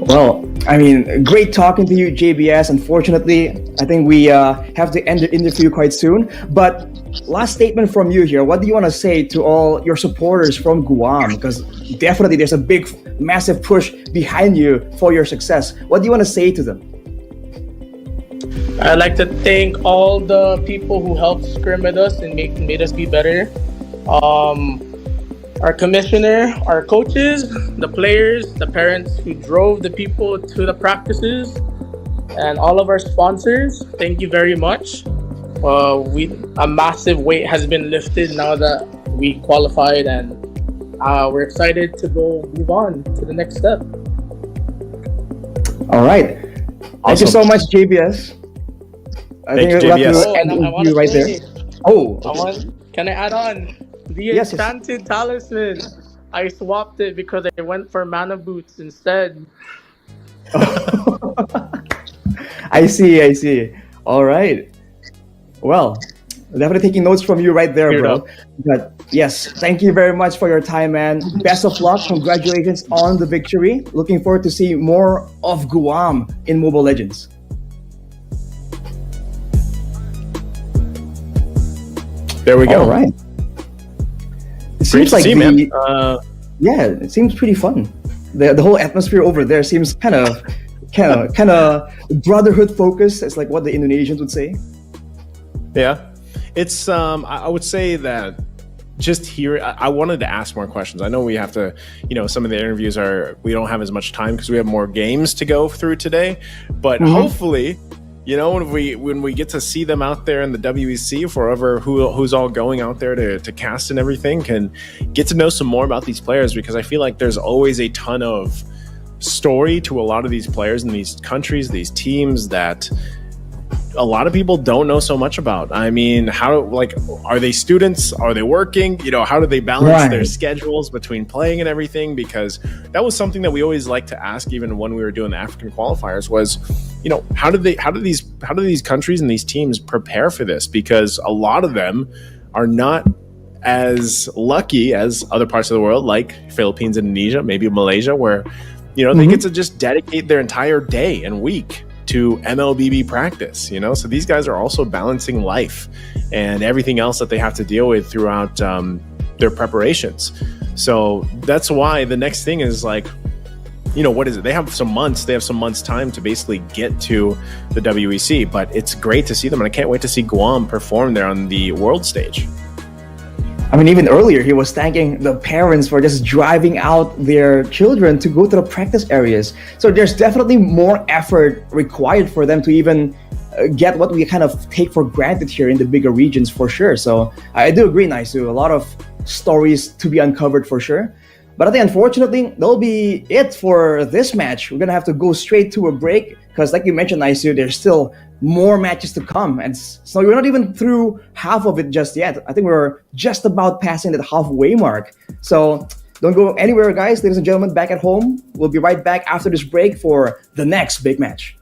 Well, I mean, great talking to you, JBS. Unfortunately, I think we have to end the interview quite soon. But last statement from you here. What do you want to say to all your supporters from Guam? Because definitely there's a big, massive push behind you for your success. What do you want to say to them? I'd like to thank all the people who helped scrim with us and made us be better. Our commissioner, our coaches, the players, the parents who drove the people to the practices, and all of our sponsors. Thank you very much. A massive weight has been lifted now that we qualified, and we're excited to move on to the next step. All right. Thank you so much, JBS. Thank you, JBS. I want to right there. Oh, can I add on? The Yes. enchanted talisman. I swapped it because I went for mana boots instead. I see. All right. Well, definitely taking notes from you right there, bro. But yes, thank you very much for your time, man. Best of luck. Congratulations on the victory. Looking forward to see more of Guam in Mobile Legends. There we go. All right. It Great seems to like see, man. yeah, it seems pretty fun. The whole atmosphere over there seems kind of brotherhood focused. It's like what the Indonesians would say. Yeah, it's I would say that just here, I wanted to ask more questions. I know we have to, some of the interviews we don't have as much time because we have more games to go through today, but hopefully, when we get to see them out there in the WEC, forever who's all going out there to cast and everything, can get to know some more about these players, because I feel like there's always a ton of story to a lot of these players in these countries, these teams, that a lot of people don't know so much about. I mean, are they students? Are they working? How do they balance their schedules between playing and everything? Because that was something that we always like to ask, even when we were doing the African qualifiers, was, how do these countries and these teams prepare for this? Because a lot of them are not as lucky as other parts of the world, like Philippines, Indonesia, maybe Malaysia, where, they get to just dedicate their entire day and week to MLBB practice, so these guys are also balancing life and everything else that they have to deal with throughout their preparations. So that's why the next thing is like, what is it? They have some months time to basically get to the WEC, but it's great to see them. And I can't wait to see Guam perform there on the world stage. I mean, even earlier, he was thanking the parents for just driving out their children to go to the practice areas. So there's definitely more effort required for them to even get what we kind of take for granted here in the bigger regions for sure. So I do agree, Naisu. A lot of stories to be uncovered for sure. But I think, unfortunately, that'll be it for this match. We're going to have to go straight to a break because, like you mentioned, Naisu, there's still more matches to come. And so we're not even through half of it just yet. I think we're just about passing that halfway mark. So don't go anywhere, guys. Ladies and gentlemen, back at home. We'll be right back after this break for the next big match.